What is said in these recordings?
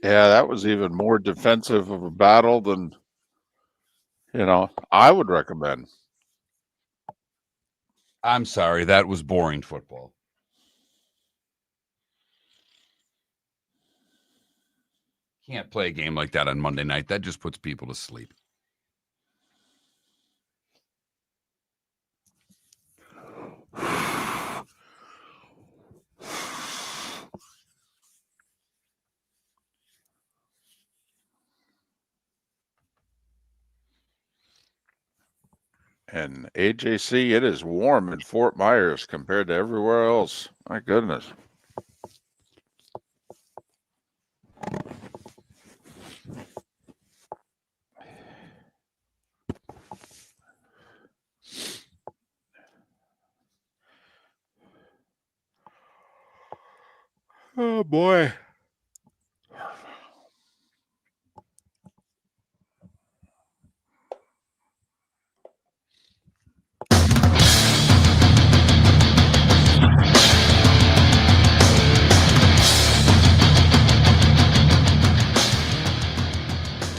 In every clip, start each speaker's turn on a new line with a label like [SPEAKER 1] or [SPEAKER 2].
[SPEAKER 1] Yeah, that was even more defensive of a battle than, I would recommend.
[SPEAKER 2] I'm sorry, that was boring football. Can't play a game like that on Monday night. That just puts people to sleep.
[SPEAKER 1] And AJC, it is warm in Fort Myers compared to everywhere else. My goodness. Oh, boy.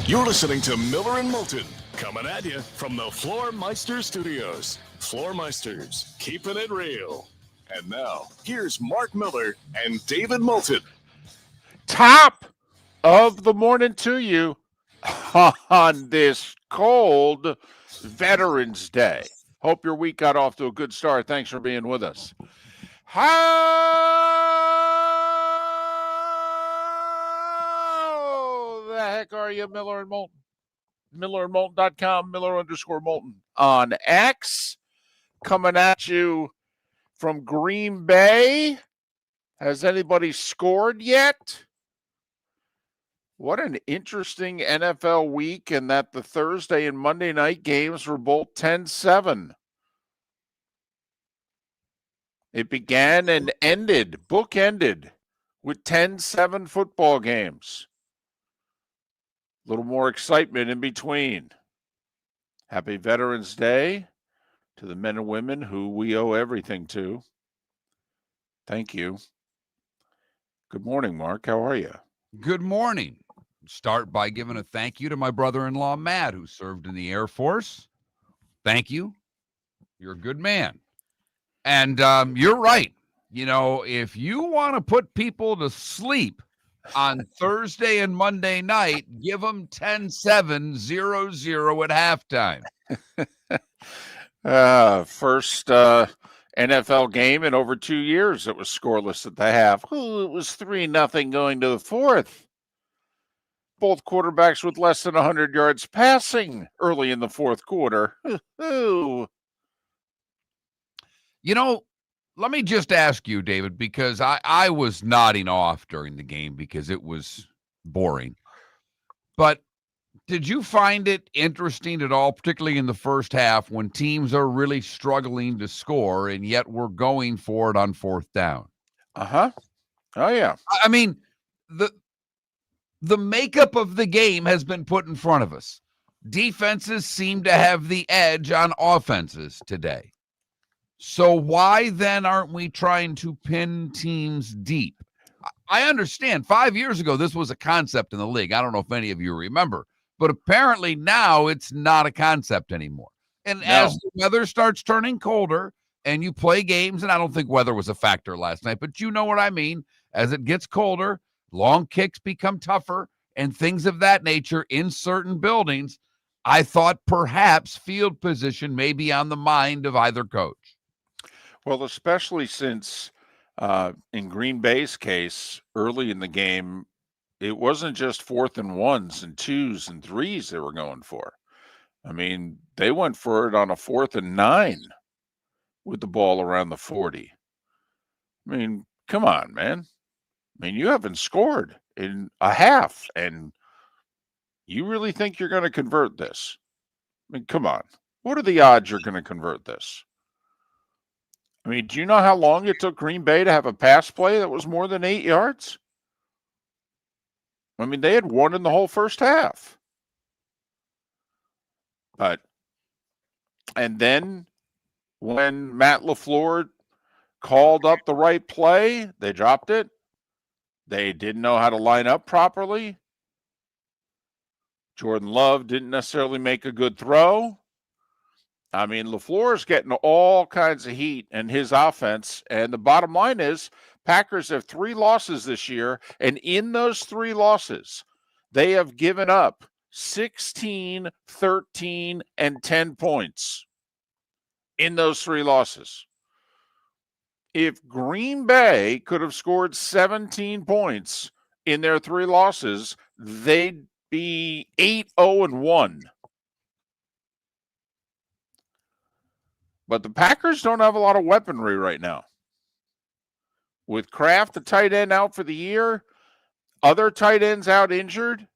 [SPEAKER 3] You're listening to Miller and Moulton, coming at you from the Floormeister Studios. Floormeisters, keeping it real. And now, here's Marc Miller and David Moulton.
[SPEAKER 1] Top of the morning to you on this cold Veterans Day. Hope your week got off to a good start. Thanks for being with us. How the heck are you, Miller and Moulton? MillerandMoulton.com, Miller_Moulton on X. Coming at you from Green Bay. Has anybody scored yet? What an interesting NFL week, and that the Thursday and Monday night games were both 10-7. It began and bookended with 10-7 football games. A little more excitement in between. Happy Veterans Day to the men and women who we owe everything to. Thank you. Good morning, Mark. How are you?
[SPEAKER 2] Good morning. Start by giving a thank you to my brother-in-law, Matt, who served in the Air Force. Thank you. You're a good man. And you're right. If you want to put people to sleep on Thursday and Monday night, give them 10-7, 0-0 at
[SPEAKER 1] halftime. First NFL game in over 2 years that was scoreless at the half. Ooh, it was 3-0 going to the fourth. Both quarterbacks with less than 100 yards passing early in the fourth quarter. Ooh.
[SPEAKER 2] Let me just ask you, David, because I was nodding off during the game because it was boring. But did you find it interesting at all, particularly in the first half, when teams are really struggling to score and yet we're going for it on fourth down?
[SPEAKER 1] Uh-huh. Oh, yeah.
[SPEAKER 2] I mean, the makeup of the game has been put in front of us. Defenses seem to have the edge on offenses today. So why then aren't we trying to pin teams deep? I understand 5 years ago, this was a concept in the league. I don't know if any of you remember, but apparently now it's not a concept anymore. And as the weather starts turning colder and you play games, and I don't think weather was a factor last night, but you know what I mean. As it gets colder, long kicks become tougher and things of that nature in certain buildings. I thought perhaps field position may be on the mind of either coach.
[SPEAKER 1] Well, especially since in Green Bay's case, early in the game, it wasn't just 4th and 1s and 2s and 3s they were going for. I mean, they went for it on a 4th and 9 with the ball around the 40. I mean, come on, man. I mean, you haven't scored in a half, and you really think you're going to convert this? I mean, come on. What are the odds you're going to convert this? I mean, do you know how long it took Green Bay to have a pass play that was more than 8 yards? I mean, they had one in the whole first half. And then when Matt LaFleur called up the right play, they dropped it. They didn't know how to line up properly. Jordan Love didn't necessarily make a good throw. I mean, LaFleur's getting all kinds of heat in his offense. And the bottom line is Packers have 3 losses this year. And in those 3 losses, they have given up 16, 13, and 10 points in those 3 losses. If Green Bay could have scored 17 points in their 3 losses, they'd be 8-0-1. But the Packers don't have a lot of weaponry right now. With Kraft, the tight end, out for the year, other tight ends out injured.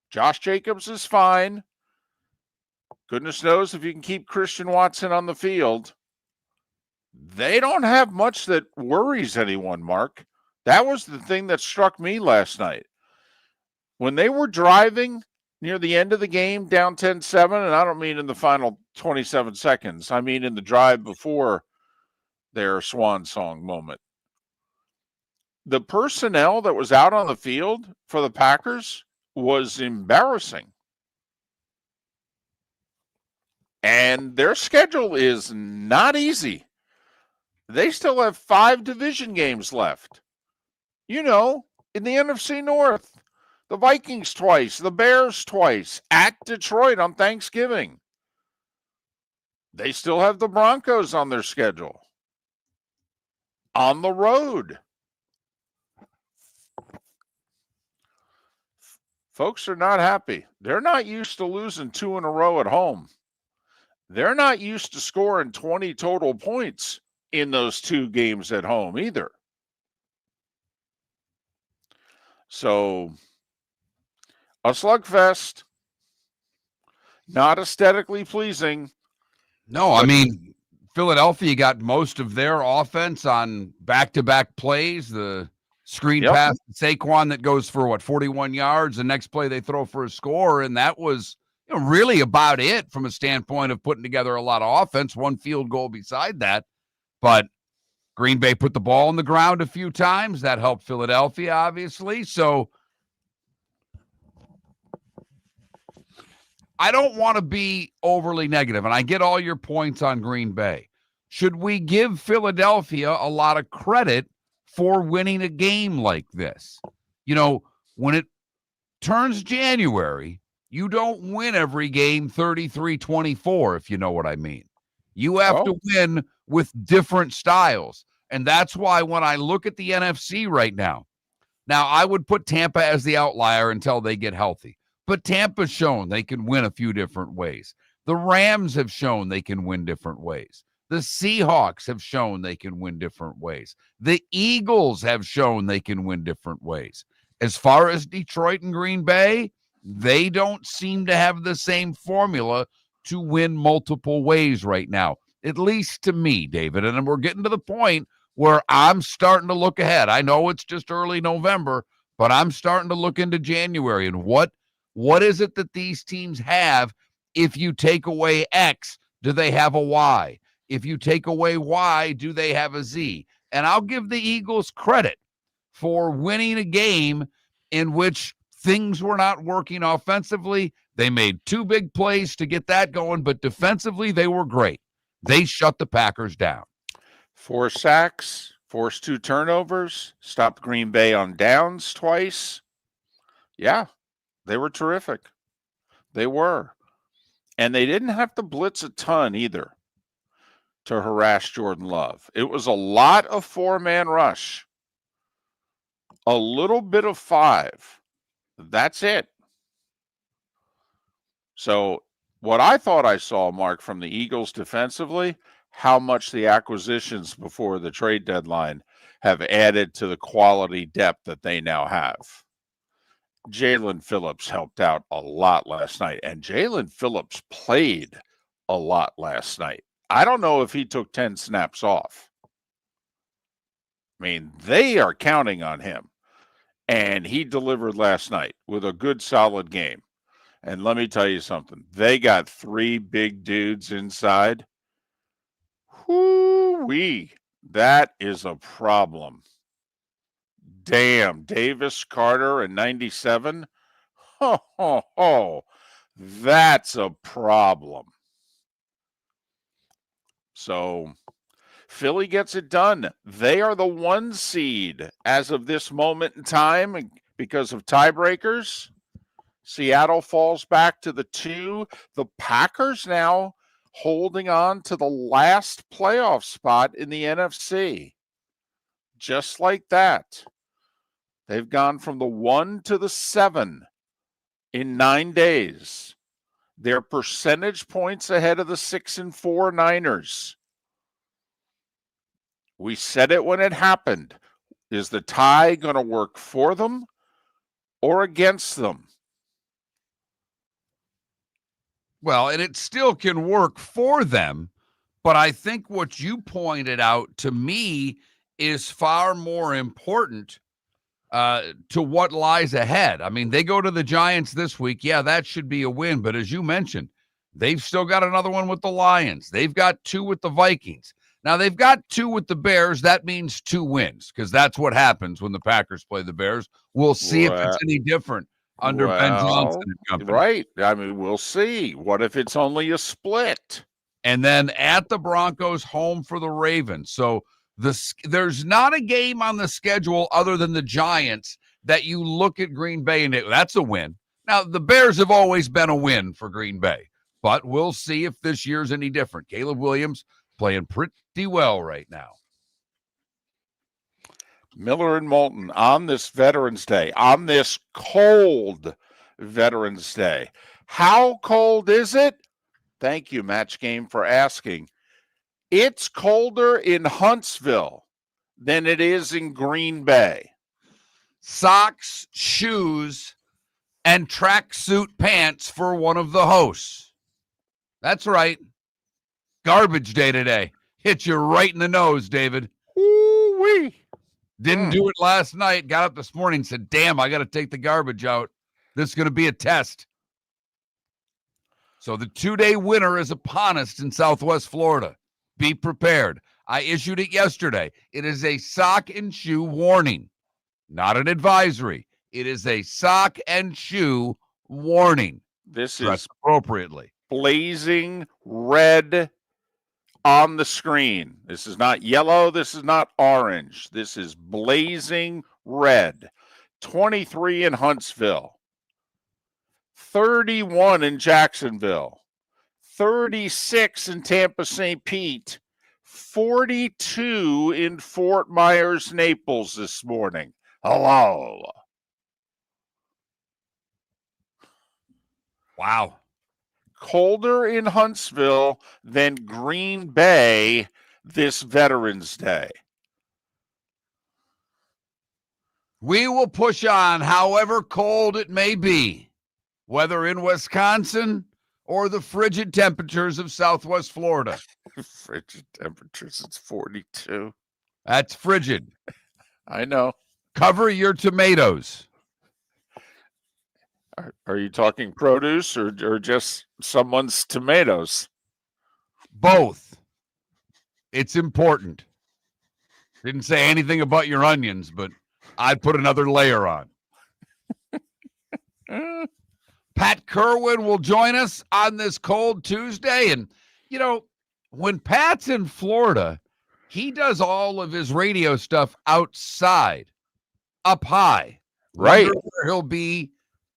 [SPEAKER 1] Josh Jacobs is fine. Goodness knows if you can keep Christian Watson on the field. They don't have much that worries anyone, Mark. That was the thing that struck me last night. When they were driving near the end of the game, down 10-7, and I don't mean in the final 27 seconds. I mean in the drive before their swan song moment. The personnel that was out on the field for the Packers was embarrassing. And their schedule is not easy. They still have 5 division games left. You know, in the NFC North. The Vikings twice, the Bears twice, at Detroit on Thanksgiving. They still have the Broncos on their schedule. On the road. Folks are not happy. They're not used to losing 2 in a row at home. They're not used to scoring 20 total points in those 2 games at home either. So, a slugfest. Not aesthetically pleasing.
[SPEAKER 2] No, I mean, Philadelphia got most of their offense on back-to-back plays. The screen pass to Saquon that goes for, 41 yards. The next play they throw for a score, and that was really about it from a standpoint of putting together a lot of offense, 1 field goal beside that. But Green Bay put the ball on the ground a few times. That helped Philadelphia, obviously. So I don't want to be overly negative, and I get all your points on Green Bay. Should we give Philadelphia a lot of credit for winning a game like this? When it turns January, you don't win every game 33-24, if you know what I mean. You have to win with different styles, and that's why when I look at the NFC right now, I would put Tampa as the outlier until they get healthy. But Tampa's shown they can win a few different ways. The Rams have shown they can win different ways. The Seahawks have shown they can win different ways. The Eagles have shown they can win different ways. As far as Detroit and Green Bay, they don't seem to have the same formula to win multiple ways right now, at least to me, David. And we're getting to the point where I'm starting to look ahead. I know it's just early November, but I'm starting to look into January and what is it that these teams have? If you take away X, do they have a Y? If you take away Y, do they have a Z? And I'll give the Eagles credit for winning a game in which things were not working offensively. They made 2 big plays to get that going, but defensively, they were great. They shut the Packers down.
[SPEAKER 1] 4 sacks, forced 2 turnovers, stopped Green Bay on downs twice. Yeah. They were terrific. They were. And they didn't have to blitz a ton either to harass Jordan Love. It was a lot of 4-man rush. A little bit of 5. That's it. So what I thought I saw, Mark, from the Eagles defensively, how much the acquisitions before the trade deadline have added to the quality depth that they now have. Jalen Phillips helped out a lot last night, and Jalen Phillips played a lot last night. I don't know if he took 10 snaps off. I mean, they are counting on him, and he delivered last night with a good, solid game. And let me tell you something. They got 3 big dudes inside. Whoo-wee. That is a problem. damn. Davis, Carter, and 97. Ho, ho, ho. That's a problem. So Philly gets it done. They are the 1 seed as of this moment in time because of tiebreakers. Seattle falls back to the 2. The Packers now holding on to the last playoff spot in the NFC. Just like that. They've gone from the 1 to the 7 in 9 days. They're percentage points ahead of the 6-4 Niners. We said it when it happened. Is the tie going to work for them or against them?
[SPEAKER 2] Well, and it still can work for them, but I think what you pointed out to me is far more important to what lies ahead. I mean, they go to the Giants this week. Yeah, that should be a win. But as you mentioned, they've still got another one with the Lions. They've got 2 with the Vikings. Now, they've got 2 with the Bears. That means 2 wins because that's what happens when the Packers play the Bears. We'll see if it's any different under Ben Johnson and company.
[SPEAKER 1] Right. I mean, we'll see. What if it's only a split?
[SPEAKER 2] And then at the Broncos, home for the Ravens. So there's not a game on the schedule other than the Giants that you look at Green Bay and that's a win. Now, the Bears have always been a win for Green Bay, but we'll see if this year's any different. Caleb Williams playing pretty well right now.
[SPEAKER 1] Miller and Moulton on this Veterans Day, on this cold Veterans Day. How cold is it? Thank you, Match Game, for asking. It's colder in Huntsville than it is in Green Bay.
[SPEAKER 2] Socks, shoes, and tracksuit pants for one of the hosts. That's right. Garbage day today. Hit you right in the nose, David.
[SPEAKER 1] Ooh-wee.
[SPEAKER 2] Didn't do it last night. Got up this morning and said, damn, I got to take the garbage out. This is going to be a test. So the 2-day winter is upon us in Southwest Florida. Be prepared. I issued it yesterday. It is a sock and shoe warning, not an advisory. It is a sock and shoe warning.
[SPEAKER 1] This
[SPEAKER 2] Dress
[SPEAKER 1] is
[SPEAKER 2] appropriately.
[SPEAKER 1] Blazing red on the screen. This is not yellow. This is not orange. This is blazing red. 23 in Huntsville. 31 in Jacksonville. 36 in Tampa St. Pete. 42 in Fort Myers, Naples this morning. Hello.
[SPEAKER 2] Wow.
[SPEAKER 1] Colder in Huntsville than Green Bay this Veterans Day.
[SPEAKER 2] We will push on however cold it may be, whether in Wisconsin or the frigid temperatures of Southwest Florida.
[SPEAKER 1] Frigid temperatures, it's 42.
[SPEAKER 2] That's frigid.
[SPEAKER 1] I know.
[SPEAKER 2] Cover your tomatoes.
[SPEAKER 1] Are you talking produce or just someone's tomatoes?
[SPEAKER 2] Both. It's important. Didn't say anything about your onions, but I'd put another layer on. Pat Kirwan will join us on this cold Tuesday. And, you know, when Pat's in Florida, he does all of his radio stuff outside, up high.
[SPEAKER 1] Right.
[SPEAKER 2] Wonder where he'll be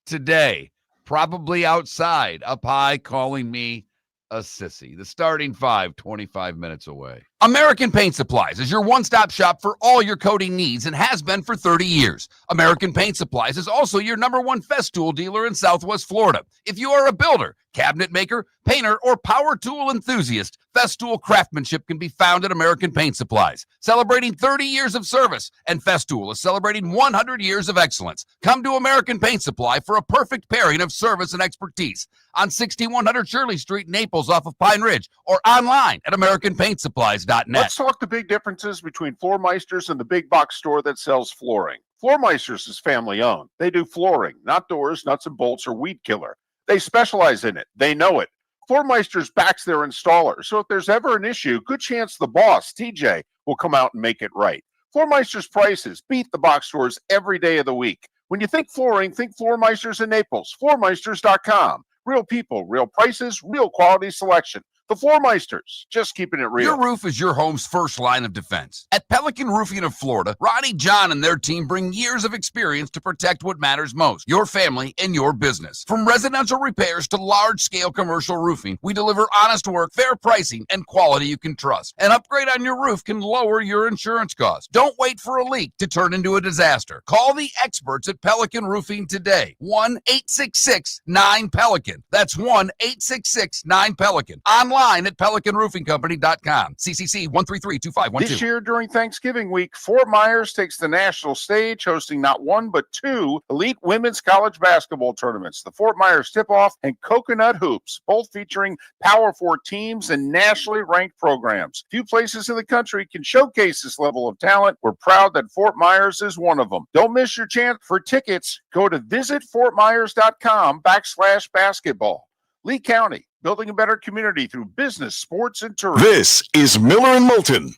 [SPEAKER 2] today. Probably outside, up high, calling me a sissy. The starting 5, 25 minutes away. American Paint Supplies is your one-stop shop for all your coating needs and has been for 30 years. American Paint Supplies is also your #1 Festool dealer in Southwest Florida. If you are a builder, cabinet maker, painter, or power tool enthusiast, Festool craftsmanship can be found at American Paint Supplies. Celebrating 30 years of service, and Festool is celebrating 100 years of excellence. Come to American Paint Supply for a perfect pairing of service and expertise on 6100 Shirley Street, Naples, off of Pine Ridge, or online at AmericanPaintSupplies.net.
[SPEAKER 1] Let's talk the big differences between Floormeisters and the big box store that sells flooring. Floormeisters is family owned. They do flooring, not doors, nuts and bolts, or weed killer. They specialize in it. They know it. Floormeisters backs their installer. So if there's ever an issue, good chance the boss, TJ, will come out and make it right. Floormeister's prices beat the box stores every day of the week. When you think flooring, think Floormeisters in Naples. Floormeisters.com. Real people, real prices, real quality selection. The Floormeisters, just keeping it real.
[SPEAKER 4] Your roof is your home's first line of defense. At Pelican Roofing of Florida, Ronnie John and their team bring years of experience to protect what matters most, your family and your business. From residential repairs to large-scale commercial roofing, we deliver honest work, fair pricing, and quality you can trust. An upgrade on your roof can lower your insurance costs. Don't wait for a leak to turn into a disaster. Call the experts at Pelican Roofing today. 1-866-9-PELICAN. That's 1-866-9-PELICAN. Online at pelicanroofingcompany.com. CCC 1332512.
[SPEAKER 1] This year during Thanksgiving week, Fort Myers takes the national stage, hosting not one but two elite women's college basketball tournaments, the Fort Myers Tip-Off and Coconut Hoops, both featuring Power Four teams and nationally ranked programs. Few places in the country can showcase this level of talent. We're proud that Fort Myers is one of them. Don't miss your chance. For tickets, go to visitfortmyers.com/basketball. Lee County, building a better community through business, sports, and tourism.
[SPEAKER 3] This is Miller and Moulton.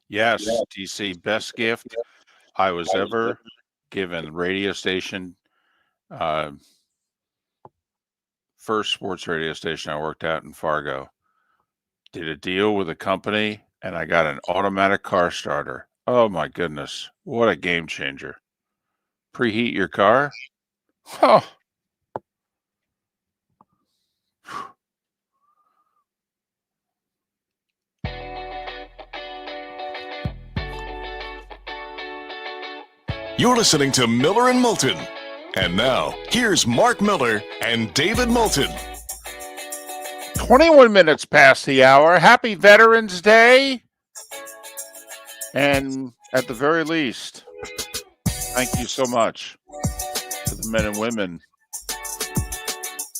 [SPEAKER 1] Yes, DC, best gift I was ever given. Radio station, first sports radio station I worked at in Fargo. Did a deal with a company, and I got an automatic car starter. Oh my goodness, what a game changer! Preheat your car. Oh,
[SPEAKER 3] You're listening to Miller and Moulton. And now, here's Marc Miller and David Moulton.
[SPEAKER 1] 21 minutes past the hour. Happy Veterans Day. And at the very least, thank you so much to the men and women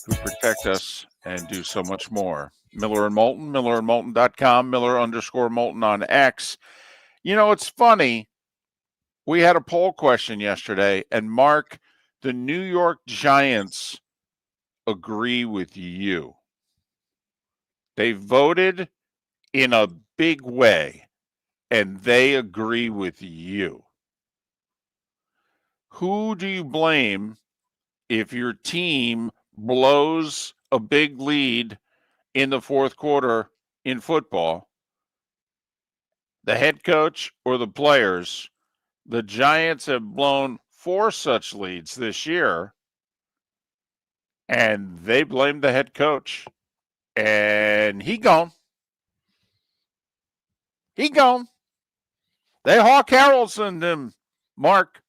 [SPEAKER 1] who protect us and do so much more. Miller and Moulton, millerandmoulton.com, Miller_Moulton on X. You know, it's funny. We had a poll question yesterday, and Mark, the New York Giants agree with you. They voted in a big way, and they agree with you. Who do you blame if your team blows a big lead in the fourth quarter in football? The head coach or the players? The Giants have blown 4 such leads this year, and they blame the head coach. And he gone. He gone. They Hawk Harrelson him, Mark.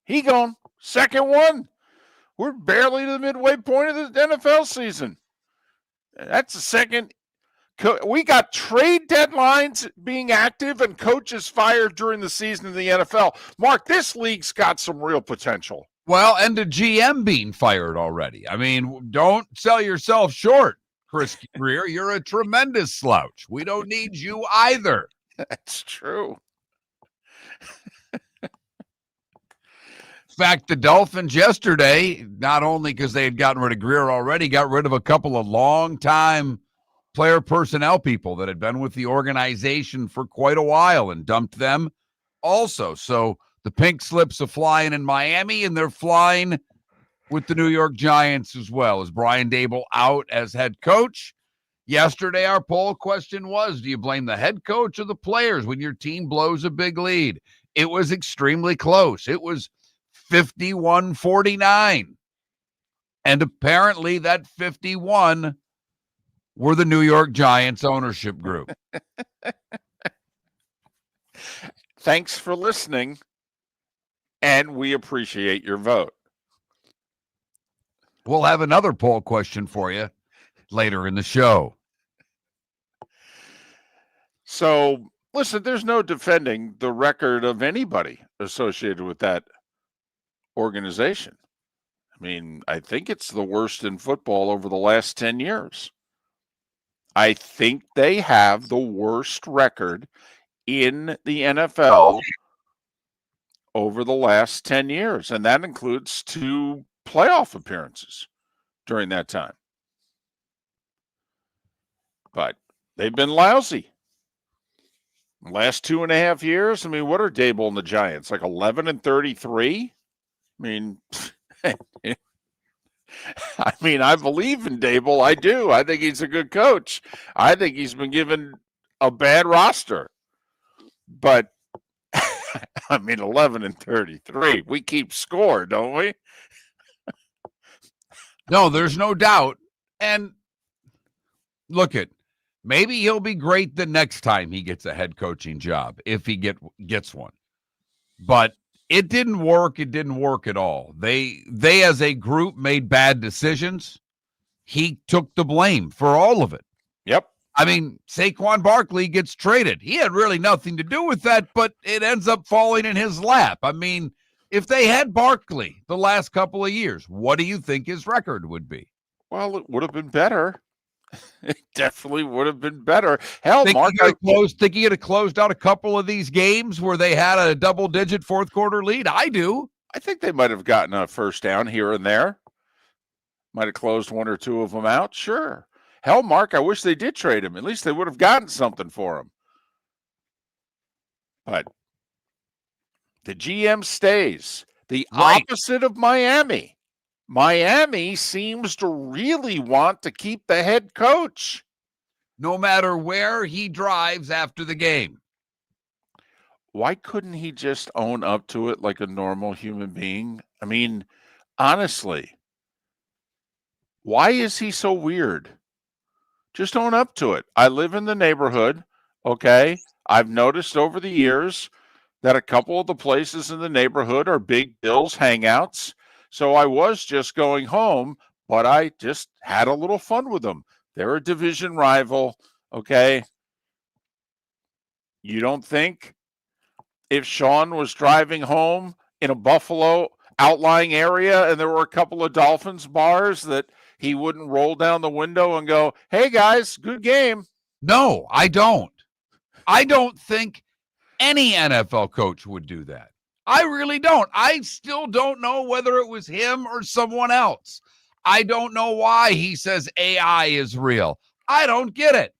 [SPEAKER 1] He gone. Second one. We're barely to the midway point of the NFL season. That's the second. We got trade deadlines being active and coaches fired during the season in the NFL. Mark, this league's got some real potential.
[SPEAKER 2] Well, and the GM being fired already. I mean, don't sell yourself short, Chris Greer. You're a tremendous slouch. We don't need you either.
[SPEAKER 1] That's true.
[SPEAKER 2] In fact, the Dolphins yesterday, not only because they had gotten rid of Greer already, got rid of a couple of long-time player personnel people that had been with the organization for quite a while and dumped them also. So the pink slips are flying in Miami, and they're flying with the New York Giants as well. Is Brian Daboll out as head coach? Yesterday, our poll question was, do you blame the head coach or the players when your team blows a big lead? It was extremely close. It was 51-49. And apparently that 51 were the New York Giants ownership group.
[SPEAKER 1] Thanks for listening, and we appreciate your vote.
[SPEAKER 2] We'll have another poll question for you later in the show.
[SPEAKER 1] So, listen, there's no defending the record of anybody associated with that organization. I mean, I think it's the worst in football over the last 10 years. I think they have the worst record in the NFL over the last 10 years, and that includes 2 playoff appearances during that time. But they've been lousy. Last 2.5 years, I mean, what are Daboll and the Giants? Like 11-33? I mean, I believe in Daboll. I do. I think he's a good coach. I think he's been given a bad roster. But, 11-33. We keep score, don't we?
[SPEAKER 2] No, there's no doubt. And look at, maybe he'll be great the next time he gets a head coaching job, if he gets one. But it didn't work. It didn't work at all. They as a group made bad decisions. He took the blame for all of it.
[SPEAKER 1] Yep.
[SPEAKER 2] I mean, Saquon Barkley gets traded. He had really nothing to do with that, but it ends up falling in his lap. I mean, if they had Barkley the last couple of years, what do you think his record would be?
[SPEAKER 1] Well, it would have been better. It definitely would have been better. Hell,
[SPEAKER 2] Think
[SPEAKER 1] Mark,
[SPEAKER 2] think he could have closed out a couple of these games where they had a double-digit fourth quarter lead? I do.
[SPEAKER 1] I think they might have gotten a first down here and there. Might have closed 1 or 2 of them out. Sure. Hell, Mark, I wish they did trade him. At least they would have gotten something for him. But the GM stays. The
[SPEAKER 2] Right.
[SPEAKER 1] opposite of Miami. Miami seems to really want to keep the head coach.
[SPEAKER 2] No matter where he drives after the game.
[SPEAKER 1] Why couldn't he just own up to it like a normal human being? I mean, honestly, why is he so weird? Just own up to it. I live in the neighborhood, okay? I've noticed over the years that a couple of the places in the neighborhood are big Bills hangouts. So I was just going home, but I just had a little fun with them. They're a division rival, okay? You don't think if Sean was driving home in a Buffalo outlying area and there were a couple of Dolphins bars that he wouldn't roll down the window and go, "Hey guys, good game"?
[SPEAKER 2] No, I don't. I don't think any NFL coach would do that. I really don't. I still don't know whether it was him or someone else. I don't know why he says AI is real. I don't get it.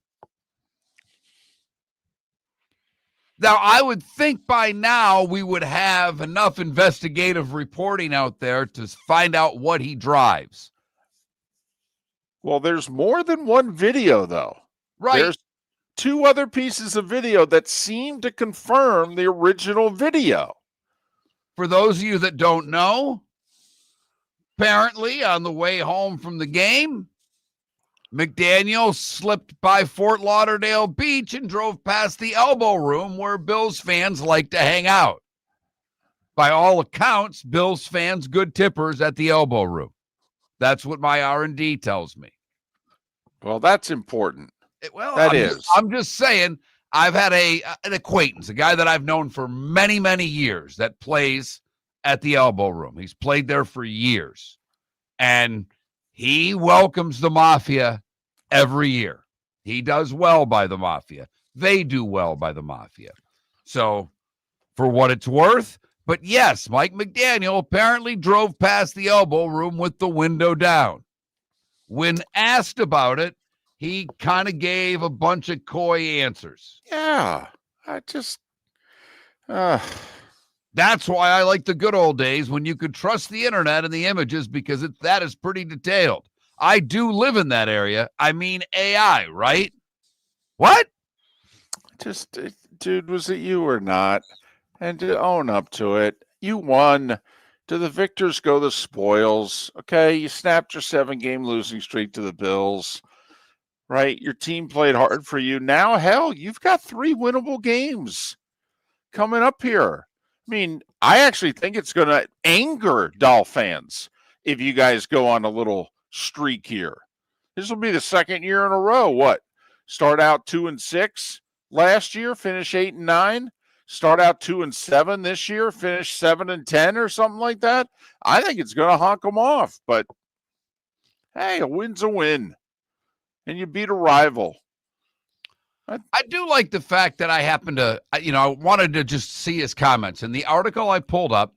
[SPEAKER 2] Now, I would think by now we would have enough investigative reporting out there to find out what he drives.
[SPEAKER 1] Well, there's more than one video, though.
[SPEAKER 2] Right.
[SPEAKER 1] There's two other pieces of video that seem to confirm the original video.
[SPEAKER 2] For those of you that don't know, apparently on the way home from the game, McDaniel slipped by Fort Lauderdale Beach and drove past the Elbow Room where Bills fans like to hang out. By all accounts, Bills fans good tippers at the Elbow Room. That's what my R&D tells me.
[SPEAKER 1] Well, that's important.
[SPEAKER 2] Well, I'm just saying, I've had an acquaintance, a guy that I've known for many, many years that plays at the Elbow Room. He's played there for years. And he welcomes the Mafia every year. He does well by the Mafia. They do well by the Mafia. So, for what it's worth, but yes, Mike McDaniel apparently drove past the Elbow Room with the window down. When asked about it, he kind of gave a bunch of coy answers.
[SPEAKER 1] Yeah, I just...
[SPEAKER 2] That's why I like the good old days when you could trust the internet and the images because that is pretty detailed. I do live in that area. I mean AI, right? What?
[SPEAKER 1] Just, dude, was it you or not? And to own up to it. You won. To the victors go the spoils. Okay, you snapped your 7-game losing streak to the Bills. Right? Your team played hard for you. Now, hell, you've got 3 winnable games coming up here. I mean, I actually think it's going to anger Dolph fans if you guys go on a little streak here. This will be the second year in a row. What? Start out 2-6 last year, finish 8-9. Start out 2-7 this year, finish 7-10 or something like that. I think it's going to honk them off. But hey, a win's a win, and you beat a rival.
[SPEAKER 2] I do like the fact that I happened to, I wanted to just see his comments. And the article I pulled up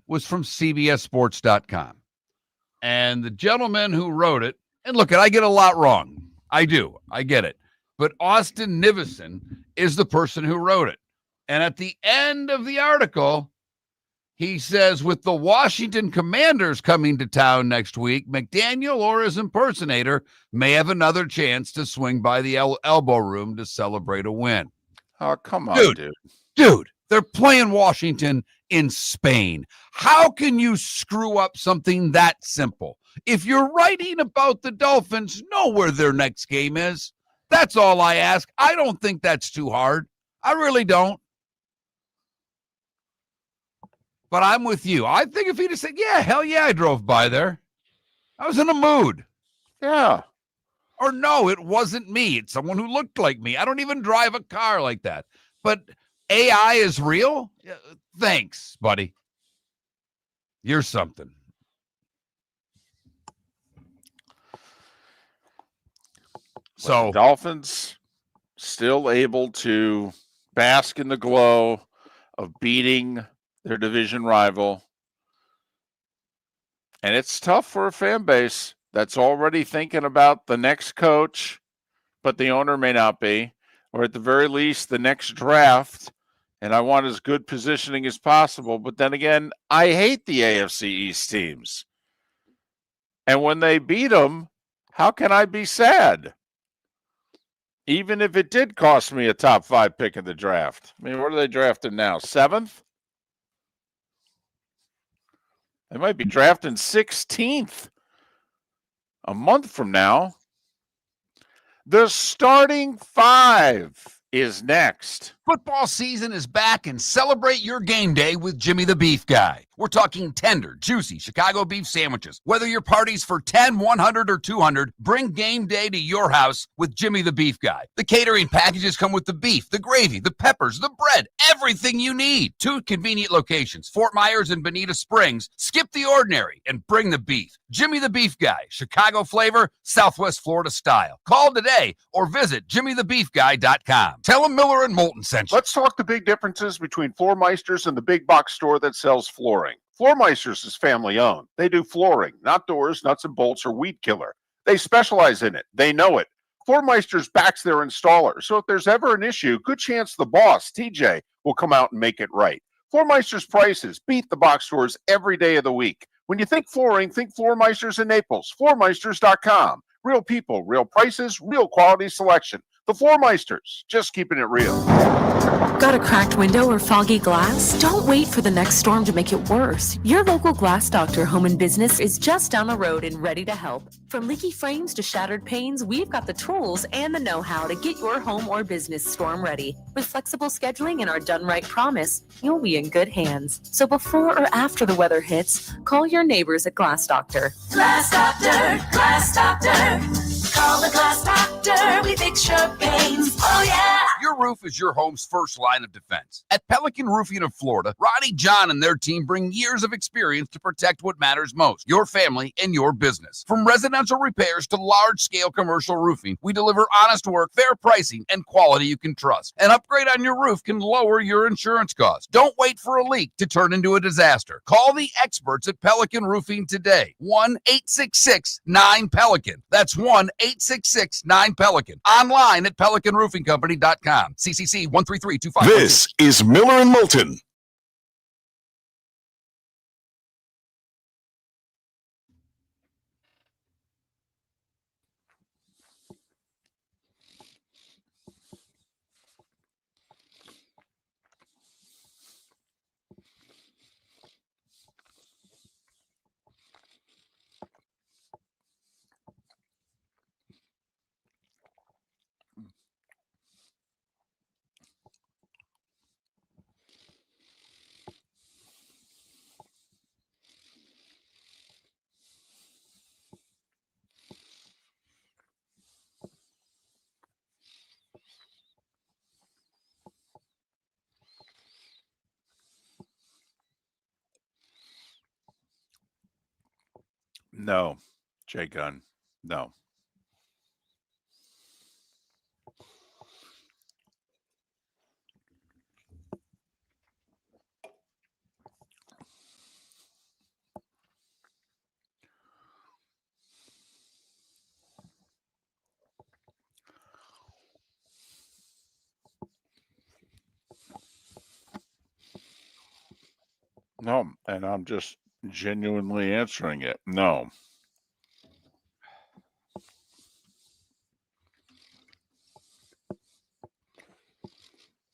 [SPEAKER 2] was from CBSSports.com. And the gentleman who wrote it, and look, I get a lot wrong. I do. I get it. But Austin Nivison is the person who wrote it. And at the end of the article, he says, with the Washington Commanders coming to town next week, McDaniel or his impersonator may have another chance to swing by the Elbow Room to celebrate a win.
[SPEAKER 1] Oh, come on, dude.
[SPEAKER 2] Dude, they're playing Washington in Spain. How can you screw up something that simple? If you're writing about the Dolphins, know where their next game is. That's all I ask. I don't think that's too hard. I really don't. But I'm with you. I think if he'd have said, yeah, hell yeah, I drove by there. I was in a mood.
[SPEAKER 1] Yeah.
[SPEAKER 2] Or no, it wasn't me. It's someone who looked like me. I don't even drive a car like that. But AI is real? Thanks, buddy. You're something. So
[SPEAKER 1] the Dolphins still able to bask in the glow of beating their division rival. And it's tough for a fan base that's already thinking about the next coach, but the owner may not be, or at the very least, the next draft and I want as good positioning as possible. But then again, I hate the AFC East teams. And when they beat them, how can I be sad? Even if it did cost me a top 5 pick in the draft. I mean, what are they drafting now? 7th? They might be drafting 16th a month from now. The starting 5 is next.
[SPEAKER 4] Football season is back, and celebrate your game day with Jimmy the Beef Guy. We're talking tender, juicy Chicago beef sandwiches. Whether your party's for 10, 100, or 200, bring game day to your house with Jimmy the Beef Guy. The catering packages come with the beef, the gravy, the peppers, the bread, everything you need. 2 convenient locations, Fort Myers and Bonita Springs. Skip the ordinary and bring the beef. Jimmy the Beef Guy, Chicago flavor, Southwest Florida style. Call today or visit jimmythebeefguy.com. Tell him Miller and Moulton sent you.
[SPEAKER 5] Let's talk the big differences between Floor Meisters and the big box store that sells flooring. Floor Meisters is family owned. They do flooring, not doors, nuts and bolts, or weed killer. They specialize in it. They know it. Floor Meisters backs their installer, so if there's ever an issue, good chance the boss, TJ, will come out and make it right. Floor Meisters prices beat the box stores every day of the week. When you think flooring, think Floor Meisters in Naples. Floormeisters.com. Real people, real prices, real quality selection. The Floor Meisters, just keeping it real.
[SPEAKER 6] Got a cracked window or foggy glass? Don't wait for the next storm to make it worse. Your local Glass Doctor Home and Business is just down the road and ready to help. From leaky frames to shattered panes, we've got the tools and the know-how to get your home or business storm ready. With flexible scheduling and our done right promise, you'll be in good hands. So before or after the weather hits, call your neighbors at Glass Doctor.
[SPEAKER 7] Glass Doctor, Glass Doctor. Call the Glass Doctor, we fix your pains. Oh yeah!
[SPEAKER 4] Your roof is your home's first line of defense. At Pelican Roofing of Florida, Ronnie John and their team bring years of experience to protect what matters most, your family and your business. From residential repairs to large-scale commercial roofing, we deliver honest work, fair pricing, and quality you can trust. An upgrade on your roof can lower your insurance costs. Don't wait for a leak to turn into a disaster. Call the experts at Pelican Roofing today. 1-866-9-PELICAN. That's 1-866-9-PELICAN. Online at pelicanroofingcompany.com. CCC 13325.
[SPEAKER 3] This is Miller and Moulton.
[SPEAKER 1] No, Jay Gunn. No. No, and I'm just genuinely answering it. No.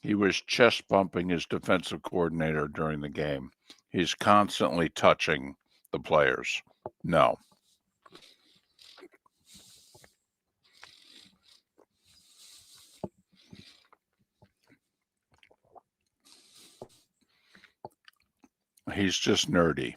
[SPEAKER 1] He was chest bumping his defensive coordinator during the game. He's constantly touching the players. No. He's just nerdy.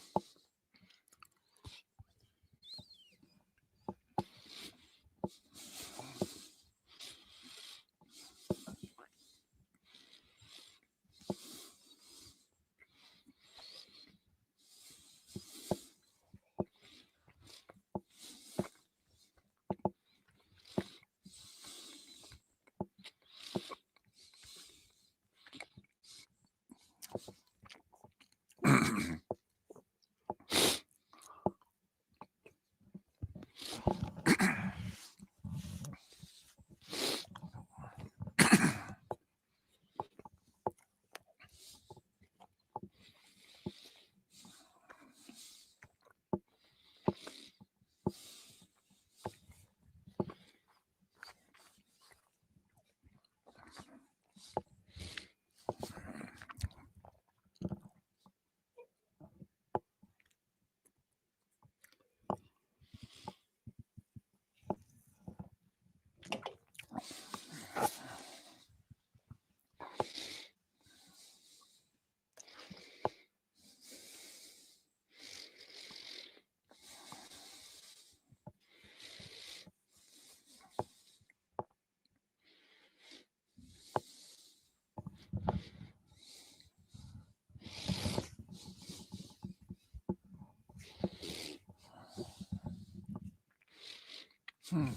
[SPEAKER 2] Well,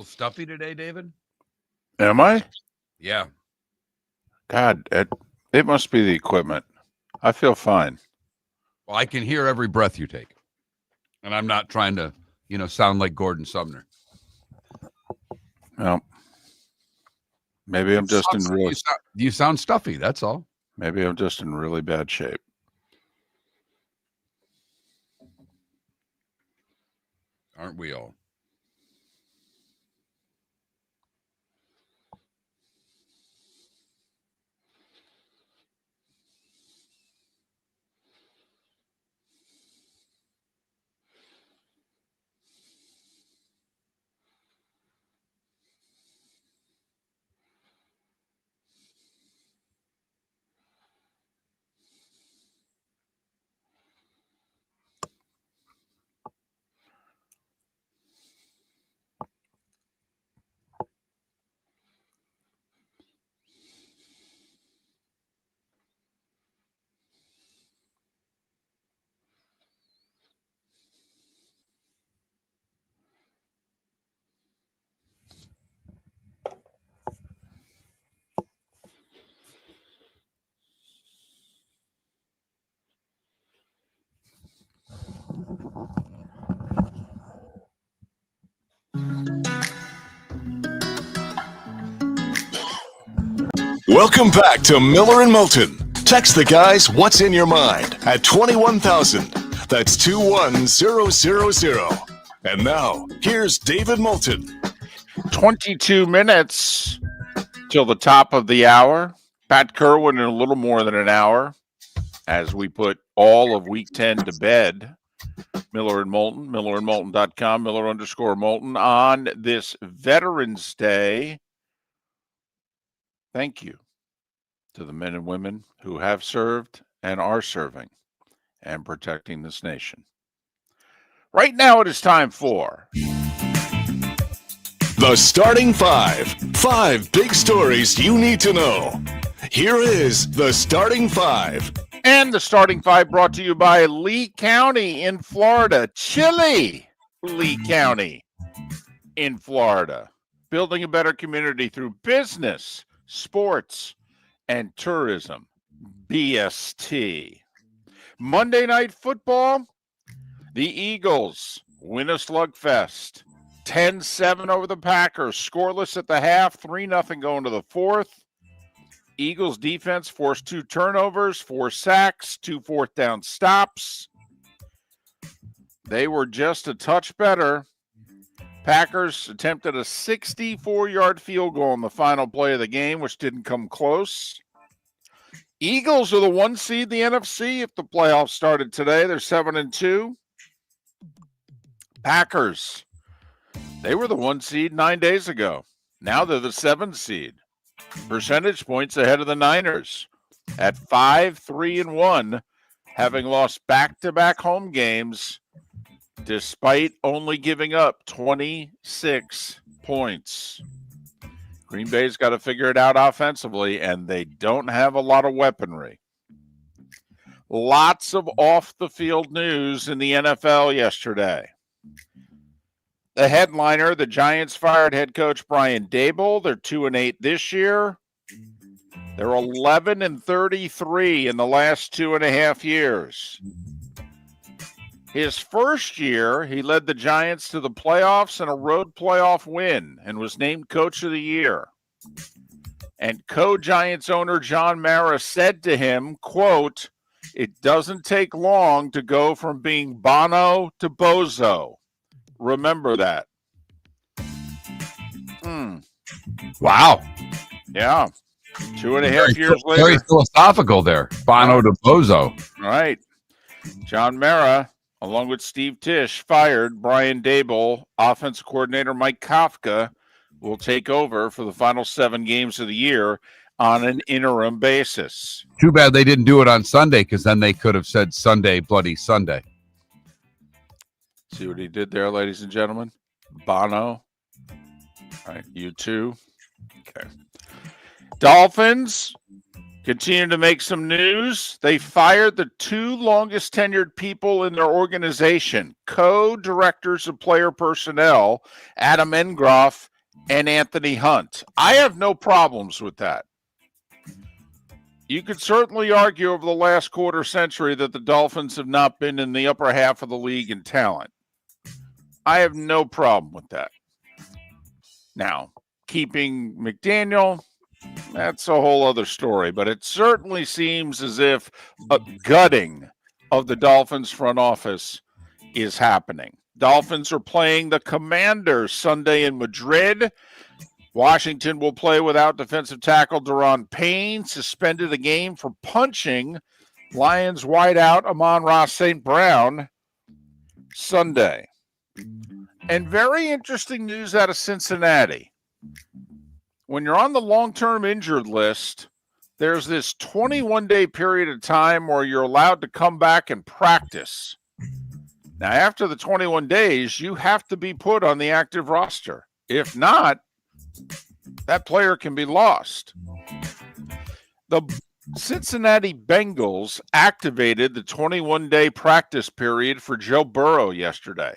[SPEAKER 2] stuffy today, David?
[SPEAKER 1] Am I?
[SPEAKER 2] Yeah.
[SPEAKER 1] God, it must be the equipment. I feel fine.
[SPEAKER 2] Well, I can hear every breath you take. And I'm not trying to, sound like Gordon Sumner.
[SPEAKER 1] Well, maybe I'm just in really.
[SPEAKER 2] You sound stuffy. That's all.
[SPEAKER 1] Maybe I'm just in really bad shape.
[SPEAKER 2] Aren't we all?
[SPEAKER 3] Welcome back to Miller and Moulton. Text the guys what's in your mind at 21,000. That's 21000. And now, here's David Moulton.
[SPEAKER 1] 22 minutes till the top of the hour. Pat Kirwan in a little more than an hour as we put all of week 10 to bed. Miller and Moulton, millerandmoulton.com, Miller_Moulton on this Veterans Day. Thank you to the men and women who have served and are serving and protecting this nation. Right now it is time for
[SPEAKER 3] The Starting Five. 5 big stories you need to know. Here is The Starting Five.
[SPEAKER 1] And the Starting Five brought to you by Lee County in Florida. Chilly Lee County in Florida. Building a better community through business, sports, and tourism. BST. Monday Night Football. The Eagles win a slugfest. 10-7 over the Packers. Scoreless at the half. 3-0 going to the fourth. Eagles defense forced 2 turnovers, 4 sacks, 2 fourth down stops. They were just a touch better. Packers attempted a 64-yard field goal in the final play of the game, which didn't come close. Eagles are the 1 seed in the NFC if the playoffs started today. They're 7-2. Packers, they were the 1 seed 9 days ago. Now they're the 7 seed. Percentage points ahead of the Niners at 5-3-1, having lost back-to-back home games despite only giving up 26 points. Green Bay's got to figure it out offensively, and they don't have a lot of weaponry. Lots of off-the-field news in the NFL yesterday. The headliner, the Giants fired head coach Brian Daboll. They're 2-8 this year. They're 11-33 in the last 2.5 years. His first year, he led the Giants to the playoffs and a road playoff win and was named Coach of the Year. And co-Giants owner John Mara said to him, quote, "It doesn't take long to go from being Bono to Bozo. Remember that."
[SPEAKER 2] Wow.
[SPEAKER 1] Yeah. 2.5 years
[SPEAKER 2] Very
[SPEAKER 1] later.
[SPEAKER 2] philosophical there. Bono to Bozo.
[SPEAKER 1] Right. John Mara, along with Steve Tisch, fired Brian Daboll. Offensive coordinator Mike Kafka will take over for the final 7 games of the year on an interim basis.
[SPEAKER 2] Too bad they didn't do it on Sunday, because then they could have said Sunday, bloody Sunday.
[SPEAKER 1] See what he did there, ladies and gentlemen? Bono. All right, you too. Okay. Dolphins Continue to make some news. They fired the 2 longest tenured people in their organization, co-directors of player personnel, Adam Engroff and Anthony Hunt. I have no problems with that. You could certainly argue over the last quarter century that the Dolphins have not been in the upper half of the league in talent. I have no problem with that. Now, keeping McDaniel, that's a whole other story, but it certainly seems as if a gutting of the Dolphins front office is happening. Dolphins are playing the Commanders Sunday in Madrid. Washington will play without defensive tackle Daron Payne, suspended a game for punching Lions wideout Amon-Ra St. Brown Sunday. And very interesting news out of Cincinnati. When you're on the long-term injured list, there's this 21-day period of time where you're allowed to come back and practice. Now, after the 21 days, you have to be put on the active roster. If not, that player can be lost. The Cincinnati Bengals activated the 21-day practice period for Joe Burrow yesterday.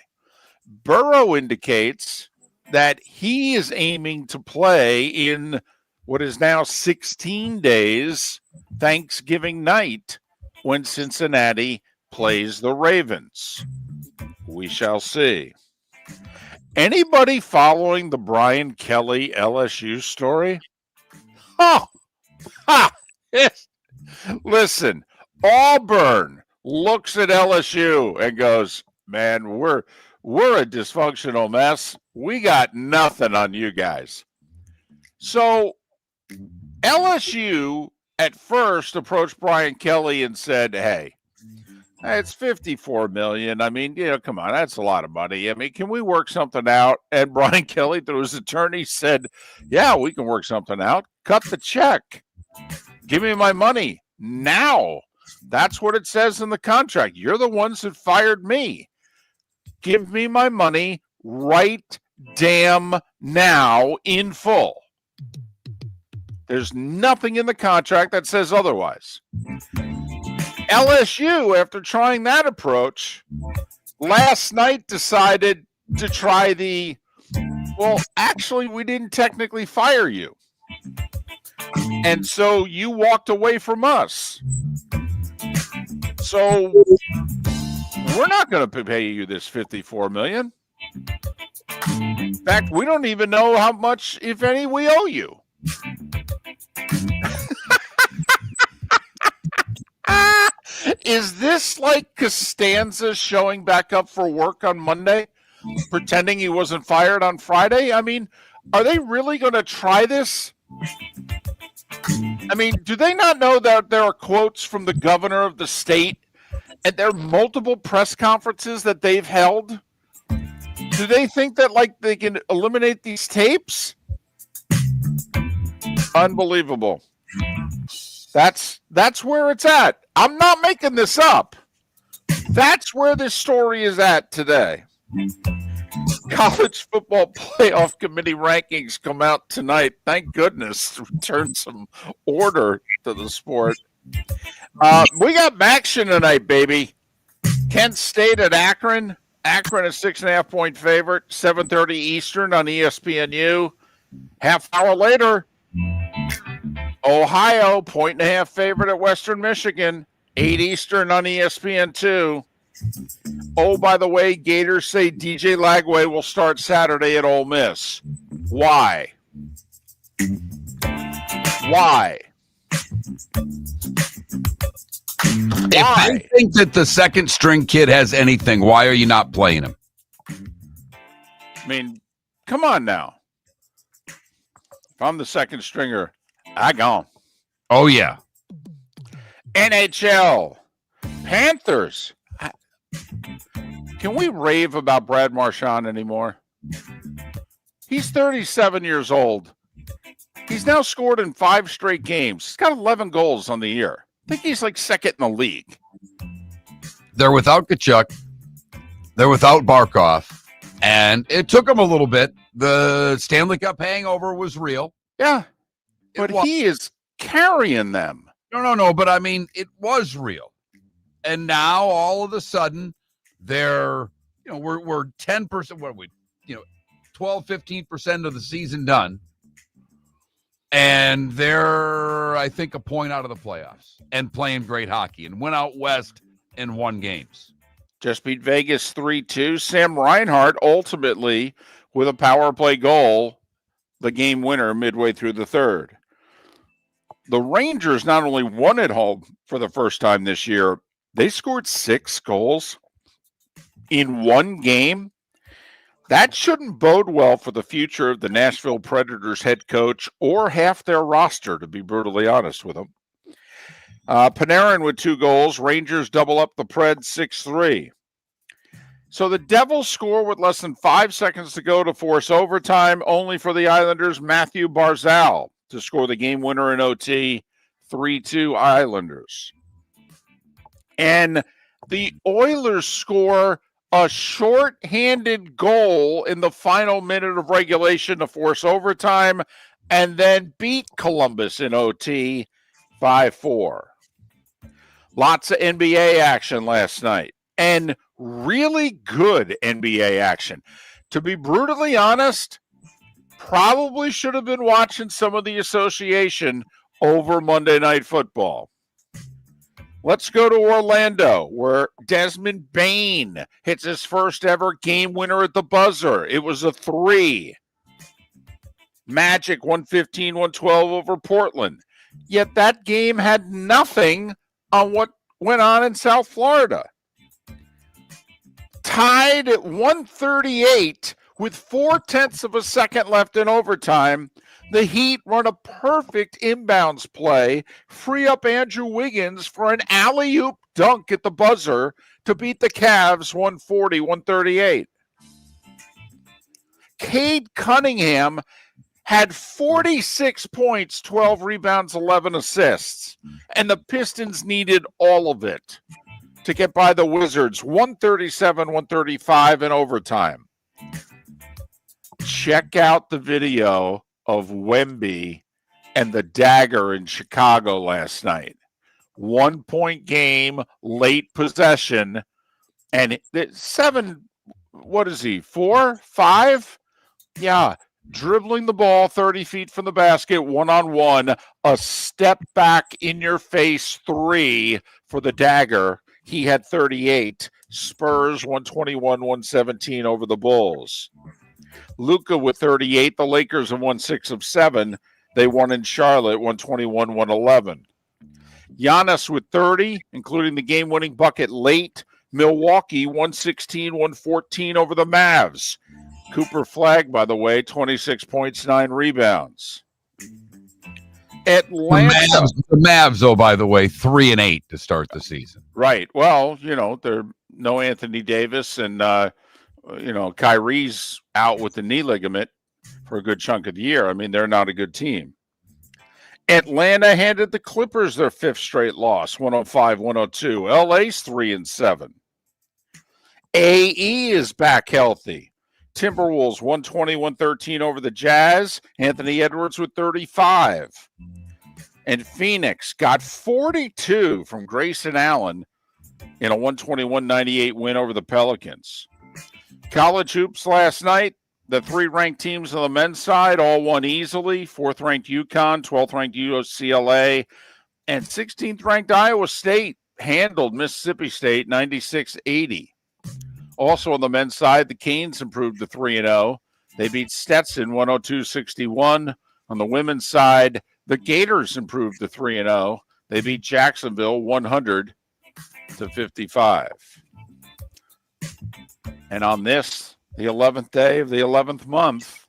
[SPEAKER 1] Burrow indicates that he is aiming to play in what is now 16 days, Thanksgiving night, when Cincinnati plays the Ravens. We shall see. Anybody following the Brian Kelly LSU story? Oh, ha! Listen, Auburn looks at LSU and goes, man, we're a dysfunctional mess. We got nothing on you guys. So LSU at first approached Brian Kelly and said, hey, it's $54 million. I mean, come on, that's a lot of money. I mean, can we work something out? And Brian Kelly, through his attorney, said, yeah, we can work something out. Cut the check. Give me my money now. That's what it says in the contract. You're the ones that fired me. Give me my money right damn now in full. There's nothing in the contract that says otherwise. LSU, after trying that approach, last night decided to try well, actually, we didn't technically fire you. And so you walked away from us. So we're not going to pay you this $54 million. In fact, we don't even know how much, if any, we owe you. Is this like Costanza showing back up for work on Monday, pretending he wasn't fired on Friday? I mean, are they really going to try this? I mean, do they not know that there are quotes from the governor of the state and there are multiple press conferences that they've held? Do they think that, like, they can eliminate these tapes? Unbelievable. That's where it's at. I'm not making this up. That's where this story is at today. College Football Playoff Committee rankings come out tonight. Thank goodness to return some order to the sport. We got action tonight, baby. Kent State at Akron. Akron a 6.5-point favorite. 7:30 Eastern on ESPNU. Half hour later, Ohio, 1.5 favorite at Western Michigan. 8 Eastern on ESPN2. Oh, by the way, Gators say DJ Lagway will start Saturday at Ole Miss. Why? Why?
[SPEAKER 2] If you think that the second string kid has anything, why are you not playing him?
[SPEAKER 1] I mean, come on now. If I'm the second stringer, I gone.
[SPEAKER 2] Oh, yeah.
[SPEAKER 1] NHL. Panthers. Can we rave about Brad Marchand anymore? He's 37 years old. He's now scored in 5 straight games. He's got 11 goals on the year. I think he's like second in the league.
[SPEAKER 2] They're without Kachuk. They're without Barkov. And it took them a little bit. The Stanley Cup hangover was real.
[SPEAKER 1] Yeah. But he is carrying them.
[SPEAKER 2] No. But I mean, it was real. And now all of a sudden we're 10%, what are we, 12, 15% of the season done. And they're, I think, a point out of the playoffs and playing great hockey and went out west and won games.
[SPEAKER 1] Just beat Vegas 3-2. Sam Reinhart ultimately with a power play goal, the game winner midway through the third. The Rangers not only won at home for the first time this year, they scored 6 goals in one game. That shouldn't bode well for the future of the Nashville Predators head coach or half their roster, to be brutally honest with them. Panarin with 2 goals. Rangers double up the Preds 6-3. So the Devils score with less than 5 seconds to go to force overtime, only for the Islanders' Matthew Barzal to score the game winner in OT, 3-2 Islanders. And the Oilers score a short-handed goal in the final minute of regulation to force overtime and then beat Columbus in OT 5-4. Lots of NBA action last night and really good NBA action. To be brutally honest, probably should have been watching some of the association over Monday Night Football. Let's go to Orlando, where Desmond Bane hits his first ever game winner at the buzzer. It was a 3. Magic 115-112 over Portland. Yet that game had nothing on what went on in South Florida. Tied at 138 with 0.4 of a second left in overtime, the Heat run a perfect inbounds play, free up Andrew Wiggins for an alley-oop dunk at the buzzer to beat the Cavs 140-138. Cade Cunningham had 46 points, 12 rebounds, 11 assists, and the Pistons needed all of it to get by the Wizards 137-135 in overtime. Check out the video of Wemby and the dagger in Chicago last night. 1-point game, late possession, and 7, what is he, 4, 5? Yeah, dribbling the ball 30 feet from the basket, one-on-one, a step back in your face 3 for the dagger. He had 38. Spurs 121-117 over the Bulls. Luka with 38. The Lakers have won 6 of 7. They won in Charlotte 121-111. Giannis with 30, including the game-winning bucket late. Milwaukee 116-114 over the Mavs. Cooper Flagg, by the way, 26 points, 9 rebounds. Atlanta.
[SPEAKER 2] The Mavs, oh, by the way, 3-8 to start the season.
[SPEAKER 1] Right. Well, they're no Anthony Davis and Kyrie's out with the knee ligament for a good chunk of the year. I mean, they're not a good team. Atlanta handed the Clippers their 5th straight loss, 105-102. LA's 3-7. AE is back healthy. Timberwolves 120-113 over the Jazz. Anthony Edwards with 35. And Phoenix got 42 from Grayson Allen in a 121-98 win over the Pelicans. College hoops last night, the 3 ranked teams on the men's side all won easily. 4th ranked UConn, 12th ranked UCLA, and 16th ranked Iowa State handled Mississippi State 96-80. Also on the men's side, the Canes improved to 3-0. They beat Stetson 102-61. On the women's side, the Gators improved to 3-0. They beat Jacksonville 100-55. And on this, the 11th day of the 11th month,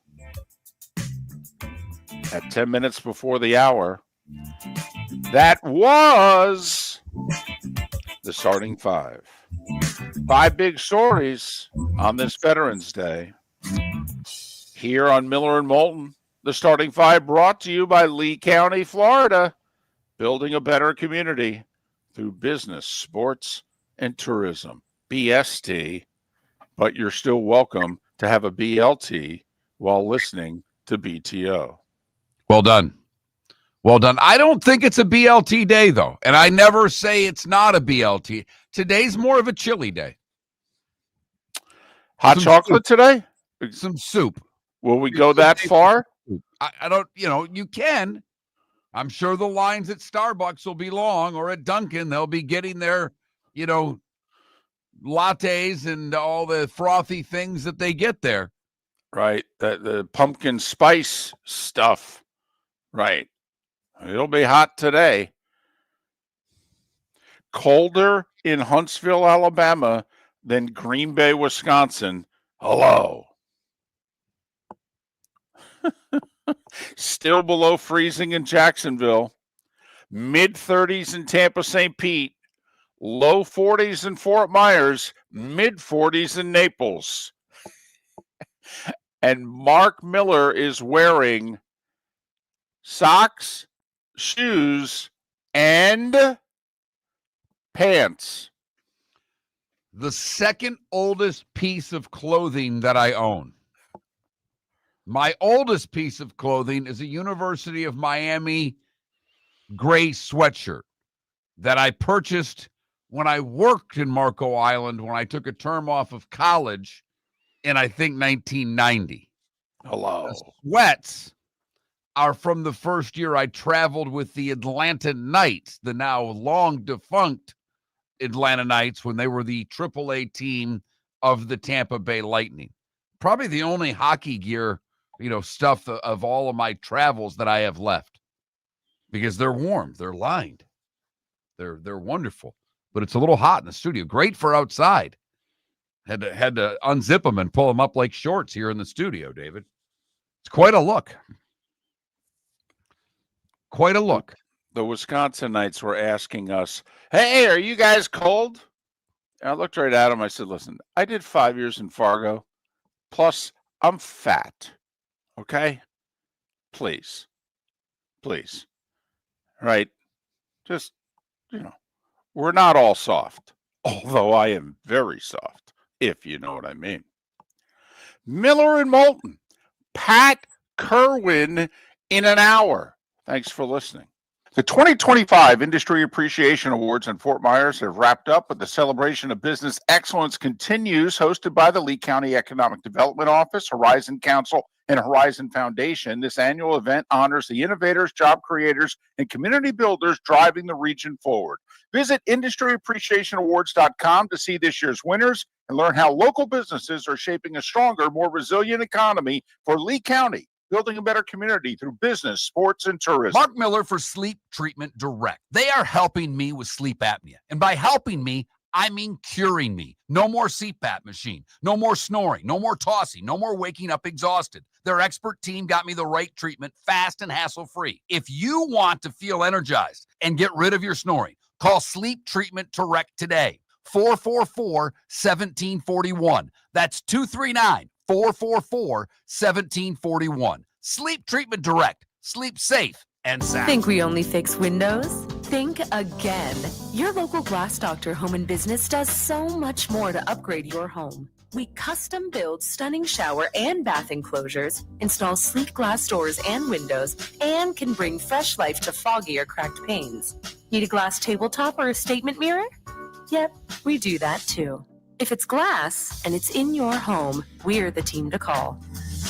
[SPEAKER 1] at 10 minutes before the hour, that was the starting 5. 5 big stories on this Veterans Day. Here on Miller and Moulton, the starting 5 brought to you by Lee County, Florida, building a better community through business, sports, and tourism. BST, but you're still welcome to have a BLT while listening to BTO.
[SPEAKER 2] Well done. Well done. I don't think it's a BLT day, though. And I never say it's not a BLT. Today's more of a chilly day.
[SPEAKER 5] Hot
[SPEAKER 2] Some
[SPEAKER 5] chocolate today?
[SPEAKER 2] Some soup.
[SPEAKER 5] Will we go that far?
[SPEAKER 2] I don't, you can. I'm sure the lines at Starbucks will be long, or at Dunkin', they'll be getting their, lattes and all the frothy things that they get there.
[SPEAKER 5] Right. The pumpkin spice stuff. Right. It'll be hot today. Colder in Huntsville, Alabama than Green Bay, Wisconsin. Hello. Still below freezing in Jacksonville. Mid-30s in Tampa, St. Pete. Low 40s in Fort Myers. Mid-40s in Naples. And Marc Miller is wearing socks, shoes, and pants.
[SPEAKER 2] The second oldest piece of clothing that I own. My oldest piece of clothing is a University of Miami gray sweatshirt that I purchased when I worked in Marco Island when I took a term off of college in, I think, 1990.
[SPEAKER 5] Hello.
[SPEAKER 2] The sweats are from the first year I traveled with the Atlanta Knights, the now long defunct Atlanta Knights, when they were the AAA team of the Tampa Bay Lightning. Probably the only hockey gear, stuff of all of my travels that I have left, because they're warm, they're lined, they're wonderful, but it's a little hot in the studio. Great for outside. Had to unzip them and pull them up like shorts here in the studio, David. It's quite a look. Quite a look.
[SPEAKER 5] The Wisconsinites were asking us, hey, are you guys cold? And I looked right at them. I said, listen, I did 5 years in Fargo. Plus, I'm fat. Okay? Please. Right? Just, we're not all soft. Although I am very soft, if you know what I mean. Miller and Moulton. Pat Kirwan in an hour. Thanks for listening. The 2025 Industry Appreciation Awards in Fort Myers have wrapped up, but the celebration of business excellence continues, hosted by the Lee County Economic Development Office, Horizon Council, and Horizon Foundation. This annual event honors the innovators, job creators, and community builders driving the region forward. Visit industryappreciationawards.com to see this year's winners and learn how local businesses are shaping a stronger, more resilient economy for Lee County, building a better community through business, sports, and tourism.
[SPEAKER 4] Marc Miller for Sleep Treatment Direct. They are helping me with sleep apnea. And by helping me, I mean curing me. No more CPAP machine. No more snoring. No more tossing. No more waking up exhausted. Their expert team got me the right treatment, fast and hassle-free. If you want to feel energized and get rid of your snoring, call Sleep Treatment Direct today. 444-1741. That's 239-444-1741. Sleep Treatment Direct. Sleep safe and sound.
[SPEAKER 6] Think we only fix windows? Think again. Your local Glass Doctor Home and Business does so much more to upgrade your home. We custom build stunning shower and bath enclosures, install sleek glass doors and windows, and can bring fresh life to foggy or cracked panes. Need a glass tabletop or a statement mirror? Yep, we do that too. If it's glass and it's in your home, we're the team to call.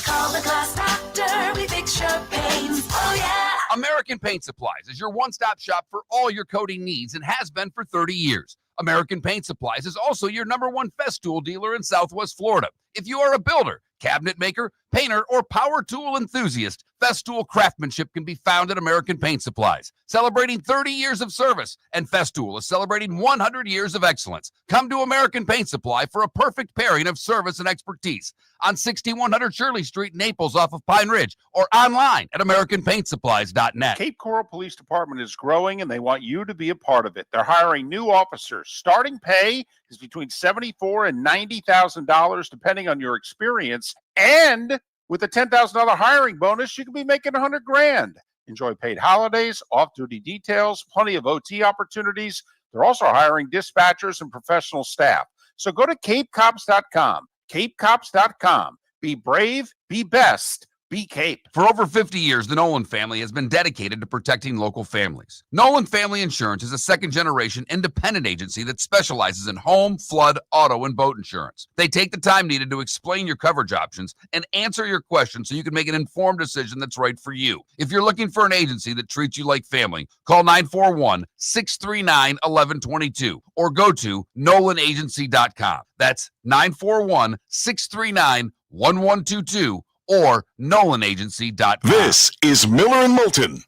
[SPEAKER 7] Call the Glass Doctor, we fix your pains. Oh, yeah.
[SPEAKER 4] American Paint Supplies is your one-stop shop for all your coating needs and has been for 30 years. American Paint Supplies is also your #1 Festool dealer in Southwest Florida. If you are a builder, cabinet maker, painter, or power tool enthusiast, Festool craftsmanship can be found at American Paint Supplies. Celebrating 30 years of service, and Festool is celebrating 100 years of excellence. Come to American Paint Supply for a perfect pairing of service and expertise on 6100 Shirley Street, Naples, off of Pine Ridge, or online at AmericanPaintSupplies.net.
[SPEAKER 5] Cape Coral Police Department is growing, and they want you to be a part of it. They're hiring new officers. Starting pay is between $74,000 and $90,000, depending on your experience. And with a $10,000 hiring bonus, you can be making $100,000. Enjoy paid holidays, off-duty details, plenty of OT opportunities. They're also hiring dispatchers and professional staff. So go to CapeCops.com. CapeCops.com. Be brave, be best,
[SPEAKER 1] Be Cape.
[SPEAKER 4] For over 50 years, the Nolan family has been dedicated to protecting local families. Nolan Family Insurance is a second-generation independent agency that specializes in home, flood, auto, and boat insurance. They take the time needed to explain your coverage options and answer your questions so you can make an informed decision that's right for you. If you're looking for an agency that treats you like family, call 941-639-1122 or go to nolanagency.com. That's 941-639-1122 or nolanagency.com.
[SPEAKER 3] This is Miller and Moulton.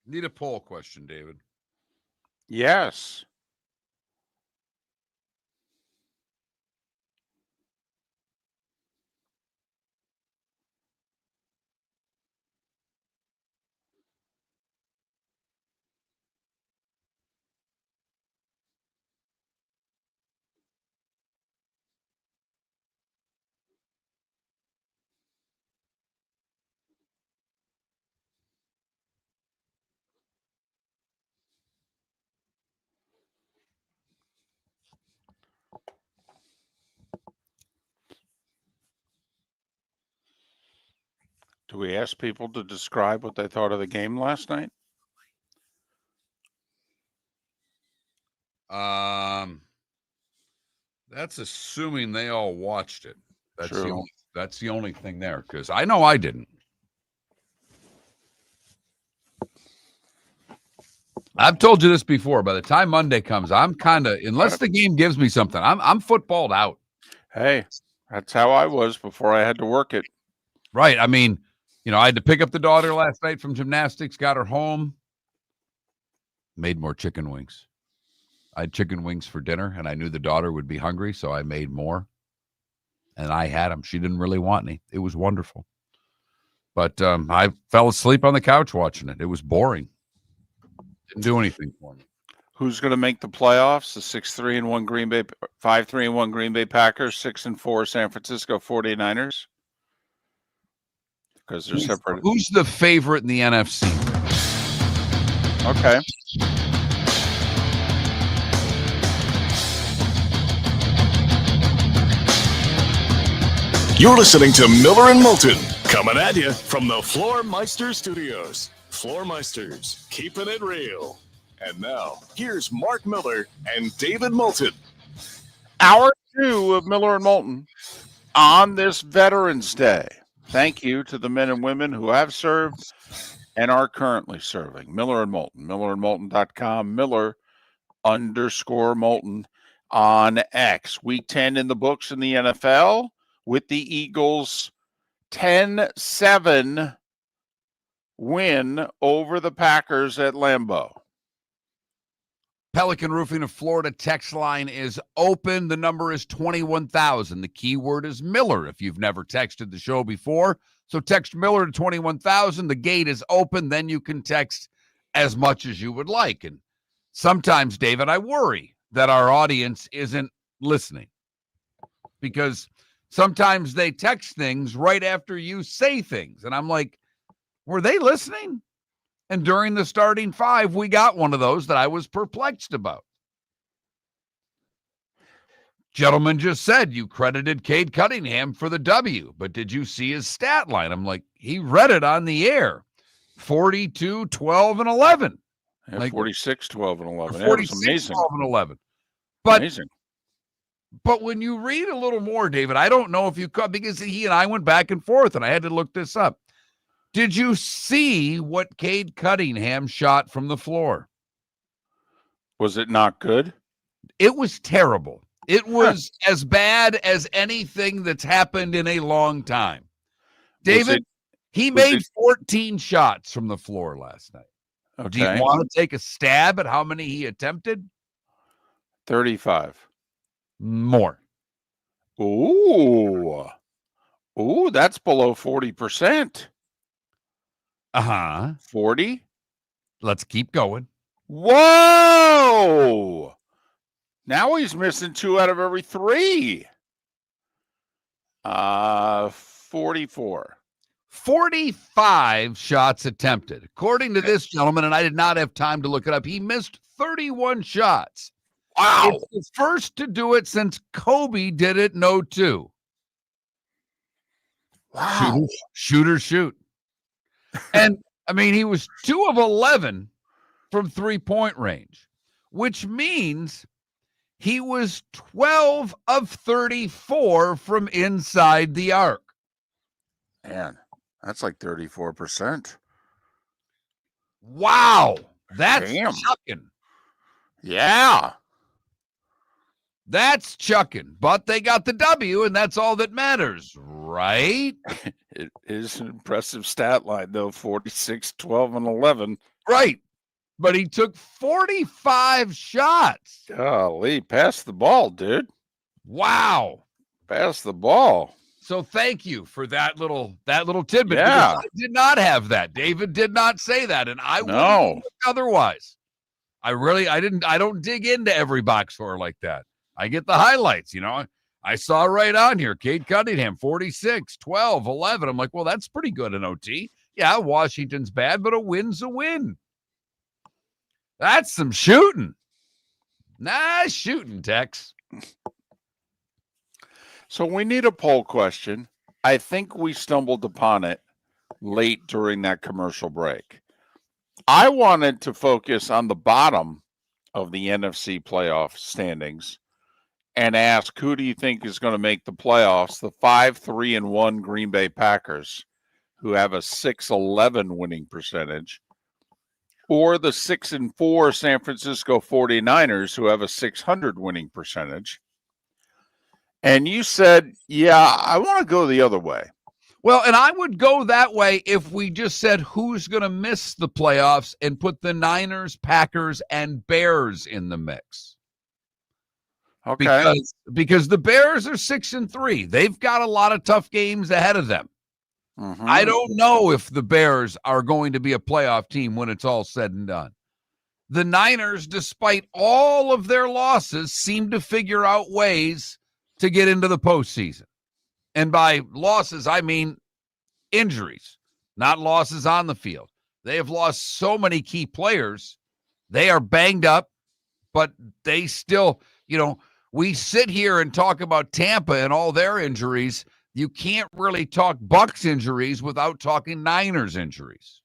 [SPEAKER 2] Need a poll question, David.
[SPEAKER 1] Yes. Do we ask people to describe what they thought of the game last night?
[SPEAKER 2] That's assuming they all watched it.
[SPEAKER 1] True.
[SPEAKER 2] That's the only thing there, because I know I didn't. I've told you this before. By the time Monday comes, I'm kind of, unless the game gives me something, I'm footballed out.
[SPEAKER 1] Hey, that's how I was before I had to work it.
[SPEAKER 2] Right. I mean, I had to pick up the daughter last night from gymnastics, got her home, made more chicken wings. I had chicken wings for dinner, and I knew the daughter would be hungry, so I made more. And I had them. She didn't really want any. It was wonderful. But I fell asleep on the couch watching it. It was boring. Didn't do anything for me.
[SPEAKER 1] Who's going to make the playoffs? The 6-3-1 Green Bay, 5-3-1 Green Bay Packers, 6-4 San Francisco 49ers. Because they're separated.
[SPEAKER 2] Who's the favorite in the NFC?
[SPEAKER 1] Okay.
[SPEAKER 3] You're listening to Miller and Moulton, coming at you from the Floor Meister Studios. Floor Meisters, keeping it real. And now, here's Marc Miller and David Moulton.
[SPEAKER 1] Hour 2 of Miller and Moulton on this Veterans Day. Thank you to the men and women who have served and are currently serving. Miller and Moulton, millerandmoulton.com, Miller_Moulton on X. Week 10 in the books in the NFL with the Eagles' 10-7 win over the Packers at Lambeau.
[SPEAKER 2] Pelican Roofing of Florida text line is open. The number is 21,000. The keyword is Miller if you've never texted the show before. So text Miller to 21,000. The gate is open. Then you can text as much as you would like. And sometimes, David, I worry that our audience isn't listening because sometimes they text things right after you say things. And I'm like, were they listening? And during the starting five, we got one of those that I was perplexed about. Gentleman just said you credited Cade Cunningham for the W, but did you see his stat line? I'm like, he read it on the air. 42, 12, and 11.
[SPEAKER 1] Yeah,
[SPEAKER 2] Like
[SPEAKER 1] 46, 12, and 11.
[SPEAKER 2] 46,
[SPEAKER 1] That was amazing.
[SPEAKER 2] 12, and 11. But,
[SPEAKER 1] amazing.
[SPEAKER 2] But when you read a little more, David, I don't know if you could, because he and I went back and forth, and I had to look this up. Did you see what Cade Cunningham shot from the floor?
[SPEAKER 1] Was it not good?
[SPEAKER 2] It was terrible. It was as bad as anything that's happened in a long time. David, he made 14 shots from the floor last night.
[SPEAKER 1] Okay.
[SPEAKER 2] Do you want to take a stab at how many he attempted?
[SPEAKER 1] 35.
[SPEAKER 2] More.
[SPEAKER 1] Ooh, that's below 40%. 40.
[SPEAKER 2] Let's keep going.
[SPEAKER 1] Whoa! Now he's missing 2 out of every 3. 44.
[SPEAKER 2] 45 shots attempted. According to this gentleman, and I did not have time to look it up, he missed 31 shots.
[SPEAKER 1] Wow.
[SPEAKER 2] It's the first to do it since Kobe did it in 02.
[SPEAKER 1] Wow.
[SPEAKER 2] Shoot. And, I mean, he was 2 of 11 from three-point range, which means he was 12 of 34 from inside the arc.
[SPEAKER 1] Man, that's like 34%.
[SPEAKER 2] Wow. That's chucking.
[SPEAKER 1] Yeah.
[SPEAKER 2] That's chucking. But they got the W, and that's all that matters, right?
[SPEAKER 1] It is an impressive stat line, though. 46, 12, and 11.
[SPEAKER 2] Right. But he took 45 shots.
[SPEAKER 1] Golly, pass the ball, dude.
[SPEAKER 2] Wow.
[SPEAKER 1] Pass the ball.
[SPEAKER 2] So thank you for that little tidbit.
[SPEAKER 1] Yeah.
[SPEAKER 2] I did not have that. David did not say that, and I
[SPEAKER 1] No.
[SPEAKER 2] wouldn't otherwise. I don't dig into every box score like that. I get the highlights, you know. I saw right on here, Cade Cunningham, 46, 12, 11. I'm like, well, that's pretty good in OT. Yeah, Washington's bad, but a win's a win. That's some shooting. Nice shooting, Tex.
[SPEAKER 1] So we need a poll question. I think we stumbled upon it late during that commercial break. I wanted to focus on the bottom of the NFC playoff standings and ask, who do you think is going to make the playoffs? The 5-3-1 Green Bay Packers, who have a 611 winning percentage, or the 6-4 San Francisco 49ers, who have a 600 winning percentage. And you said, yeah, I want to go the other way.
[SPEAKER 2] Well, and I would go that way if we just said who's going to miss the playoffs and put the Niners, Packers, and Bears in the mix.
[SPEAKER 1] Okay.
[SPEAKER 2] Because the Bears are 6-3. They've got a lot of tough games ahead of them.
[SPEAKER 1] Mm-hmm.
[SPEAKER 2] I don't know if the Bears are going to be a playoff team when it's all said and done. The Niners, despite all of their losses, seem to figure out ways to get into the postseason. And by losses, I mean injuries, not losses on the field. They have lost so many key players. They are banged up, but they still, you know, we sit here and talk about Tampa and all their injuries. You can't really talk Bucs injuries without talking Niners injuries.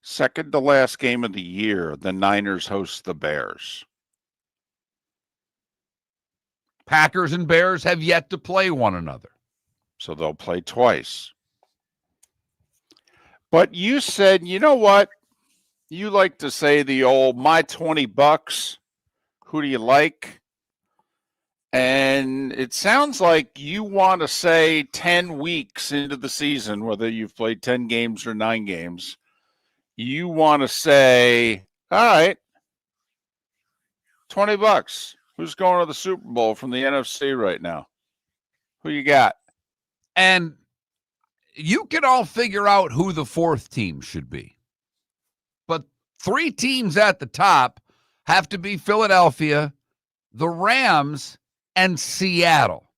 [SPEAKER 5] Second to last game of the year, the Niners host the Bears.
[SPEAKER 2] Packers and Bears have yet to play one another.
[SPEAKER 5] So they'll play twice. But you said, you know what? You like to say the old my $20. Who do you like? And it sounds like you want to say 10 weeks into the season, whether you've played 10 games or 9 games, you want to say, all right, $20. Who's going to the Super Bowl from the NFC right now? Who you got?
[SPEAKER 2] And you can all figure out who the fourth team should be. But 3 teams at the top have to be Philadelphia, the Rams, and Seattle.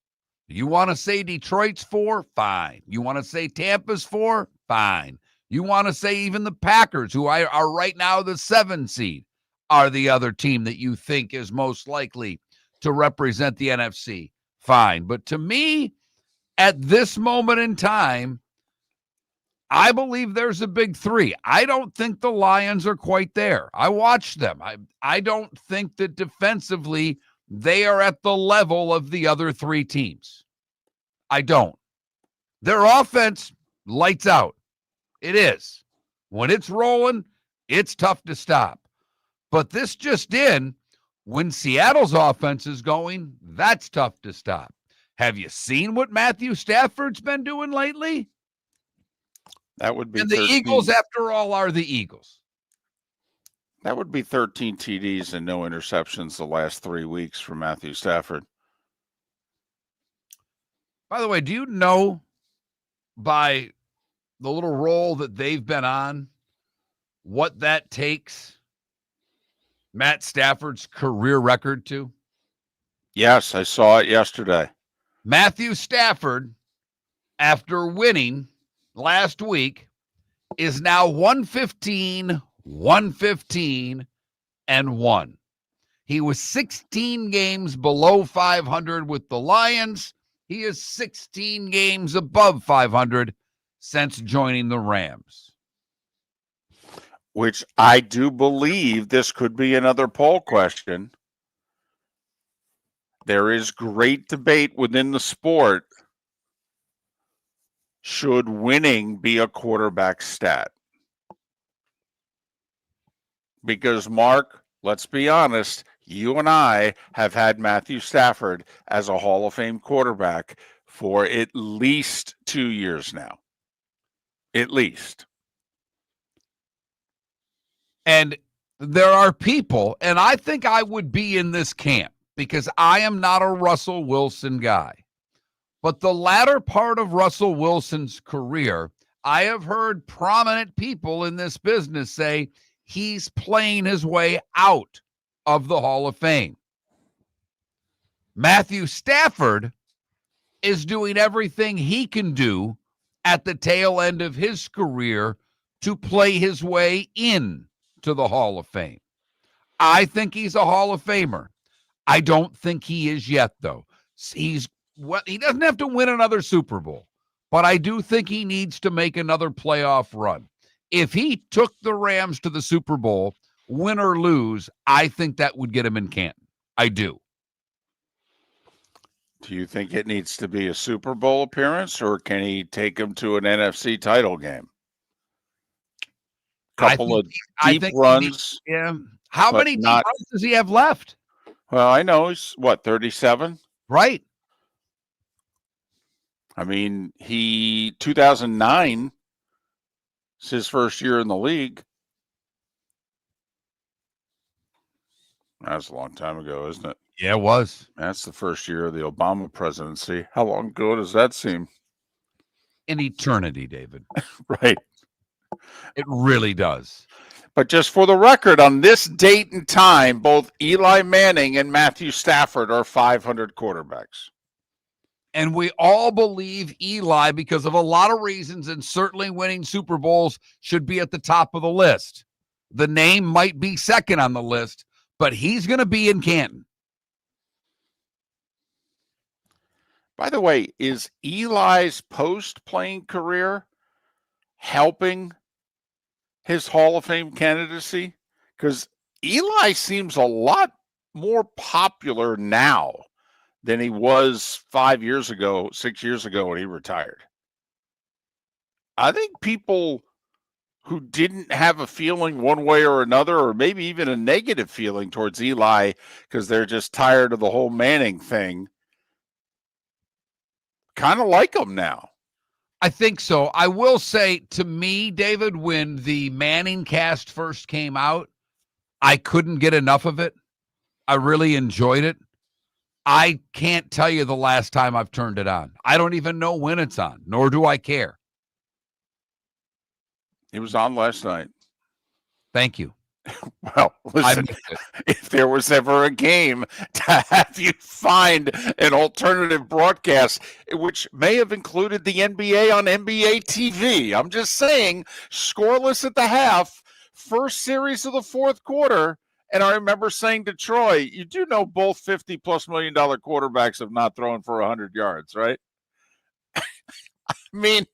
[SPEAKER 2] You want to say Detroit's 4? Fine. You want to say Tampa's 4? Fine. You want to say even the Packers, who are right now the 7 seed, are the other team that you think is most likely to represent the NFC? Fine. But to me, at this moment in time, I believe there's a big 3. I don't think the Lions are quite there. I watched them. I don't think that defensively they are at the level of the other 3 teams. I don't. Their offense, lights out. It is. When it's rolling, it's tough to stop. But this just in, when Seattle's offense is going, that's tough to stop. Have you seen what Matthew Stafford's been doing lately?
[SPEAKER 5] That would be
[SPEAKER 2] And the
[SPEAKER 5] 13.
[SPEAKER 2] Eagles, after all, are the Eagles.
[SPEAKER 5] That would be 13 TDs and no interceptions the last 3 weeks for Matthew Stafford.
[SPEAKER 2] By the way, do you know by the little roll that they've been on what that takes Matt Stafford's career record to?
[SPEAKER 5] Yes, I saw it yesterday.
[SPEAKER 2] Matthew Stafford, after winning last week, is now 115, 115, and 1. He was 16 games below 500 with the Lions. He is 16 games above 500 since joining the Rams.
[SPEAKER 5] Which I do believe this could be another poll question. There is great debate within the sport. Should winning be a quarterback stat? Because, Mark, let's be honest, you and I have had Matthew Stafford as a Hall of Fame quarterback for at least 2 years now. At least.
[SPEAKER 2] And there are people, and I think I would be in this camp because I am not a Russell Wilson guy. But the latter part of Russell Wilson's career, I have heard prominent people in this business say he's playing his way out of the Hall of Fame. Matthew Stafford is doing everything he can do at the tail end of his career to play his way in to the Hall of Fame. I think he's a Hall of Famer. I don't think he is yet, though. He doesn't have to win another Super Bowl, but I do think he needs to make another playoff run. If he took the Rams to the Super Bowl, win or lose, I think that would get him in Canton. I do.
[SPEAKER 5] Do you think it needs to be a Super Bowl appearance, or can he take him to an NFC title game? Couple of deep runs.
[SPEAKER 2] Yeah. How many deep runs does he have left?
[SPEAKER 5] Well, I know he's, 37?
[SPEAKER 2] Right.
[SPEAKER 5] I mean, 2009 is his first year in the league. That's a long time ago, isn't it?
[SPEAKER 2] Yeah, it was.
[SPEAKER 5] That's the first year of the Obama presidency. How long ago does that seem?
[SPEAKER 2] An eternity, David.
[SPEAKER 5] Right.
[SPEAKER 2] It really does.
[SPEAKER 5] But just for the record, on this date and time, both Eli Manning and Matthew Stafford are 500 quarterbacks.
[SPEAKER 2] And we all believe Eli, because of a lot of reasons, and certainly winning Super Bowls, should be at the top of the list. The name might be second on the list, but he's going to be in Canton.
[SPEAKER 5] By the way, is Eli's post-playing career helping
[SPEAKER 1] his Hall of Fame candidacy? Because Eli seems a lot more popular now than he was 5 years ago, 6 years ago when he retired. I think people who didn't have a feeling one way or another, or maybe even a negative feeling towards Eli because they're just tired of the whole Manning thing, kind of like him now.
[SPEAKER 2] I think so. I will say, to me, David, when the Manning cast first came out, I couldn't get enough of it. I really enjoyed it. I can't tell you the last time I've turned it on. I don't even know when it's on, nor do I care.
[SPEAKER 1] It was on last night.
[SPEAKER 2] Thank you.
[SPEAKER 1] Well,
[SPEAKER 2] I
[SPEAKER 1] listen,
[SPEAKER 2] missed it.
[SPEAKER 1] if there was ever a game to have you find an alternative broadcast, which may have included the NBA on NBA TV, I'm just saying, scoreless at the half, first series of the fourth quarter. And I remember saying to Troy, you do know both $50+ million quarterbacks have not thrown for 100 yards, right? I mean,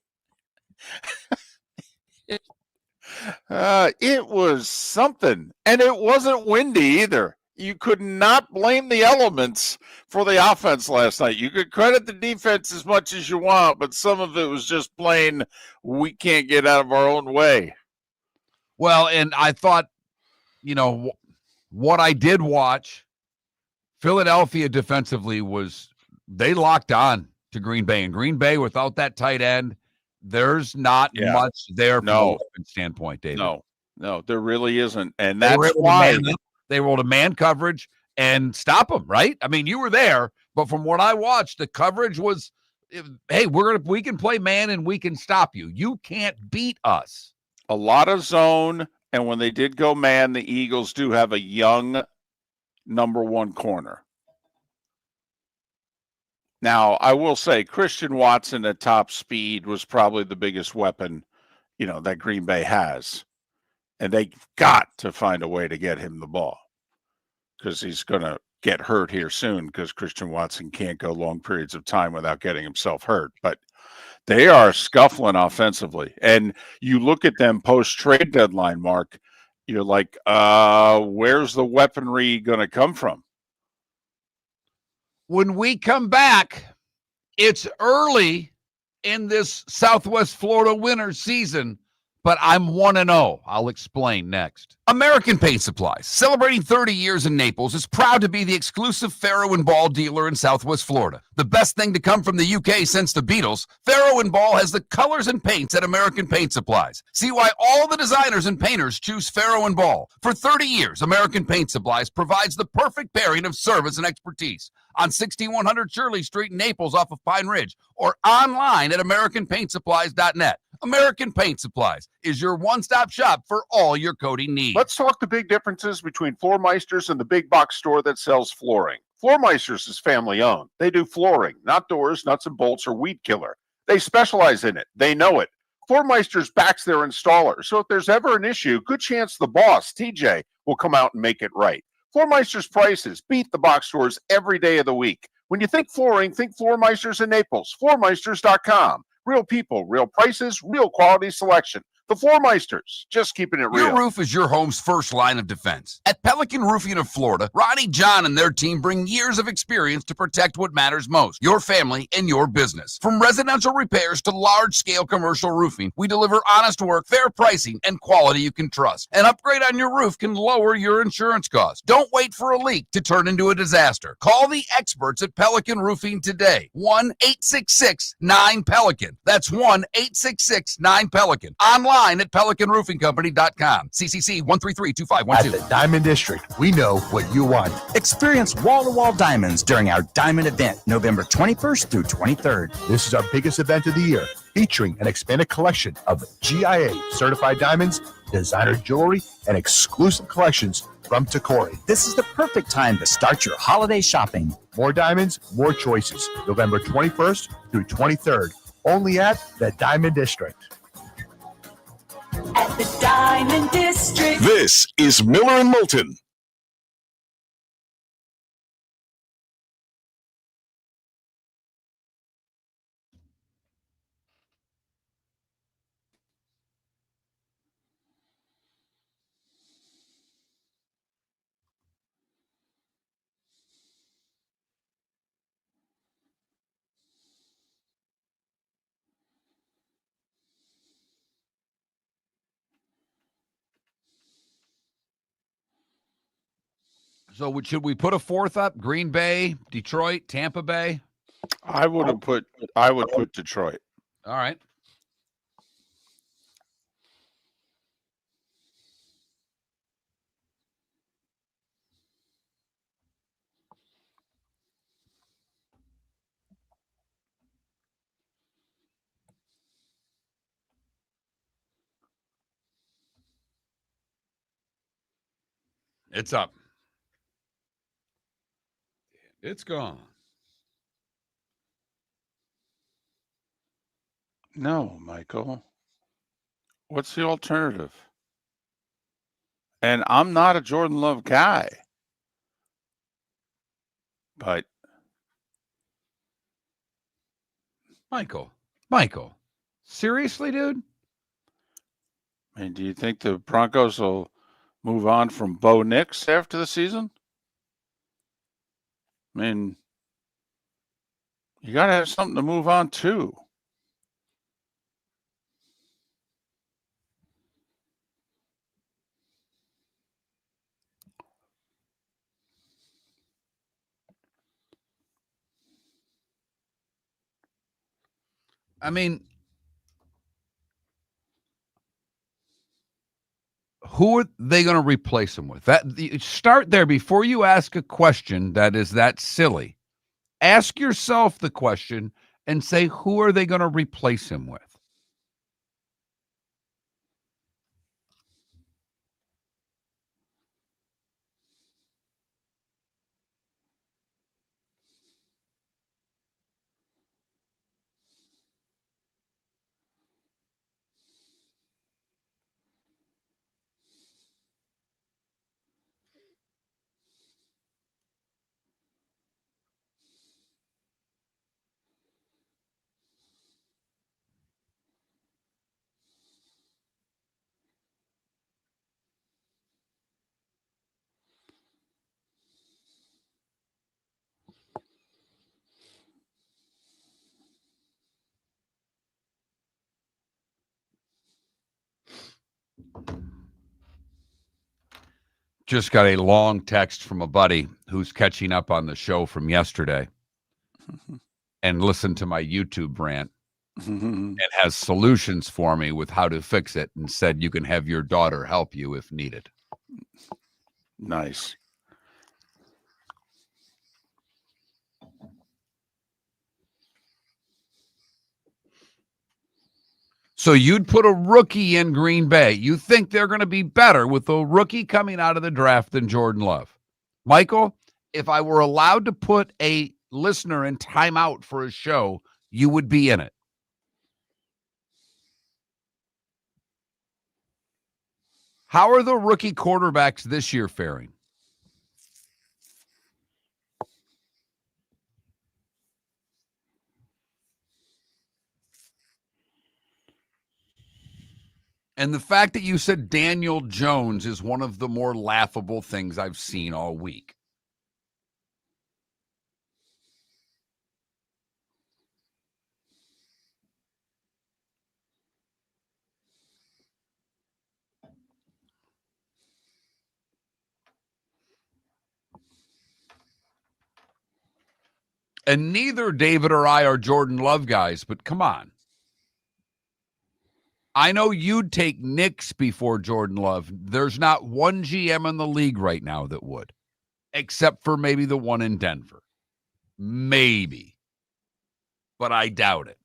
[SPEAKER 1] it was something, and it wasn't windy either. You could not blame the elements for the offense last night. You could credit the defense as much as you want, but some of it was just plain, we can't get out of our own way.
[SPEAKER 2] Well, and I thought, what I did watch, Philadelphia defensively they locked on to Green Bay. And Green Bay, without that tight end, there's not much there from a weapon standpoint, David.
[SPEAKER 1] No, there really isn't. And
[SPEAKER 2] They
[SPEAKER 1] that's why
[SPEAKER 2] they rolled a man coverage and stop them, right? I mean, you were there, but from what I watched, the coverage was, hey, we can play man and we can stop you. You can't beat us.
[SPEAKER 1] a lot of zone. And when they did go man, the Eagles do have a young number one corner. Now, I will say Christian Watson at top speed was probably the biggest weapon, that Green Bay has. And they've got to find a way to get him the ball because he's going to get hurt here soon because Christian Watson can't go long periods of time without getting himself hurt. But they are scuffling offensively. And you look at them post-trade deadline, Mark, you're like, where's the weaponry going to come from?
[SPEAKER 2] When we come back, it's early in this Southwest Florida winter season, but I'm 1-0. I'll explain next.
[SPEAKER 4] American Paint Supplies, celebrating 30 years in Naples, is proud to be the exclusive Farrow & Ball dealer in Southwest Florida. The best thing to come from the UK since the Beatles, Farrow & Ball has the colors and paints at American Paint Supplies. See why all the designers and painters choose Farrow & Ball. For 30 years, American Paint Supplies provides the perfect pairing of service and expertise on 6100 Shirley Street in Naples off of Pine Ridge or online at AmericanPaintSupplies.net. American Paint Supplies is your one-stop shop for all your coating needs.
[SPEAKER 5] Let's talk the big differences between Floor Meisters and the big box store that sells flooring. Floor Meisters is family owned. They do flooring, not doors, nuts and bolts, or weed killer. They specialize in it. They know it. Floor Meisters backs their installer, so if there's ever an issue, good chance the boss, TJ, will come out and make it right. Floor Meisters prices beat the box stores every day of the week. When you think flooring, think Floor Meisters in Naples. FloorMeisters.com. Real people, real prices, real quality selection. The Floor Meisters, just keeping it real.
[SPEAKER 4] Your roof is your home's first line of defense. At Pelican Roofing of Florida, Ronnie John and their team bring years of experience to protect what matters most, your family and your business. From residential repairs to large-scale commercial roofing, we deliver honest work, fair pricing, and quality you can trust. An upgrade on your roof can lower your insurance costs. Don't wait for a leak to turn into a disaster. Call the experts at Pelican Roofing today. 1-866-9-PELICAN. That's 1-866-9-PELICAN. Online at PelicanRoofingCompany.com. CCC 1332512.
[SPEAKER 8] At the Diamond District, we know what you want.
[SPEAKER 9] Experience wall-to-wall diamonds during our Diamond event, November 21st through 23rd.
[SPEAKER 8] This is our biggest event of the year, featuring an expanded collection of GIA certified diamonds, designer jewelry, and exclusive collections from Takori.
[SPEAKER 9] This is the perfect time to start your holiday shopping.
[SPEAKER 8] More diamonds, more choices. November 21st through 23rd, only at the Diamond District.
[SPEAKER 7] At the Diamond District.
[SPEAKER 3] This is Miller and Moulton.
[SPEAKER 2] So should we put a fourth up? Green Bay, Detroit, Tampa Bay?
[SPEAKER 1] I would put Detroit.
[SPEAKER 2] All right. It's up. It's gone.
[SPEAKER 1] No, Michael. What's the alternative? And I'm not a Jordan Love guy. But
[SPEAKER 2] Michael, seriously, dude?
[SPEAKER 1] I mean, do you think the Broncos will move on from Bo Nix after the season? I mean, you got to have something to move on to.
[SPEAKER 2] I mean, who are they going to replace him with? Start there before you ask a question that is that silly. Ask yourself the question and say, who are they going to replace him with? Just got a long text from a buddy who's catching up on the show from yesterday and listened to my YouTube rant and has solutions for me with how to fix it and said you can have your daughter help you if needed.
[SPEAKER 1] Nice.
[SPEAKER 2] So you'd put a rookie in Green Bay. You think they're going to be better with a rookie coming out of the draft than Jordan Love. Michael, if I were allowed to put a listener in timeout for a show, you would be in it. How are the rookie quarterbacks this year faring? And the fact that you said Daniel Jones is one of the more laughable things I've seen all week. And neither David or I are Jordan Love guys, but come on. I know you'd take Knicks before Jordan Love. There's not one GM in the league right now that would, except for maybe the one in Denver. Maybe. But I doubt it.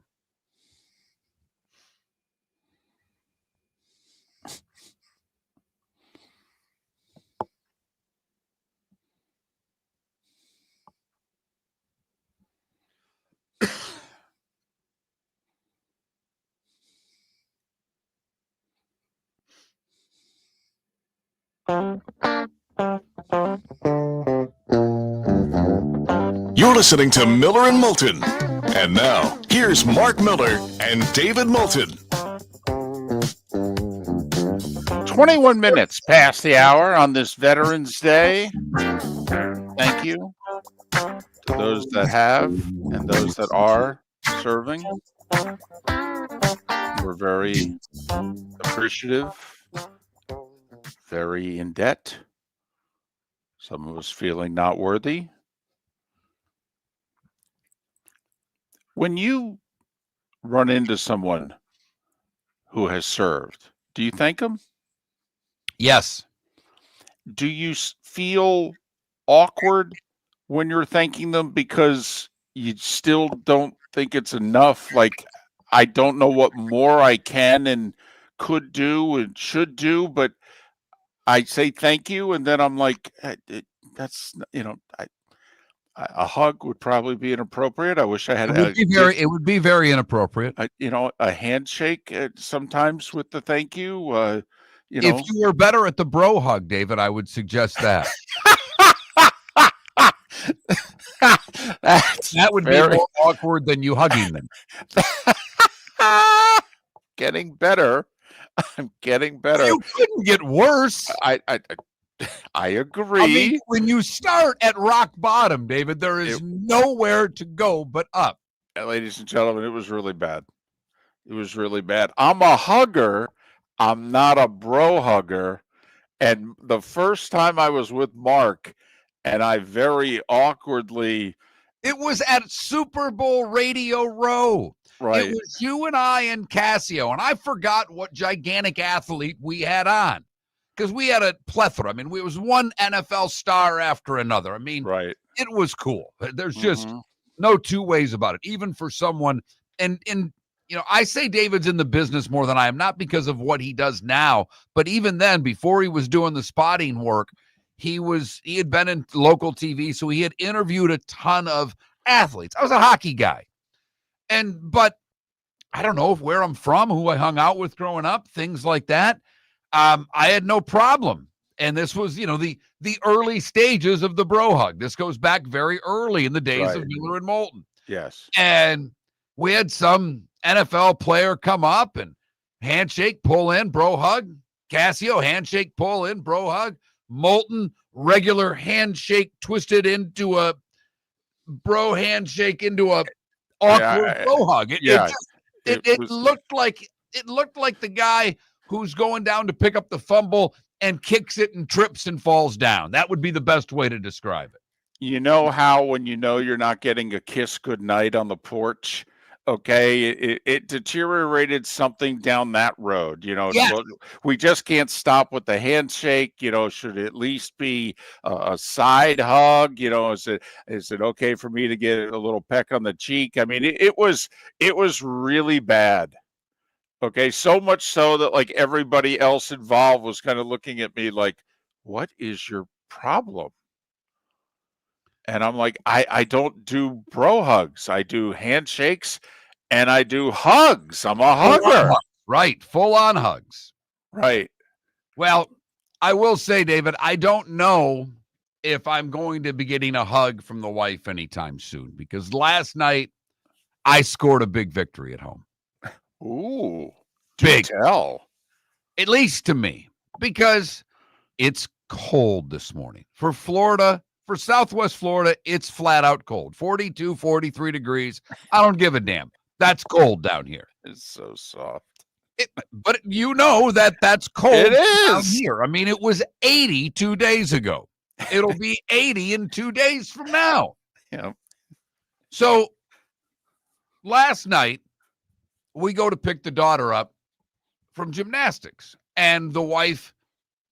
[SPEAKER 3] You're listening to Miller and Moulton. And now, here's Marc Miller and David Moulton.
[SPEAKER 1] 21 minutes past the hour on this Veterans Day. Thank you to those that have and those that are serving. We're very appreciative, very in debt Some of us feeling not worthy. When you run into someone who has served, do you thank them?
[SPEAKER 2] Yes.
[SPEAKER 1] Do you feel awkward when you're thanking them because you still don't think it's enough? Like, I don't know what more I can and could do and should do, but I say thank you, and then I'm like, that's, a hug would probably be inappropriate. I wish I had
[SPEAKER 2] It would be very inappropriate.
[SPEAKER 1] a handshake sometimes with the thank you.
[SPEAKER 2] If you were better at the bro hug, David, I would suggest that. That would be more awkward than you hugging them.
[SPEAKER 1] Getting better. I'm getting better.
[SPEAKER 2] You couldn't get worse.
[SPEAKER 1] I agree.
[SPEAKER 2] I mean, when you start at rock bottom, David, there is nowhere to go but up.
[SPEAKER 1] Ladies and gentlemen, it was really bad. It was really bad. I'm a hugger. I'm not a bro hugger. And the first time I was with Mark, and I very awkwardly...
[SPEAKER 2] It was at Super Bowl Radio Row.
[SPEAKER 1] Right.
[SPEAKER 2] It was you and I and Casio, and I forgot what gigantic athlete we had on because we had a plethora. I mean, it was one NFL star after another. I mean,
[SPEAKER 1] right.
[SPEAKER 2] It was cool. There's just no two ways about it, even for someone. And I say David's in the business more than I am, not because of what he does now, but even then, before he was doing the spotting work, he had been in local TV, so he had interviewed a ton of athletes. I was a hockey guy. But I don't know where I'm from, who I hung out with growing up, things like that. I had no problem. And this was, the early stages of the bro hug. This goes back very early in the days of Miller and Moulton.
[SPEAKER 1] Yes.
[SPEAKER 2] And we had some NFL player come up and handshake, pull in, bro hug. Casio, handshake, pull in, bro hug. Moulton, regular handshake twisted into a bro handshake into a awkward bro hug. It looked like the guy who's going down to pick up the fumble and kicks it and trips and falls down. That would be the best way to describe it.
[SPEAKER 1] You know how when you're not getting a kiss goodnight on the porch, okay, it deteriorated something down that road.
[SPEAKER 2] Yes.
[SPEAKER 1] So we just can't stop with the handshake. Should it at least be a side hug? Is it okay for me to get a little peck on the cheek? I mean, it was really bad. Okay, so much so that like everybody else involved was kind of looking at me like, what is your problem? And I'm like, I don't do bro hugs. I do handshakes and I do hugs. I'm a hugger.
[SPEAKER 2] Right, full on hugs.
[SPEAKER 1] Right.
[SPEAKER 2] Well, I will say, David, I don't know if I'm going to be getting a hug from the wife anytime soon because last night I scored a big victory at home.
[SPEAKER 1] Ooh,
[SPEAKER 2] big.
[SPEAKER 1] Tell.
[SPEAKER 2] At least to me, because it's cold this morning. For Florida, for Southwest Florida, it's flat out cold. 42, 43 degrees. I don't give a damn. That's cold down here.
[SPEAKER 1] It's so soft.
[SPEAKER 2] But that's cold.
[SPEAKER 1] It
[SPEAKER 2] down
[SPEAKER 1] is.
[SPEAKER 2] here. I mean, it was 80 2 days ago. It'll be 80 in 2 days from now.
[SPEAKER 1] Yeah.
[SPEAKER 2] So last night, we go to pick the daughter up from gymnastics, and the wife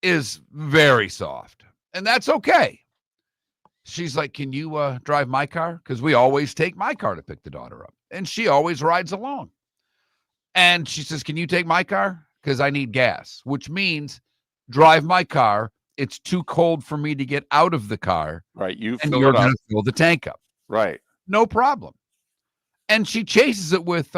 [SPEAKER 2] is very soft, and that's okay. She's like, can you drive my car? Because we always take my car to pick the daughter up, and she always rides along. And she says, can you take my car? Because I need gas, which means drive my car. It's too cold for me to get out of the car.
[SPEAKER 1] Right.
[SPEAKER 2] You're going to fill the tank up.
[SPEAKER 1] Right.
[SPEAKER 2] No problem. And she chases it with,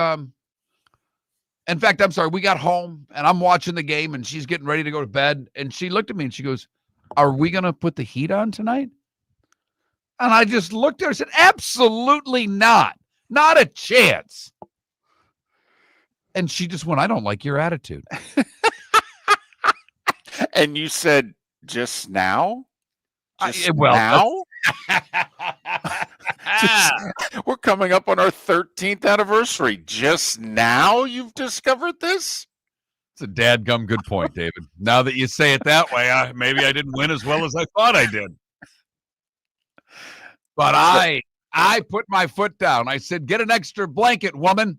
[SPEAKER 2] in fact, I'm sorry, we got home and I'm watching the game and she's getting ready to go to bed. And she looked at me and she goes, are we going to put the heat on tonight? And I just looked at her and said, absolutely not. Not a chance. And she just went, I don't like your attitude.
[SPEAKER 1] And you said, just now?
[SPEAKER 2] Now?
[SPEAKER 1] We're coming up on our 13th anniversary. Just now you've discovered this?
[SPEAKER 2] It's a dadgum good point, David. Now that you say it that way, maybe I didn't win as well as I thought I did. But I put my foot down. I said, get an extra blanket, woman.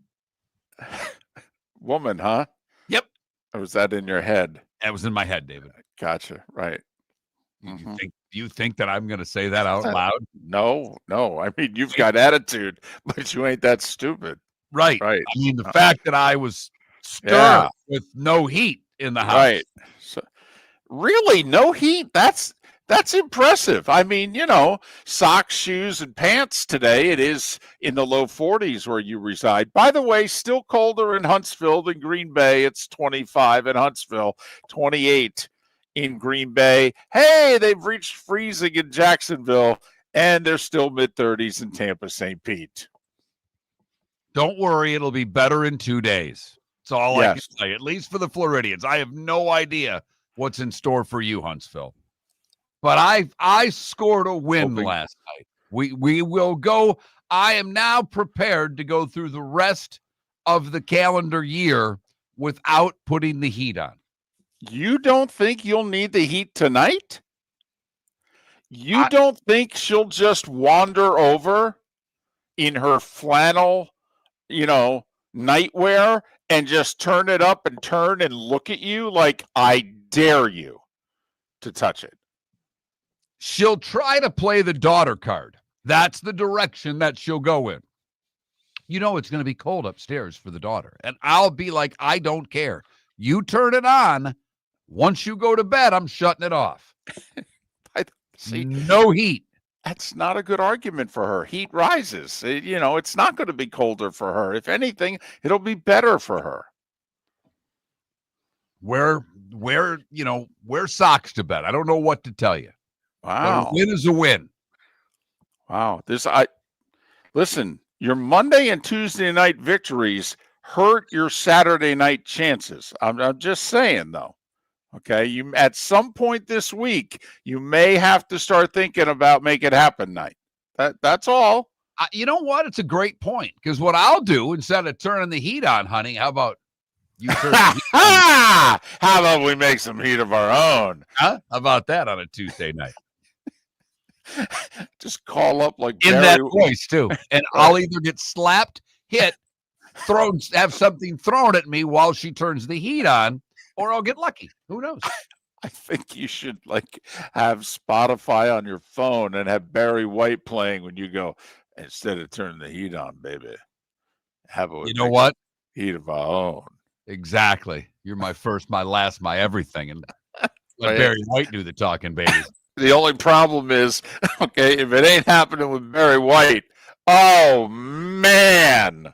[SPEAKER 1] Woman, huh?
[SPEAKER 2] Yep.
[SPEAKER 1] Or was that in your head?
[SPEAKER 2] That was in my head, David.
[SPEAKER 1] Gotcha. Right.
[SPEAKER 2] You think that I'm going to say that out loud?
[SPEAKER 1] No. I mean, you've got attitude, but you ain't that stupid.
[SPEAKER 2] Right.
[SPEAKER 1] Right.
[SPEAKER 2] I mean, the fact that I was stirred with no heat in the house.
[SPEAKER 1] Right. So, really, no heat? That's impressive. I mean, socks, shoes, and pants today. It is in the low 40s where you reside. By the way, still colder in Huntsville than Green Bay. It's 25 in Huntsville, 28 in Green Bay. Hey, they've reached freezing in Jacksonville, and they're still mid-30s in Tampa, St. Pete.
[SPEAKER 2] Don't worry, it'll be better in 2 days. That's all I can say, at least for the Floridians. I have no idea what's in store for you, Huntsville. But I scored a win last night. We will go. I am now prepared to go through the rest of the calendar year without putting the heat on.
[SPEAKER 1] You don't think you'll need the heat tonight? You don't think she'll just wander over in her flannel, nightwear and just turn it up and turn and look at you like, I dare you to touch it?
[SPEAKER 2] She'll try to play the daughter card. That's the direction that she'll go in. It's going to be cold upstairs for the daughter. And I'll be like, I don't care. You turn it on. Once you go to bed, I'm shutting it off.
[SPEAKER 1] See,
[SPEAKER 2] no heat.
[SPEAKER 1] That's not a good argument for her. Heat rises. It's not going to be colder for her. If anything, it'll be better for her.
[SPEAKER 2] Wear socks to bed. I don't know what to tell you.
[SPEAKER 1] Wow.
[SPEAKER 2] But a win is a win.
[SPEAKER 1] Wow. Listen, your Monday and Tuesday night victories hurt your Saturday night chances. I'm just saying, though. Okay, you at some point this week, you may have to start thinking about make it happen night. That's all.
[SPEAKER 2] You know what? It's a great point, because what I'll do instead of turning the heat on, honey, how about you turn the heat on?
[SPEAKER 1] How about we make some heat of our own?
[SPEAKER 2] Huh? How about that on a Tuesday night?
[SPEAKER 1] Just call up like
[SPEAKER 2] in
[SPEAKER 1] Barry.
[SPEAKER 2] That voice too, and I'll either get slapped, hit, thrown, have something thrown at me while she turns the heat on, or I'll get lucky. Who knows?
[SPEAKER 1] I think you should have Spotify on your phone and have Barry White playing when you go, instead of turning the heat on, baby. Have it.
[SPEAKER 2] You know what?
[SPEAKER 1] Heat of our own.
[SPEAKER 2] Exactly. You're my first, my last, my everything, and let Barry White do the talking, baby.
[SPEAKER 1] The only problem is, okay, if it ain't happening with Barry White, oh man,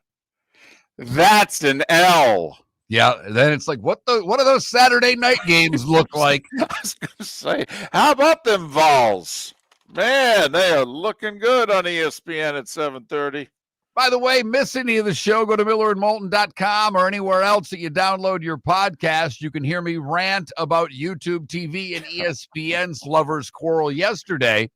[SPEAKER 1] that's an L.
[SPEAKER 2] Yeah, then it's like, what do those Saturday night games look like?
[SPEAKER 1] I was going to say, how about them Vols? Man, they are looking good on ESPN at 7:30.
[SPEAKER 2] By the way, miss any of the show, go to millerandmoulton.com or anywhere else that you download your podcast. You can hear me rant about YouTube TV and ESPN's lovers' quarrel yesterday,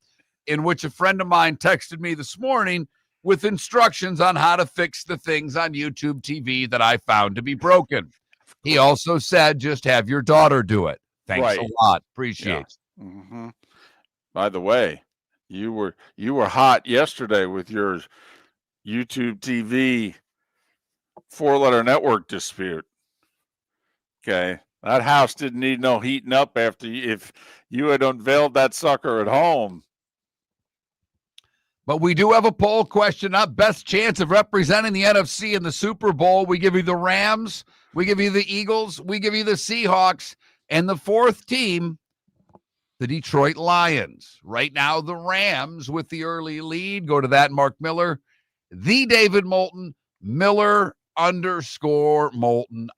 [SPEAKER 2] in which a friend of mine texted me this morning with instructions on how to fix the things on YouTube TV that I found to be broken. He also said, just have your daughter do it. Thanks a lot. Appreciate it.
[SPEAKER 1] Mm-hmm. By the way, you were hot yesterday with your YouTube TV 4-letter network dispute. Okay. That house didn't need no heating up if you had unveiled that sucker at home.
[SPEAKER 2] But we do have a poll question up. Best chance of representing the NFC in the Super Bowl. We give you the Rams. We give you the Eagles. We give you the Seahawks. And the fourth team, the Detroit Lions. Right now, the Rams with the early lead. Go to that, Mark Miller. The David Moulton, Miller_Moulton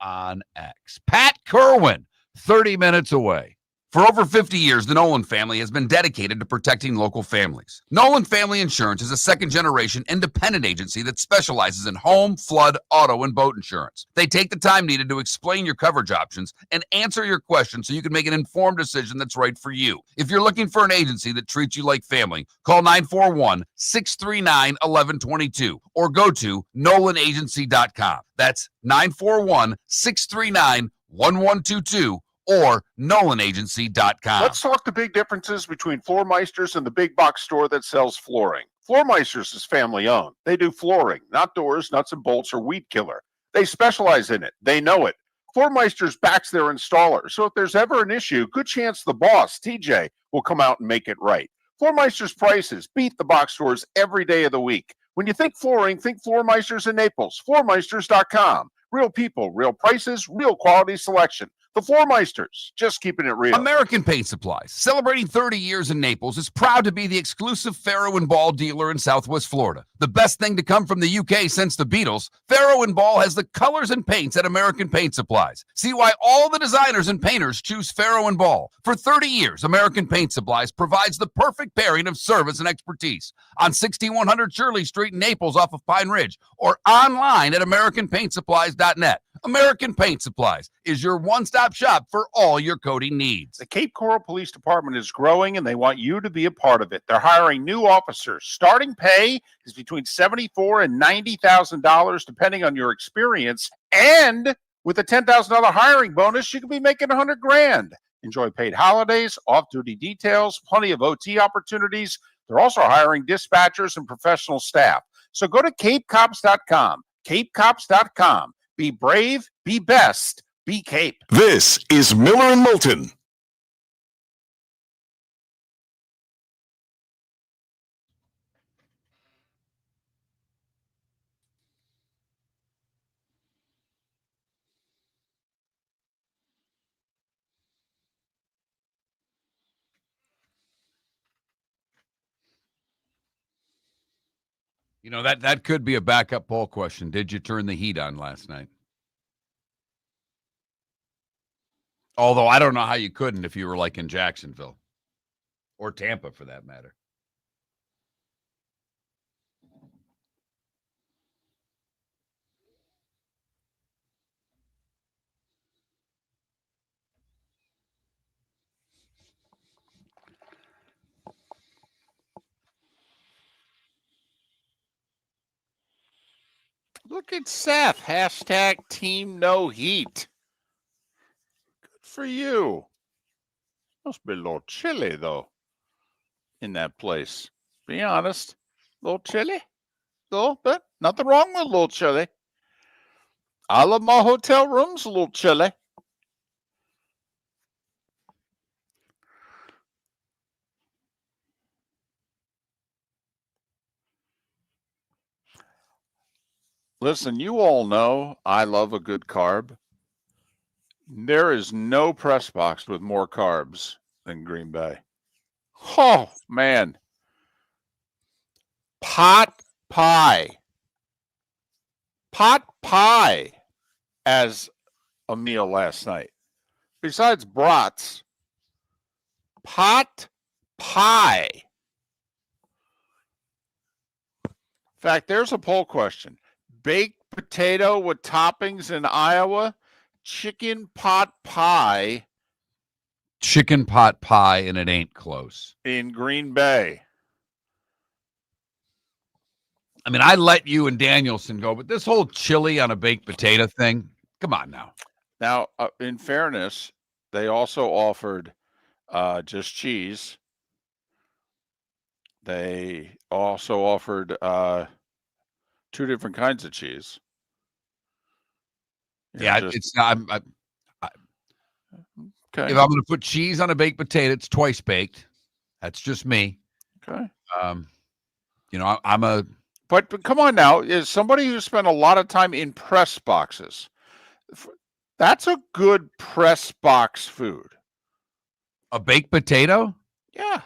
[SPEAKER 2] on X. Pat Kirwan, 30 minutes away.
[SPEAKER 4] For over 50 years, the Nolan family has been dedicated to protecting local families. Nolan Family Insurance is a second-generation independent agency that specializes in home, flood, auto, and boat insurance. They take the time needed to explain your coverage options and answer your questions so you can make an informed decision that's right for you. If you're looking for an agency that treats you like family, call 941-639-1122 or go to nolanagency.com. That's 941-639-1122. or nolanagency.com.
[SPEAKER 5] Let's talk the big differences between Floor Meisters and the big box store that sells flooring. Floor Meisters is family owned. They do flooring, not doors, nuts and bolts, or weed killer. They specialize in it. They know it. Floor Meisters backs their installer. So if there's ever an issue, good chance the boss, TJ, will come out and make it right. Floor Meisters prices beat the box stores every day of the week. When you think flooring, think Floor Meisters in Naples. Floormeisters.com. Real people, real prices, real quality selection. The Floor Meisters, just keeping it real.
[SPEAKER 4] American Paint Supplies, celebrating 30 years in Naples, is proud to be the exclusive Faro and Ball dealer in Southwest Florida. The best thing to come from the UK since the Beatles, Faro and Ball has the colors and paints at American Paint Supplies. See why all the designers and painters choose Faro and Ball. For 30 years, American Paint Supplies provides the perfect pairing of service and expertise on 6100 Shirley Street in Naples off of Pine Ridge, or online at AmericanPaintSupplies.net. American Paint Supplies is your one-stop shop for all your coating needs.
[SPEAKER 5] The Cape Coral Police Department is growing, and they want you to be a part of it. They're hiring new officers. Starting pay is between $74,000 and $90,000, depending on your experience. And with a $10,000 hiring bonus, you could be making $100,000. Enjoy paid holidays, off-duty details, plenty of OT opportunities. They're also hiring dispatchers and professional staff. So go to CapeCops.com. CapeCops.com. Be brave, be best, be Cape.
[SPEAKER 3] This is Miller and Moulton.
[SPEAKER 2] You know, that could be a backup poll question. Did you turn the heat on last night? Although I don't know how you couldn't if you were like in Jacksonville or Tampa for that matter.
[SPEAKER 1] Look at Seth. Hashtag Team No Heat. Good for you. Must be a little chilly, though, in that place. Be honest. A little chilly. Though, but nothing wrong with a little chilly. I love my hotel rooms a little chilly. Listen, you all know I love a good carb. There is no press box with more carbs than Green Bay. Oh, man. Pot pie. Pot pie as a meal last night. Besides brats, pot pie. In fact, there's a poll question. Baked potato with toppings in Iowa, chicken pot pie
[SPEAKER 2] Chicken pot pie, and it ain't close.
[SPEAKER 1] in Green Bay.
[SPEAKER 2] I mean, I let you and Danielson go, but this whole chili on a baked potato thing, come on now.
[SPEAKER 1] Now, in fairness, they also offered just cheese. They also offered two different kinds of cheese. You
[SPEAKER 2] Yeah,
[SPEAKER 1] know, just-
[SPEAKER 2] it's not.
[SPEAKER 1] okay.
[SPEAKER 2] If I'm going to put cheese on a baked potato, it's twice baked. That's just me.
[SPEAKER 1] Okay.
[SPEAKER 2] You know, I'm a
[SPEAKER 1] But come on now, is somebody who spent a lot of time in press boxes. That's a good press box food.
[SPEAKER 2] baked potato.
[SPEAKER 1] Yeah.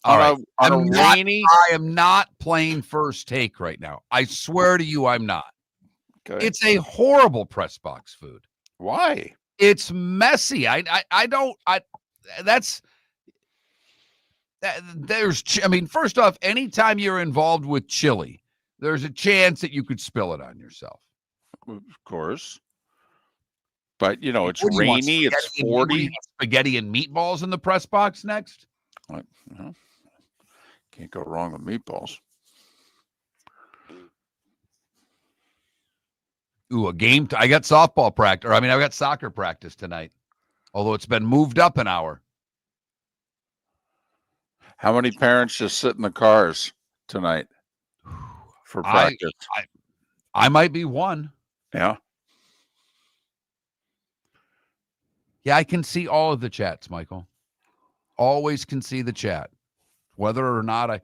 [SPEAKER 2] All right.
[SPEAKER 1] On a
[SPEAKER 2] I'm not-
[SPEAKER 1] rainy.
[SPEAKER 2] I am not playing first take right now. I swear to you, I'm not.
[SPEAKER 1] Okay.
[SPEAKER 2] It's a horrible press box food.
[SPEAKER 1] Why?
[SPEAKER 2] It's messy. I mean, first off, anytime you're involved with chili, there's a chance that you could spill it on yourself.
[SPEAKER 1] Of course. But, you know, it's
[SPEAKER 2] What do you want,
[SPEAKER 1] rainy. It's
[SPEAKER 2] spaghetti and-
[SPEAKER 1] 40.
[SPEAKER 2] Spaghetti and meatballs in the press box next?
[SPEAKER 1] What? No. Can't go wrong with meatballs.
[SPEAKER 2] Ooh, a game. I got softball practice. Or I mean, I've got soccer practice tonight, although it's been moved up an hour.
[SPEAKER 1] How many parents just sit in the cars tonight for
[SPEAKER 2] I,
[SPEAKER 1] practice?
[SPEAKER 2] I might be one.
[SPEAKER 1] Yeah.
[SPEAKER 2] Yeah, I can see all of the chats, Michael. Always can see the chat. Whether or not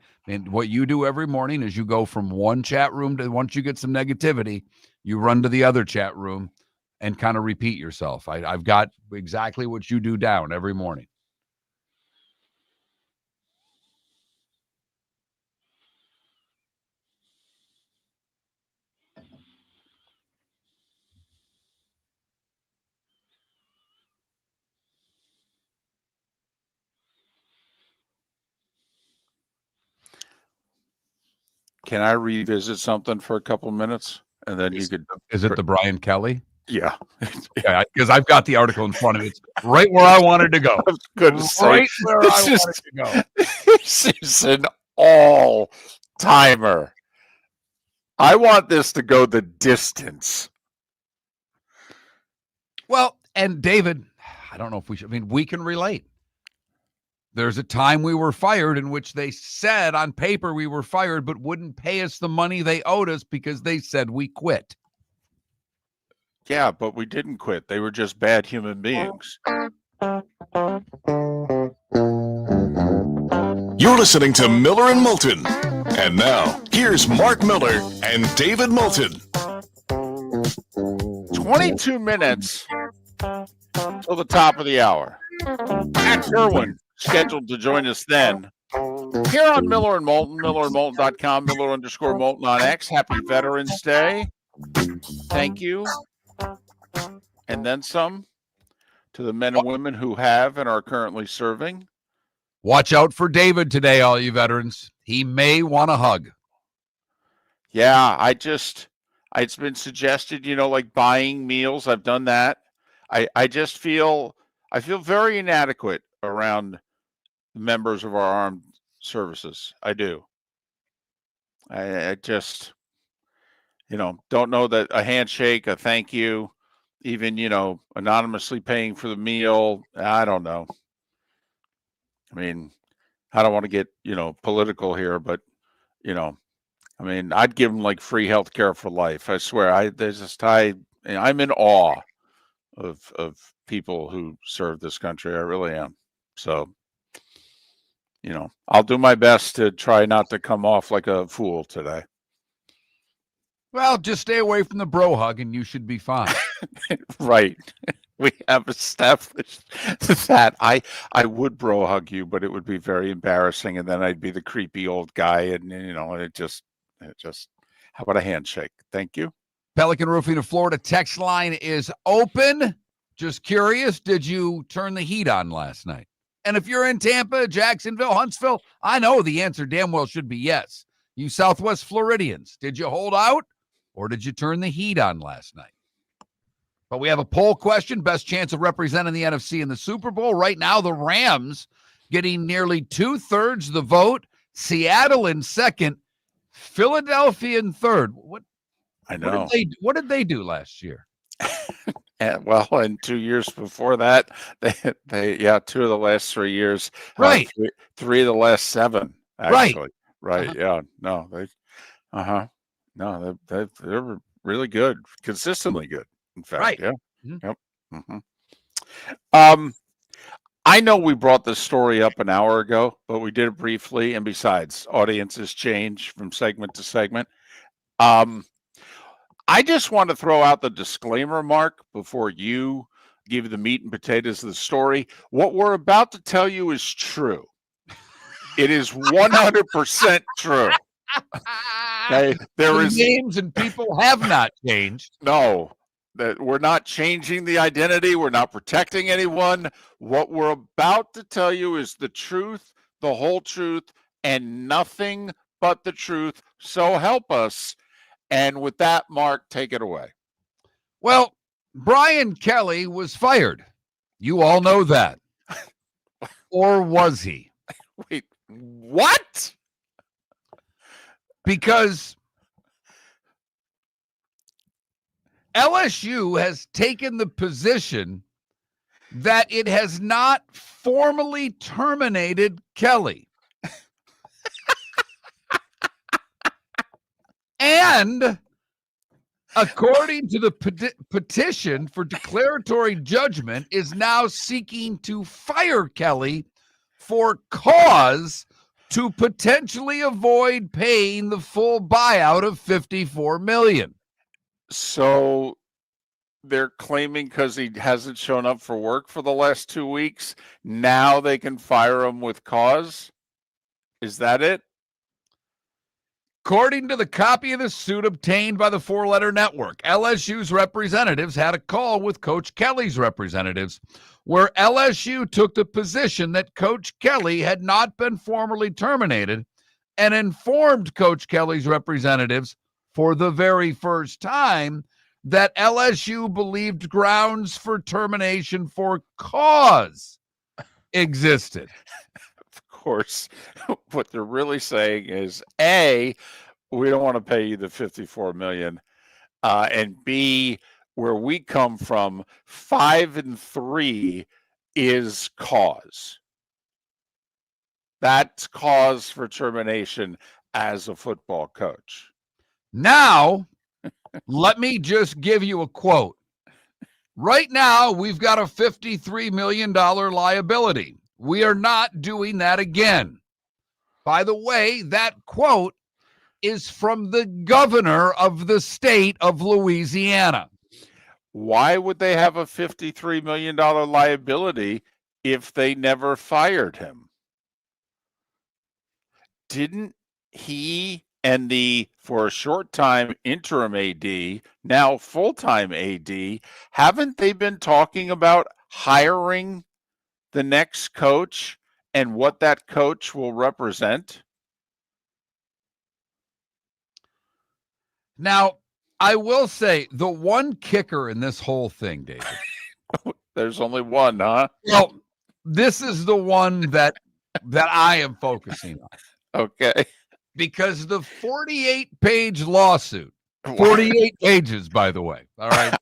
[SPEAKER 2] what you do every morning is you go from one chat room to, once you get some negativity, you run to the other chat room and kind of repeat yourself. I've got exactly what you do down every morning.
[SPEAKER 1] Can I revisit something for a couple minutes? And then you could.
[SPEAKER 2] Is it the Brian Kelly?
[SPEAKER 1] Yeah.
[SPEAKER 2] Yeah, because I've got the article in front of me. It's right where I wanted to go.
[SPEAKER 1] I was going to say,
[SPEAKER 2] Right where I
[SPEAKER 1] this
[SPEAKER 2] wanted to go.
[SPEAKER 1] This is an all-timer. I want this to go the distance.
[SPEAKER 2] Well, and David, I don't know if we should. I mean, we can relate. There's a time we were fired in which they said on paper we were fired, but wouldn't pay us the money they owed us because they said we quit.
[SPEAKER 1] Yeah, but we didn't quit. They were just bad human beings.
[SPEAKER 3] You're listening to Miller and Moulton. And now, here's Marc Miller and David Moulton.
[SPEAKER 1] 22 minutes till the top of the hour. Matt Kirwan scheduled to join us then. Here on Miller and Moulton, millerandmoulton.com, Miller_Moulton on X. Happy Veterans Day. Thank you. And then some to the men and women who have and are currently serving.
[SPEAKER 2] Watch out for David today, all you veterans. He may want a hug.
[SPEAKER 1] Yeah, it's been suggested, like buying meals. I've done that. I feel very inadequate around members of our armed services. I do. I just, don't know that a handshake, a thank you, even, anonymously paying for the meal. I don't know. I mean, I don't want to get, political here, but, I'd give them like free health care for life. I swear. I'm in awe of people who serve this country. I really am. So, I'll do my best to try not to come off like a fool today.
[SPEAKER 2] Well, just stay away from the bro hug and you should be fine.
[SPEAKER 1] Right. We have established that I would bro hug you, but it would be very embarrassing. And then I'd be the creepy old guy. And, it just, how about a handshake? Thank you.
[SPEAKER 2] Pelican Roofing of Florida text line is open. Just curious, did you turn the heat on last night? And if you're in Tampa, Jacksonville, Huntsville, I know the answer damn well should be yes. You Southwest Floridians, did you hold out or did you turn the heat on last night? But we have a poll question, best chance of representing the NFC in the Super Bowl. Right now, the Rams getting nearly 2/3 the vote. Seattle in second, Philadelphia in third. What What did they do last year?
[SPEAKER 1] And 2 years before that, they 2 of the last 3 years,
[SPEAKER 2] right?
[SPEAKER 1] Three of the last 7, actually, right?
[SPEAKER 2] Uh-huh.
[SPEAKER 1] Yeah, no, they were really good, consistently good. In fact,
[SPEAKER 2] right?
[SPEAKER 1] Yeah,
[SPEAKER 2] Mm-hmm.
[SPEAKER 1] Yep. Mm-hmm. I know we brought this story up an hour ago, but we did it briefly, and besides, audiences change from segment to segment. I just want to throw out the disclaimer, Mark, before you give the meat and potatoes of the story. What we're about to tell you is true. It is 100% true. Okay?
[SPEAKER 2] Names and people have not changed.
[SPEAKER 1] No, that we're not changing the identity. We're not protecting anyone. What we're about to tell you is the truth, the whole truth, and nothing but the truth. So help us. And with that, Mark, take it away.
[SPEAKER 2] Well, Brian Kelly was fired. You all know that. Or was he?
[SPEAKER 1] Wait, what?
[SPEAKER 2] Because LSU has taken the position that it has not formally terminated Kelly. And according to the petition for declaratory judgment, is now seeking to fire Kelly for cause to potentially avoid paying the full buyout of $54 million.
[SPEAKER 1] So they're claiming because he hasn't shown up for work for the last 2 weeks, now they can fire him with cause? Is that it?
[SPEAKER 2] According to the copy of the suit obtained by the Four Letter Network, LSU's representatives had a call with Coach Kelly's representatives, where LSU took the position that Coach Kelly had not been formally terminated and informed Coach Kelly's representatives for the very first time that LSU believed grounds for termination for cause existed.
[SPEAKER 1] Of course, what they're really saying is, A, we don't want to pay you the $54 million, and B, where we come from, 5-3 is cause. That's cause for termination as a football coach.
[SPEAKER 2] Now, let me just give you a quote. Right now, we've got a $53 million liability. We are not doing that again. By the way, that quote is from the governor of the state of Louisiana.
[SPEAKER 1] Why would they have a $53 million liability if they never fired him? Didn't he and the, for a short time, interim AD, now full-time AD, haven't they been talking about hiring the next coach and what that coach will represent?
[SPEAKER 2] Now, I will say the one kicker in this whole thing, David.
[SPEAKER 1] There's only one, huh?
[SPEAKER 2] Well, this is the one that I am focusing on.
[SPEAKER 1] Okay.
[SPEAKER 2] Because the 48-page lawsuit, 48 pages, by the way, all right?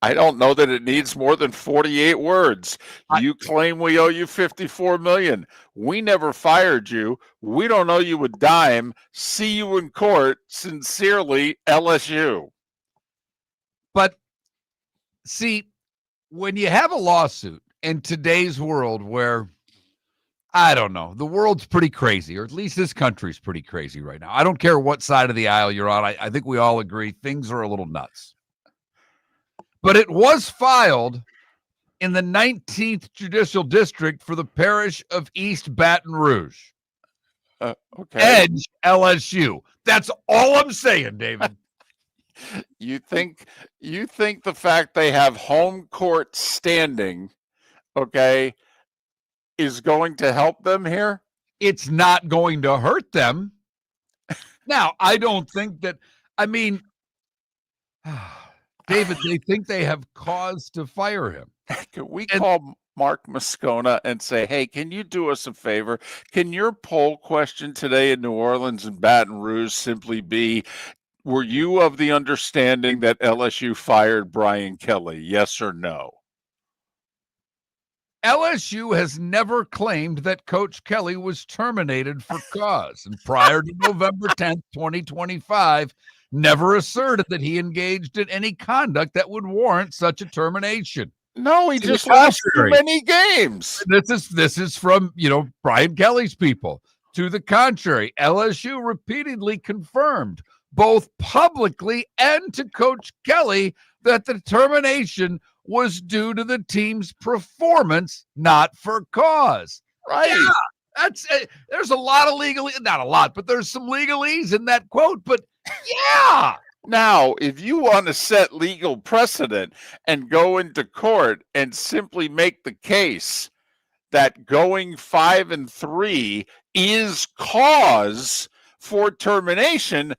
[SPEAKER 1] I don't know that it needs more than 48 words. You claim we owe you $54 million. We never fired you. We don't owe you a dime. See you in court. Sincerely, LSU.
[SPEAKER 2] But see, when you have a lawsuit in today's world where, I don't know, the world's pretty crazy, or at least this country's pretty crazy right now. I don't care what side of the aisle you're on. I think we all agree things are a little nuts. But it was filed in the 19th Judicial District for the parish of East Baton Rouge.
[SPEAKER 1] Okay.
[SPEAKER 2] Edge, LSU. That's all I'm saying, David.
[SPEAKER 1] You think the fact they have home court standing, okay, is going to help them here?
[SPEAKER 2] It's not going to hurt them. Now, I don't think that, I mean, David, they think they have cause to fire him.
[SPEAKER 1] Can we call Marc Moscona and say, hey, can you do us a favor? Can your poll question today in New Orleans and Baton Rouge simply be, were you of the understanding that LSU fired Brian Kelly? Yes or no?
[SPEAKER 2] LSU has never claimed that Coach Kelly was terminated for cause, and prior to November 10th, 2025, never asserted that he engaged in any conduct that would warrant such a termination.
[SPEAKER 1] No, he just lost too many games.
[SPEAKER 2] This is from, Brian Kelly's people. To the contrary, LSU repeatedly confirmed, both publicly and to Coach Kelly, that the termination was due to the team's performance, not for cause.
[SPEAKER 1] Right.
[SPEAKER 2] Yeah, there's a lot of not a lot, but there's some legalese in that quote. But yeah.
[SPEAKER 1] Now, if you want to set legal precedent and go into court and simply make the case that going 5-3 is cause for termination,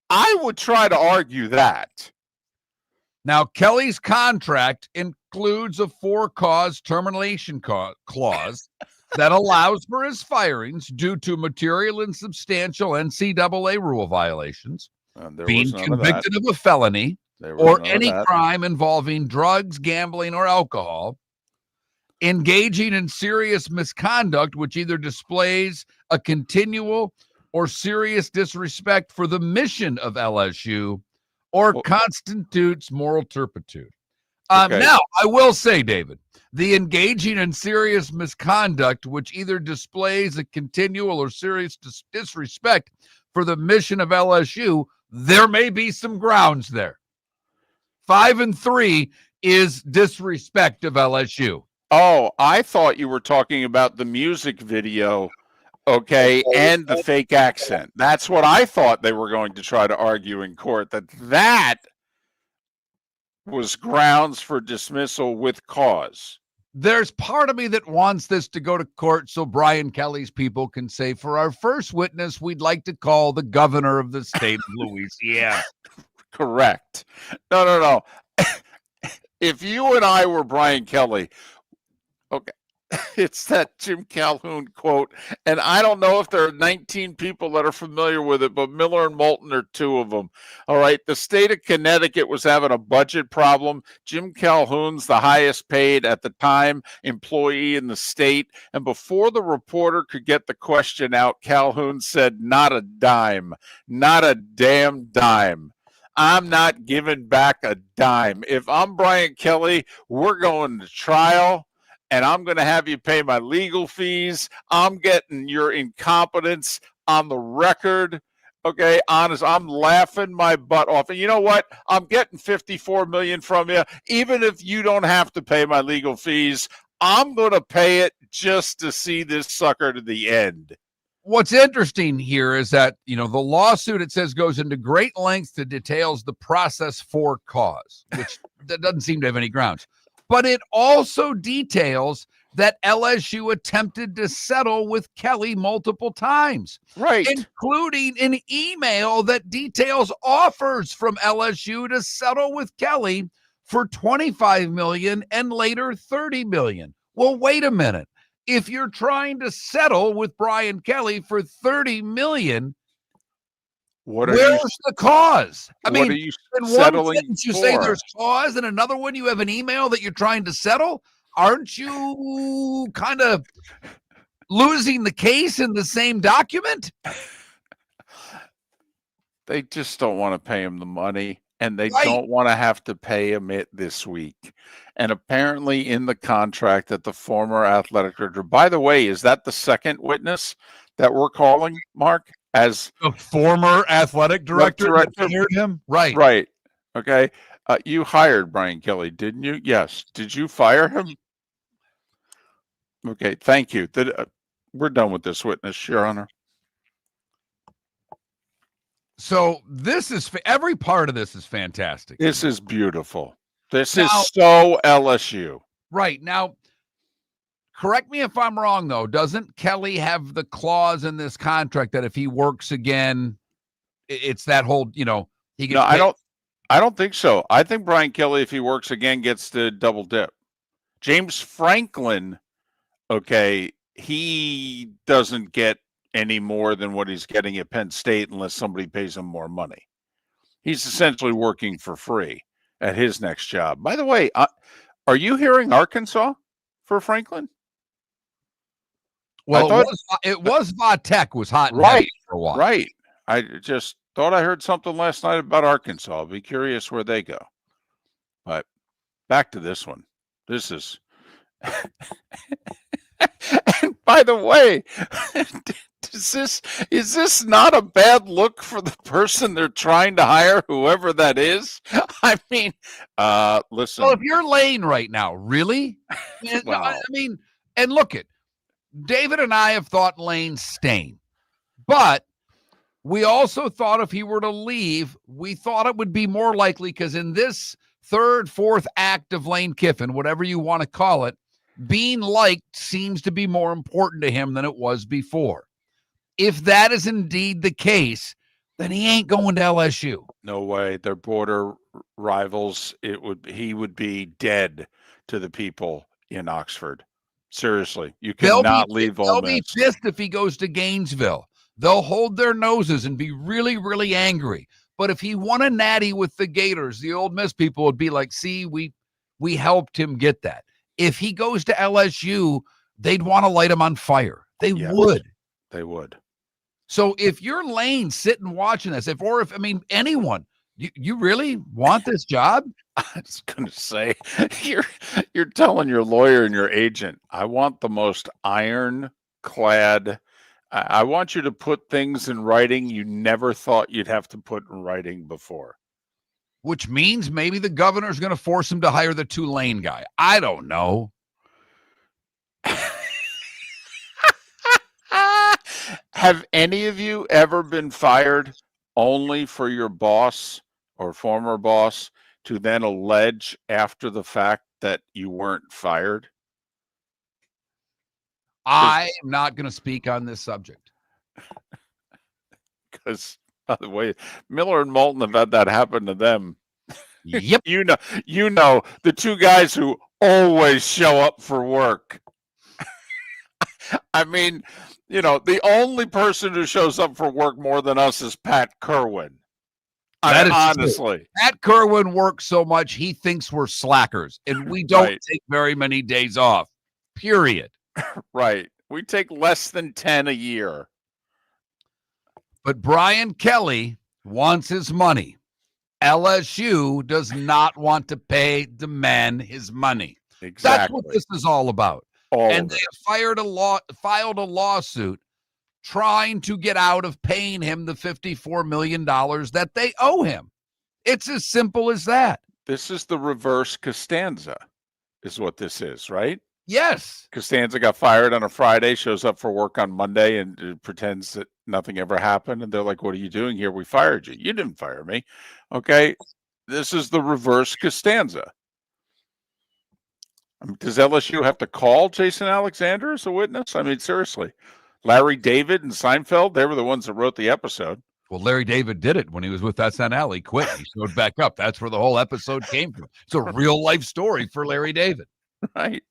[SPEAKER 1] I would try to argue that.
[SPEAKER 2] Now, Kelly's contract includes a for-cause termination clause that allows for his firings due to material and substantial NCAA rule violations, being convicted of a felony, or any crime involving drugs, gambling, or alcohol, engaging in serious misconduct which either displays a continual or serious disrespect for the mission of LSU, or constitutes moral turpitude.
[SPEAKER 1] Okay.
[SPEAKER 2] Now, I will say, David, the engaging in serious misconduct, which either displays a continual or serious disrespect for the mission of LSU, there may be some grounds there. 5 and 3 is disrespect of LSU.
[SPEAKER 1] Oh, I thought you were talking about the music video, okay, and the fake accent. That's what I thought they were going to try to argue in court, that was grounds for dismissal with cause.
[SPEAKER 2] There's part of me that wants this to go to court so Brian Kelly's people can say, for our first witness, we'd like to call the governor of the state of Louisiana.
[SPEAKER 1] Correct. No. If you and I were Brian Kelly, okay, it's that Jim Calhoun quote, and I don't know if there are 19 people that are familiar with it, but Miller and Moulton are 2 of them. All right, the state of Connecticut was having a budget problem. Jim Calhoun's the highest paid at the time employee in the state, and before the reporter could get the question out, Calhoun said, "Not a dime, not a damn dime. I'm not giving back a dime. If I'm Brian Kelly, we're going to trial, and I'm going to have you pay my legal fees. I'm getting your incompetence on the record." Okay, honest, I'm laughing my butt off. And you know what? I'm getting $54 million from you. Even if you don't have to pay my legal fees, I'm going to pay it just to see this sucker to the end.
[SPEAKER 2] What's interesting here is that, the lawsuit, it says, goes into great lengths to details the process for cause, which that doesn't seem to have any grounds. But it also details that LSU attempted to settle with Kelly multiple times,
[SPEAKER 1] right,
[SPEAKER 2] including an email that details offers from LSU to settle with Kelly for $25 million and later $30 million. Well, wait a minute. If you're trying to settle with Brian Kelly for $30 million, where's the cause? I mean,
[SPEAKER 1] are you
[SPEAKER 2] in
[SPEAKER 1] settling
[SPEAKER 2] one sentence you
[SPEAKER 1] for?
[SPEAKER 2] say there's cause, and another one you have an email that you're trying to settle. Aren't you kind of losing the case in the same document?
[SPEAKER 1] They just don't want to pay him the money, and they don't want to have to pay him it this week. And apparently in the contract that the former athletic director, by the way, is that the second witness that we're calling, Mark, as
[SPEAKER 2] the former athletic director hired him? Right.
[SPEAKER 1] Right. Okay. You hired Brian Kelly, didn't you? Yes. Did you fire him? Okay. Thank you. We're done with this witness, Your Honor.
[SPEAKER 2] So this is every part of this is fantastic.
[SPEAKER 1] This is beautiful. This is so LSU.
[SPEAKER 2] Right. Now, correct me if I'm wrong, though. Doesn't Kelly have the clause in this contract that if he works again, it's that whole, he gets
[SPEAKER 1] No, I don't think so. I think Brian Kelly, if he works again, gets to double dip. James Franklin, okay, he doesn't get any more than what he's getting at Penn State unless somebody pays him more money. He's essentially working for free at his next job. By the way, are you hearing Arkansas for Franklin?
[SPEAKER 2] Well, it was Vatech was hot and
[SPEAKER 1] right
[SPEAKER 2] heavy for a while.
[SPEAKER 1] Right. I just thought I heard something last night about Arkansas. I'll be curious where they go. But back to this one. This is and by the way, is this not a bad look for the person they're trying to hire, whoever that is? I mean, listen.
[SPEAKER 2] Well, if you're Lane right now, really?
[SPEAKER 1] Wow.
[SPEAKER 2] I mean, and look it, David and I have thought Lane's staying, but we also thought if he were to leave, we thought it would be more likely because in this third, fourth act of Lane Kiffin, whatever you want to call it, being liked seems to be more important to him than it was before. If that is indeed the case, then he ain't going to LSU.
[SPEAKER 1] No way. They're border rivals. He would be dead to the people in Oxford. Seriously, you cannot leave Ole Miss.
[SPEAKER 2] They'll be pissed if he goes to Gainesville. They'll hold their noses and be really, really angry. But if he won a natty with the Gators, the Ole Miss people would be like, see, we helped him get that. If he goes to LSU, they'd want to light him on fire. They would.
[SPEAKER 1] They would.
[SPEAKER 2] So if you're Lane sitting watching this, if anyone, you really want this job?
[SPEAKER 1] I was going to say, you're telling your lawyer and your agent, I want the most ironclad. I want you to put things in writing you never thought you'd have to put in writing before.
[SPEAKER 2] Which means maybe the governor's going to force him to hire the Tulane guy. I don't know.
[SPEAKER 1] Have any of you ever been fired only for your boss or former boss to then allege after the fact that you weren't fired?
[SPEAKER 2] I am not going to speak on this subject.
[SPEAKER 1] Because, by the way, Miller and Moulton have had that happen to them.
[SPEAKER 2] Yep.
[SPEAKER 1] You know, the two guys who always show up for work. I mean, the only person who shows up for work more than us is Pat Kirwan. Honestly.
[SPEAKER 2] Pat Kirwan works so much, he thinks we're slackers, and we don't take very many days off, period.
[SPEAKER 1] Right. We take less than 10 a year.
[SPEAKER 2] But Brian Kelly wants his money. LSU does not want to pay the man his money.
[SPEAKER 1] Exactly.
[SPEAKER 2] That's what this is all about. And they filed a lawsuit trying to get out of paying him the $54 million that they owe him. It's as simple as that.
[SPEAKER 1] This is the reverse Costanza, is what this is, right?
[SPEAKER 2] Yes.
[SPEAKER 1] Costanza got fired on a Friday, shows up for work on Monday, and pretends that nothing ever happened. And they're like, what are you doing here? We fired you. You didn't fire me. Okay. This is the reverse Costanza. Does LSU have to call Jason Alexander as a witness? I mean, seriously. Larry David and Seinfeld, they were the ones that wrote the episode.
[SPEAKER 2] Well, Larry David did it when he was with SNL. He quit. He showed back up. That's where the whole episode came from. It's a real life story for Larry David.
[SPEAKER 1] Right.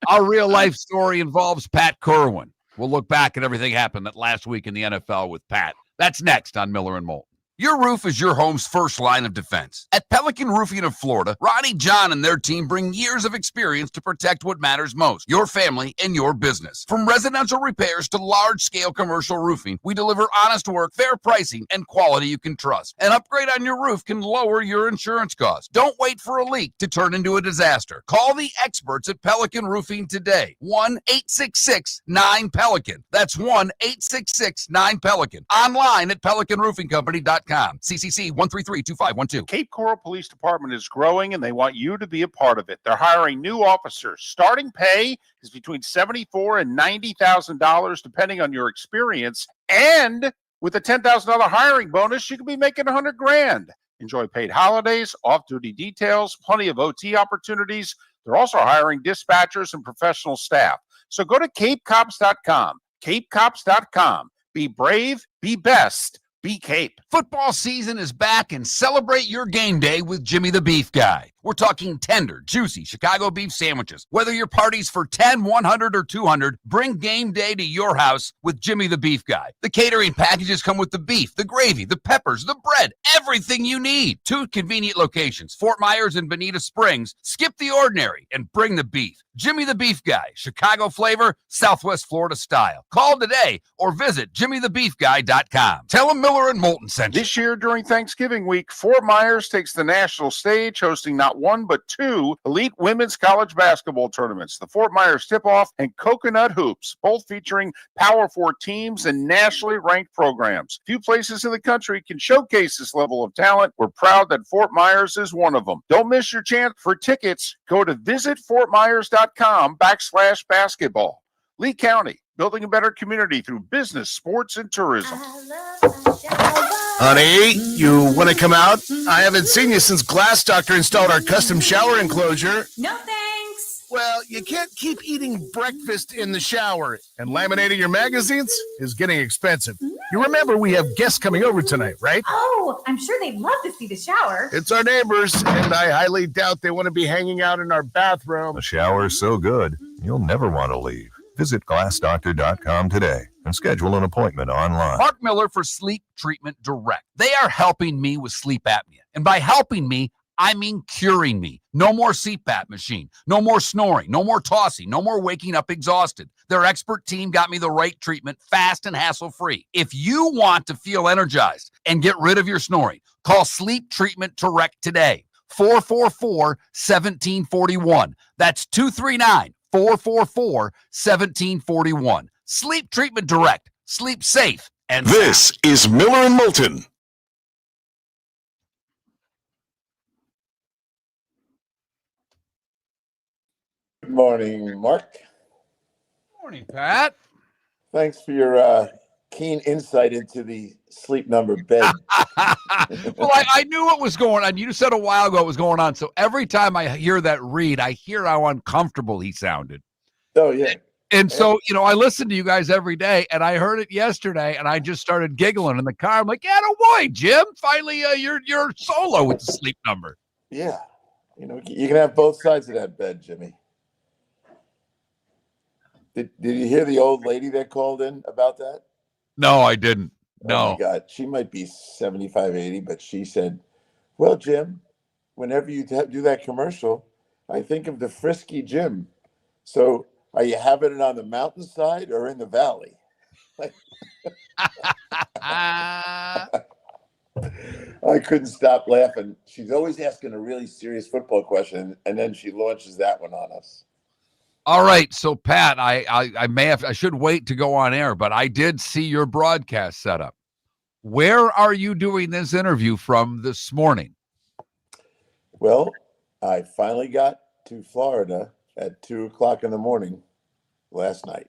[SPEAKER 2] Our real life story involves Pat Kirwan. We'll look back at everything happened that last week in the NFL with Pat. That's next on Miller and Moulton.
[SPEAKER 4] Your roof is your home's first line of defense. At Pelican Roofing of Florida, Ronnie John and their team bring years of experience to protect what matters most, your family and your business. From residential repairs to large-scale commercial roofing, we deliver honest work, fair pricing, and quality you can trust. An upgrade on your roof can lower your insurance costs. Don't wait for a leak to turn into a disaster. Call the experts at Pelican Roofing today. 1-866-9-PELICAN. That's 1-866-9-PELICAN. Online at pelicanroofingcompany.com. CCC 1332512.
[SPEAKER 5] Cape Coral Police Department is growing, and they want you to be a part of it. They're hiring new officers. Starting pay is between $74,000 and $90,000, depending on your experience. And with a $10,000 hiring bonus, you could be making $100,000. Enjoy paid holidays, off-duty details, plenty of OT opportunities. They're also hiring dispatchers and professional staff. So go to CapeCops.com. CapeCops.com. Be brave, be best. Be Cape.
[SPEAKER 4] Football season is back, and celebrate your game day with Jimmy the Beef Guy. We're talking tender, juicy Chicago beef sandwiches. Whether your party's for 10, 100, or 200, bring game day to your house with Jimmy the Beef Guy. The catering packages come with the beef, the gravy, the peppers, the bread, everything you need. 2 convenient locations, Fort Myers and Bonita Springs. Skip the ordinary and bring the beef. Jimmy the Beef Guy, Chicago flavor, Southwest Florida style. Call today or visit jimmythebeefguy.com. Tell them Miller and Moulton sent you.
[SPEAKER 5] This year during Thanksgiving week, Fort Myers takes the national stage, hosting not one but 2 elite women's college basketball tournaments, the Fort Myers Tip-Off and Coconut Hoops, both featuring Power 4 teams and nationally ranked programs. Few places in the country can showcase this level of talent. We're proud that Fort Myers is one of them. Don't miss your chance. For tickets, go to visitfortmyers.com/basketball. Lee County, building a better community through business, sports, and tourism.
[SPEAKER 8] Honey, you want to come out? I haven't seen you since Glass Doctor installed our custom shower enclosure.
[SPEAKER 7] No thanks.
[SPEAKER 8] Well, you can't keep eating breakfast in the shower, and laminating your magazines is getting expensive. You remember we have guests coming over tonight, right?
[SPEAKER 10] Oh, I'm sure they'd love to see the shower.
[SPEAKER 8] It's our neighbors, and I highly doubt they want to be hanging out in our bathroom.
[SPEAKER 11] The shower's so good, you'll never want to leave. Visit glassdoctor.com today and schedule an appointment online.
[SPEAKER 4] Marc Miller for Sleep Treatment Direct. They are helping me with sleep apnea. And by helping me, I mean curing me. No more CPAP machine, no more snoring, no more tossing, no more waking up exhausted. Their expert team got me the right treatment, fast and hassle-free. If you want to feel energized and get rid of your snoring, call Sleep Treatment Direct today. 444-1741. That's 239-444-1741. Sleep Treatment Direct. Sleep safe and
[SPEAKER 3] This
[SPEAKER 4] sound.
[SPEAKER 3] is Miller and Moulton.
[SPEAKER 12] Good morning, Mark.
[SPEAKER 2] Morning, Pat.
[SPEAKER 12] Thanks for your keen insight into the sleep number bed.
[SPEAKER 2] Well, I knew what was going on. You said a while ago what was going on. So every time I hear that read, I hear how uncomfortable he sounded.
[SPEAKER 12] Oh, yeah.
[SPEAKER 2] And so, I listen to you guys every day, and I heard it yesterday, and I just started giggling in the car. I'm like, yeah, no boy, Jim, finally you're solo with the sleep number.
[SPEAKER 12] Yeah. You can have both sides of that bed, Jimmy. Did you hear the old lady that called in about that?
[SPEAKER 2] No, I didn't. No.
[SPEAKER 12] Oh, my God. She might be 75, 80, but she said, well, Jim, whenever you do that commercial, I think of the frisky Jim. So are you having it on the mountainside or in the valley? I couldn't stop laughing. She's always asking a really serious football question, and then she launches that one on us.
[SPEAKER 2] All right, so Pat, I should wait to go on air, but I did see your broadcast setup. Where are you doing this interview from this morning?
[SPEAKER 12] Well, I finally got to Florida at 2:00 in the morning last night.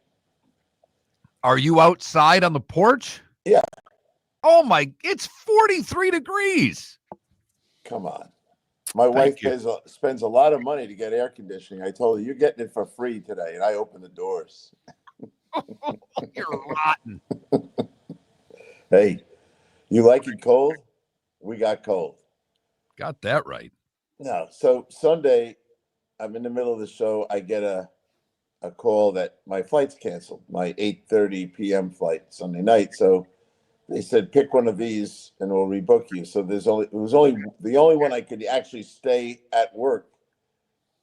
[SPEAKER 2] Are you outside on the porch?
[SPEAKER 12] Yeah.
[SPEAKER 2] Oh my, it's 43 degrees.
[SPEAKER 12] Come on. My wife spends a lot of money to get air conditioning. I told her, you're getting it for free today, and I opened the doors.
[SPEAKER 2] You're rotten.
[SPEAKER 12] Hey, you like it cold? We got cold.
[SPEAKER 2] Got that right.
[SPEAKER 12] No. So Sunday, I'm in the middle of the show. I get a call that my flight's canceled, my 8:30 p.m. flight Sunday night. So they said, pick one of these and we'll rebook you. So the only one I could actually stay at work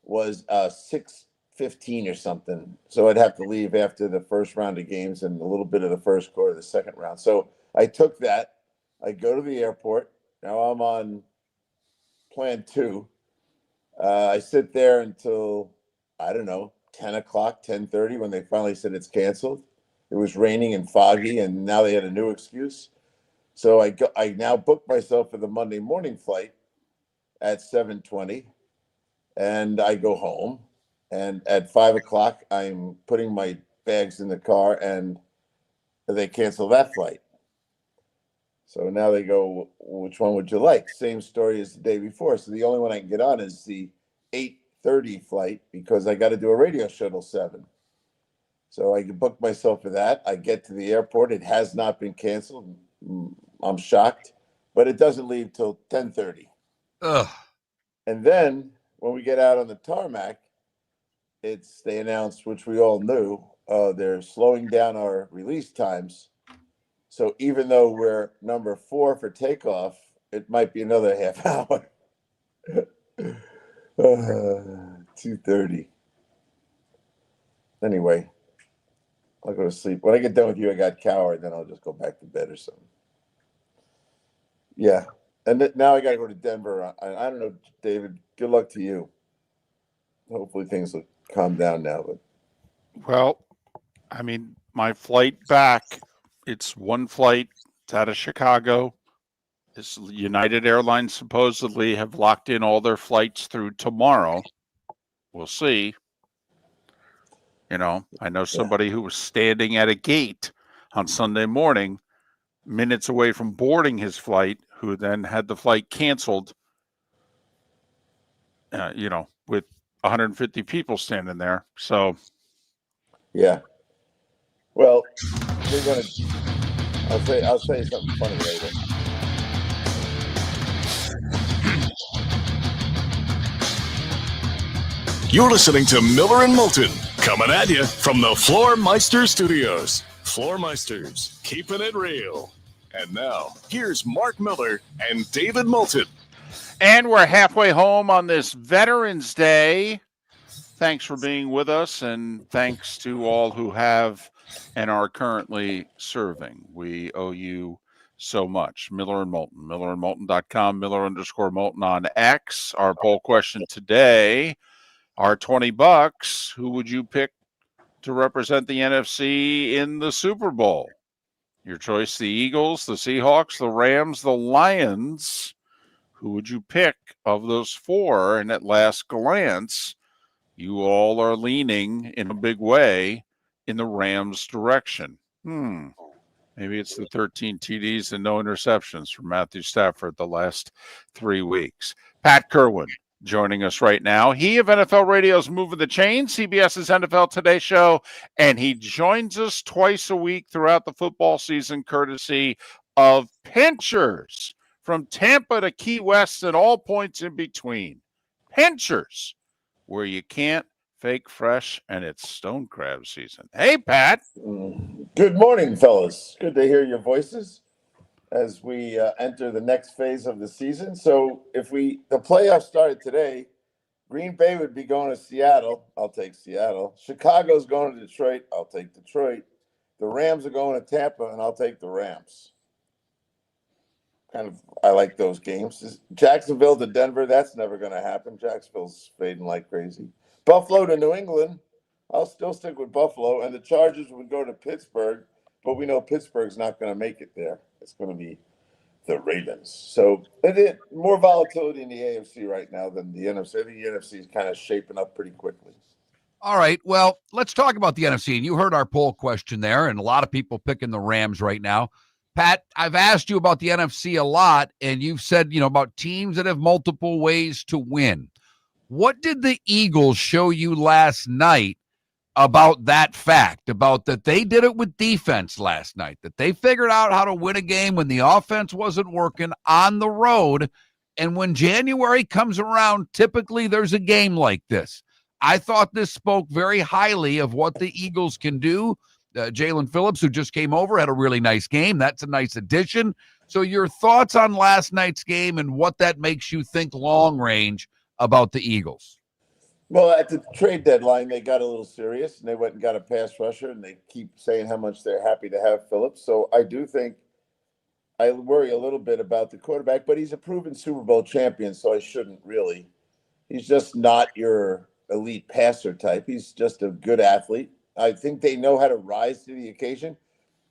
[SPEAKER 12] was 6:15 or something. So I'd have to leave after the first round of games and a little bit of the first quarter of the second round. So I took that. I go to the airport. Now I'm on plan 2. I sit there until, I don't know, 10 o'clock, 10:30 when they finally said it's canceled. It was raining and foggy, and now they had a new excuse. So I now booked myself for the Monday morning flight at 7:20, and I go home. And at 5 o'clock, I'm putting my bags in the car, and they cancel that flight. So now they go, which one would you like? Same story as the day before. So the only one I can get on is the 8:30 flight because I got to do a radio show till 7. So I booked myself for that. I get to the airport. It has not been canceled. I'm shocked, but it doesn't leave till 10:30.
[SPEAKER 2] Ugh.
[SPEAKER 12] And then when we get out on the tarmac, they announced, which we all knew, they're slowing down our release times. So even though we're number 4 for takeoff, it might be another half hour. 2:30. Anyway, I'll go to sleep. When I get done with you, I got coward, then I'll just go back to bed or something. Yeah. And now I got to go to Denver. I don't know, David. Good luck to you. Hopefully things will calm down now. But
[SPEAKER 1] Well, I mean, my flight back, it's one flight. It's out of Chicago. This United Airlines supposedly have locked in all their flights through tomorrow. We'll see. I know somebody who was standing at a gate on Sunday morning, minutes away from boarding his flight, who then had the flight canceled, with 150 people standing there. So,
[SPEAKER 12] yeah. Well, they're gonna. I'll say something funny later.
[SPEAKER 3] You're listening to Miller and Moulton, coming at you from the Floor Meister Studios. Floor Meisters, keeping it real. And now, here's Marc Miller and David Moulton.
[SPEAKER 1] And we're halfway home on this Veterans Day. Thanks for being with us, and thanks to all who have and are currently serving. We owe you so much. Miller and Moulton, millerandmoulton.com, Miller_Moulton on X. Our poll question today, our $20, who would you pick to represent the NFC in the Super Bowl? Your choice, the Eagles, the Seahawks, the Rams, the Lions. Who would you pick of those four? And at last glance, you all are leaning in a big way in the Rams' direction. Maybe it's the 13 TDs and no interceptions from Matthew Stafford the last 3 weeks. Pat Kirwan joining us right now. He of NFL Radio's Moving the Chain, CBS's NFL Today show, and he joins us twice a week throughout the football season, courtesy of Pinchers from Tampa to Key West and all points in between. Pinchers, where you can't fake fresh, and it's stone crab season. Hey, Pat.
[SPEAKER 12] Good morning, fellas. Good to hear your voices as we enter the next phase of the season. So if the playoffs started today, Green Bay would be going to Seattle. I'll take Seattle. Chicago's going to Detroit. I'll take Detroit. The Rams are going to Tampa, and I'll take the Rams. I like those games. Jacksonville to Denver, that's never going to happen. Jacksonville's fading like crazy. Buffalo to New England, I'll still stick with Buffalo. And the Chargers would go to Pittsburgh, but we know Pittsburgh's not going to make it there. It's going to be the Ravens. So more volatility in the AFC right now than the NFC. I think the NFC is kind of shaping up pretty quickly.
[SPEAKER 2] All right, well, let's talk about the NFC. And you heard our poll question there, and a lot of people picking the Rams right now. Pat, I've asked you about the NFC a lot, and you've said, about teams that have multiple ways to win. What did the Eagles show you last night about that fact, about that they did it with defense last night, that they figured out how to win a game when the offense wasn't working on the road? And when January comes around, typically there's a game like this. I thought this spoke very highly of what the Eagles can do. Jalen Phillips, who just came over, had a really nice game. That's a nice addition. So your thoughts on last night's game and what that makes you think long range about the Eagles?
[SPEAKER 12] Well, at the trade deadline, they got a little serious, and they went and got a pass rusher, and they keep saying how much they're happy to have Phillips. So I do think I worry a little bit about the quarterback, but he's a proven Super Bowl champion, so I shouldn't really. He's just not your elite passer type. He's just a good athlete. I think they know how to rise to the occasion.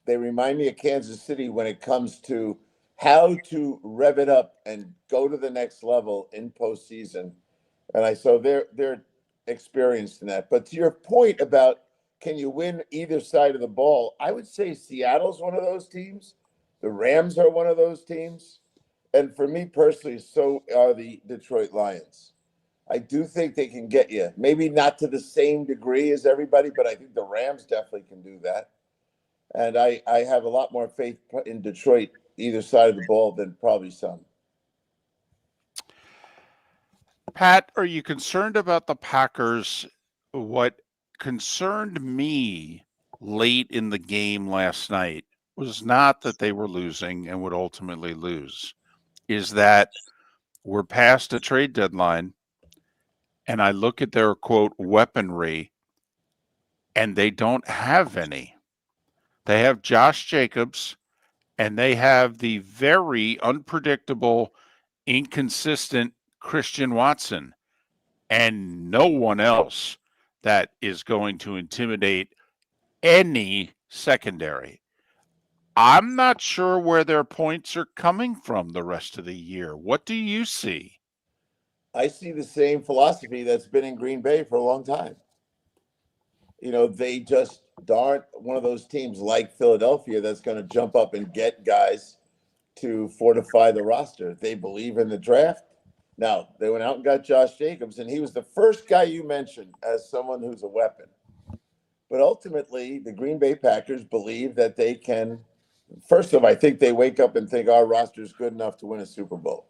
[SPEAKER 12] They remind me of Kansas City when it comes to how to rev it up and go to the next level in postseason. And so they're experienced in that. But to your point about can you win either side of the ball, I would say Seattle's one of those teams. The Rams are one of those teams. And for me personally, so are the Detroit Lions. I do think they can get you. Maybe not to the same degree as everybody, but I think the Rams definitely can do that. And I have a lot more faith in Detroit, either side of the ball, than probably some.
[SPEAKER 1] Pat, are you concerned about the Packers? What concerned me late in the game last night was not that they were losing and would ultimately lose, is that we're past a trade deadline. And I look at their, quote, weaponry, and they don't have any. They have Josh Jacobs, and they have the very unpredictable, inconsistent Christian Watson, and no one else that is going to intimidate any secondary. I'm not sure where their points are coming from the rest of the year. What do you see?
[SPEAKER 12] I see the same philosophy that's been in Green Bay for a long time. They just aren't one of those teams like Philadelphia that's going to jump up and get guys to fortify the roster. They believe in the draft. Now, they went out and got Josh Jacobs, and he was the first guy you mentioned as someone who's a weapon. But ultimately, the Green Bay Packers believe that they can. First of all, I think they wake up and think our roster is good enough to win a Super Bowl.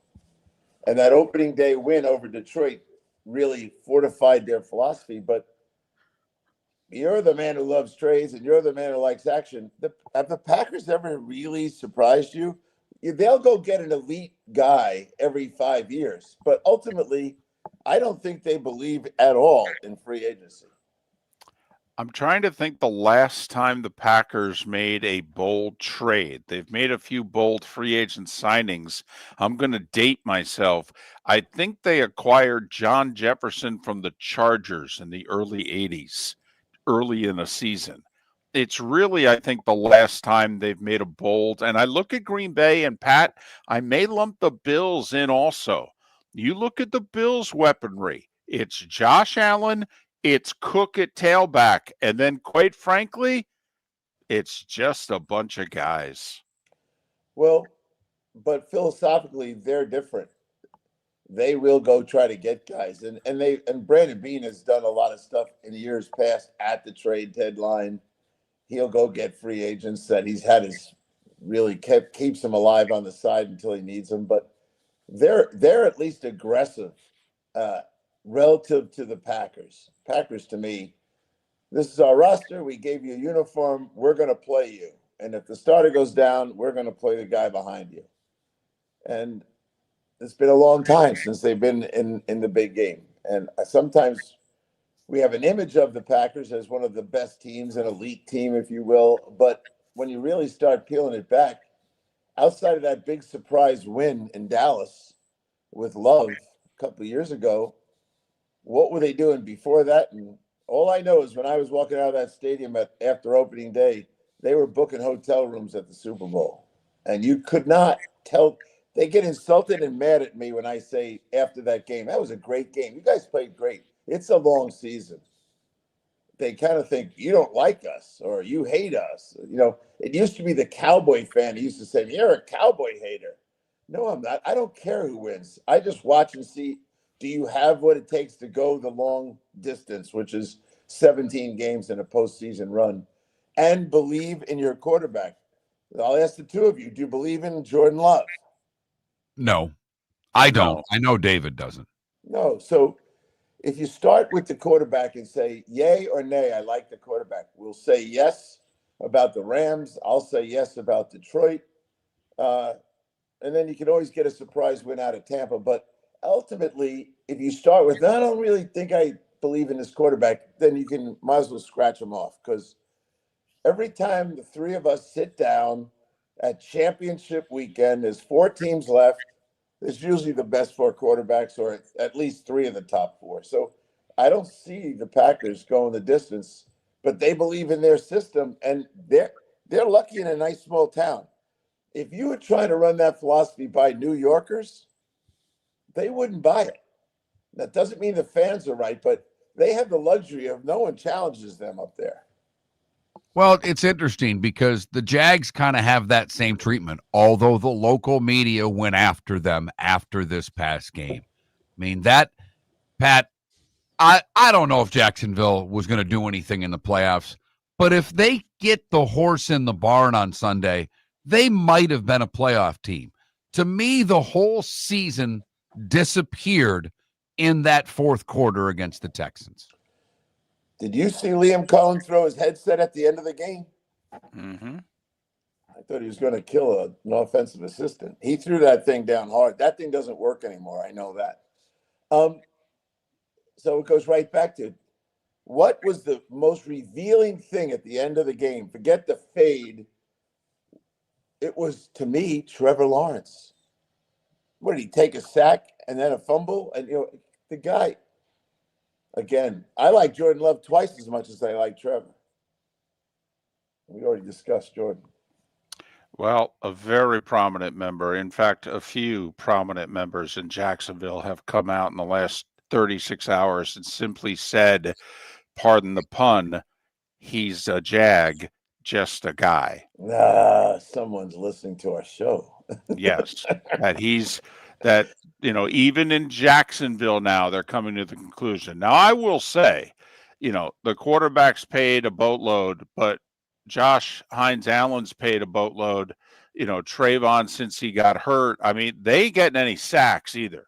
[SPEAKER 12] And that opening day win over Detroit really fortified their philosophy. But you're the man who loves trades, and you're the man who likes action. Have the Packers ever really surprised you? they'll go get an elite guy every 5 years, but ultimately, I don't think they believe at all in free agency.
[SPEAKER 1] I'm trying to think the last time the Packers made a bold trade. They've made a few bold free agent signings. I'm going to date myself. I think they acquired John Jefferson from the Chargers in the early 80s, early in a season. It's really, I think, the last time they've made a bold. And I look at Green Bay, and Pat, I may lump the Bills in also. You look at the Bills' weaponry. It's Josh Allen, it's Cook at tailback, and then, quite frankly, it's just a bunch of guys.
[SPEAKER 12] Well, but philosophically, they're different. They will go try to get guys, and Brandon Beane has done a lot of stuff in years past at the trade deadline. He'll go get free agents that he's had his really keeps him alive on the side until he needs them. But they're at least aggressive relative to the Packers. Packers, to me, this is our roster. We gave you a uniform. We're going to play you. And if the starter goes down, we're going to play the guy behind you. And it's been a long time since they've been in the big game. And sometimes we have an image of the Packers as one of the best teams, an elite team, if you will. But when you really start peeling it back, outside of that big surprise win in Dallas with Love a couple of years ago, what were they doing before that? And all I know is when I was walking out of that stadium after opening day, they were booking hotel rooms at the Super Bowl. And you could not tell. They get insulted and mad at me when I say after that game, that was a great game. You guys played great. It's a long season. They kind of think you don't like us or you hate us. You know, it used to be the Cowboy fan who used to say, you're a Cowboy hater. No, I'm not. I don't care who wins. I just watch and see, do you have what it takes to go the long distance, which is 17 games in a postseason run, and believe in your quarterback? I'll ask the two of you, do you believe in Jordan Love?
[SPEAKER 2] No, I don't.
[SPEAKER 1] No.
[SPEAKER 2] I know David doesn't.
[SPEAKER 12] No. So if you start with the quarterback and say, yay or nay, I like the quarterback, we'll say yes about the Rams. I'll say yes about Detroit. And then you can always get a surprise win out of Tampa. But ultimately, if you start with, I don't really think I believe in this quarterback, then you can might as well scratch them off. Because every time the three of us sit down at championship weekend, there's 4 teams left. There's usually the best 4 quarterbacks, or at least 3 of the top 4. So I don't see the Packers going the distance, but they believe in their system, and they're lucky in a nice small town. If you were trying to run that philosophy by New Yorkers, they wouldn't buy it. That doesn't mean the fans are right, but they have the luxury of no one challenges them up there.
[SPEAKER 2] Well, it's interesting because the Jags kind of have that same treatment, although the local media went after them after this past game. I mean, that, Pat, I don't know if Jacksonville was going to do anything in the playoffs, but if they get the horse in the barn on Sunday, they might have been a playoff team. To me, the whole season disappeared in that fourth quarter against the Texans.
[SPEAKER 12] Did you see Liam Cohen throw his headset at the end of the game?
[SPEAKER 1] Mm-hmm.
[SPEAKER 12] I thought he was going to kill an offensive assistant. He threw that thing down hard. That thing doesn't work anymore. I know that. So it goes right back to, what was the most revealing thing at the end of the game? Forget the fade. It was, to me, Trevor Lawrence. What, did he take a sack and then a fumble? And, the guy, again, I like Jordan Love twice as much as I like Trevor. We already discussed Jordan.
[SPEAKER 1] Well, a very prominent member, in fact, a few prominent members in Jacksonville have come out in the last 36 hours and simply said, pardon the pun, he's a Jag, just a guy.
[SPEAKER 12] Someone's listening to our show.
[SPEAKER 1] Yes, even in Jacksonville now, they're coming to the conclusion. Now, I will say, the quarterback's paid a boatload, but Josh Hines Allen's paid a boatload. Trayvon, since he got hurt, I mean, they ain't getting any sacks either.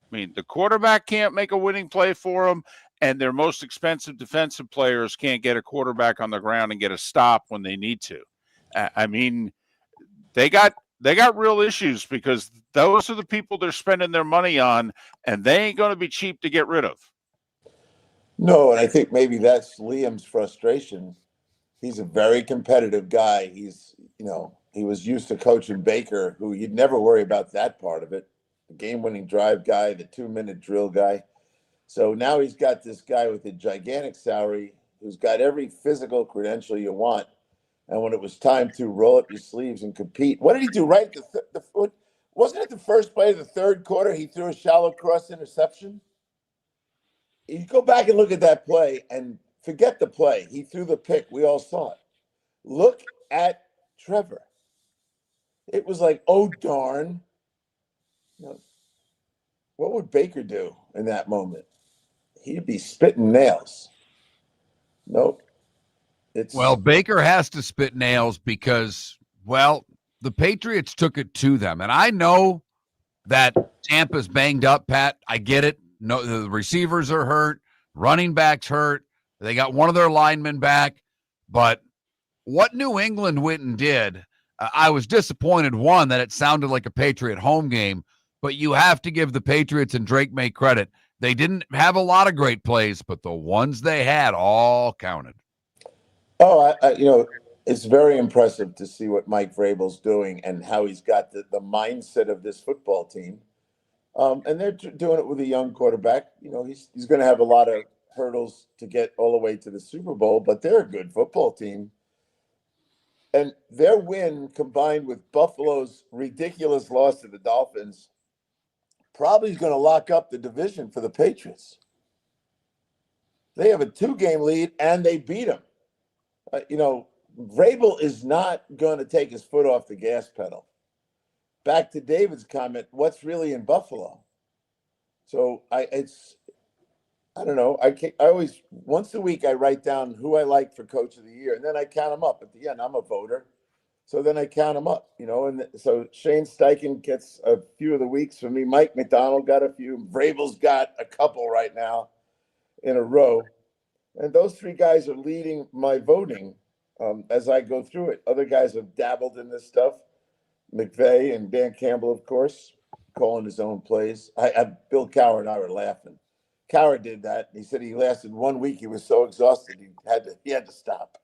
[SPEAKER 1] I mean, the quarterback can't make a winning play for them, and their most expensive defensive players can't get a quarterback on the ground and get a stop when they need to. I mean, they got they got real issues because those are the people they're spending their money on, and they ain't going to be cheap to get rid of.
[SPEAKER 12] No, and I think maybe that's Liam's frustration. He's a very competitive guy. He was used to coaching Baker, who you'd never worry about that part of it. The game-winning drive guy, the 2-minute drill guy. So now he's got this guy with a gigantic salary who's got every physical credential you want. And when it was time to roll up your sleeves and compete, what did he do right? Wasn't it the first play of the third quarter? He threw a shallow cross interception. You go back and look at that play and forget the play. He threw the pick. We all saw it. Look at Trevor. It was like, oh, darn. What would Baker do in that moment? He'd be spitting nails. Nope.
[SPEAKER 2] Well, Baker has to spit nails because, well, the Patriots took it to them. And I know that Tampa's banged up, Pat. I get it. No, the receivers are hurt. Running backs hurt. They got one of their linemen back. But what New England went and did, I was disappointed, one, that it sounded like a Patriot home game. But you have to give the Patriots and Drake May credit. They didn't have a lot of great plays, but the ones they had all counted.
[SPEAKER 12] Oh, it's very impressive to see what Mike Vrabel's doing and how he's got the mindset of this football team. And they're doing it with a young quarterback. He's going to have a lot of hurdles to get all the way to the Super Bowl, but they're a good football team. And their win combined with Buffalo's ridiculous loss to the Dolphins probably is going to lock up the division for the Patriots. They have a 2-game lead and they beat them. Vrabel is not going to take his foot off the gas pedal. Back to David's comment, what's really in Buffalo? So I don't know. I always, once a week, I write down who I like for Coach of the Year, and then I count them up. At the end, I'm a voter, so then I count them up. And so Shane Steichen gets a few of the weeks for me. Mike McDonald got a few. Vrabel's got a couple right now in a row. And those 3 guys are leading my voting as I go through it. Other guys have dabbled in this stuff. McVay and Dan Campbell, of course, calling his own plays. Bill Cowher and I were laughing. Cowher did that. He said he lasted 1 week. He was so exhausted he had to stop.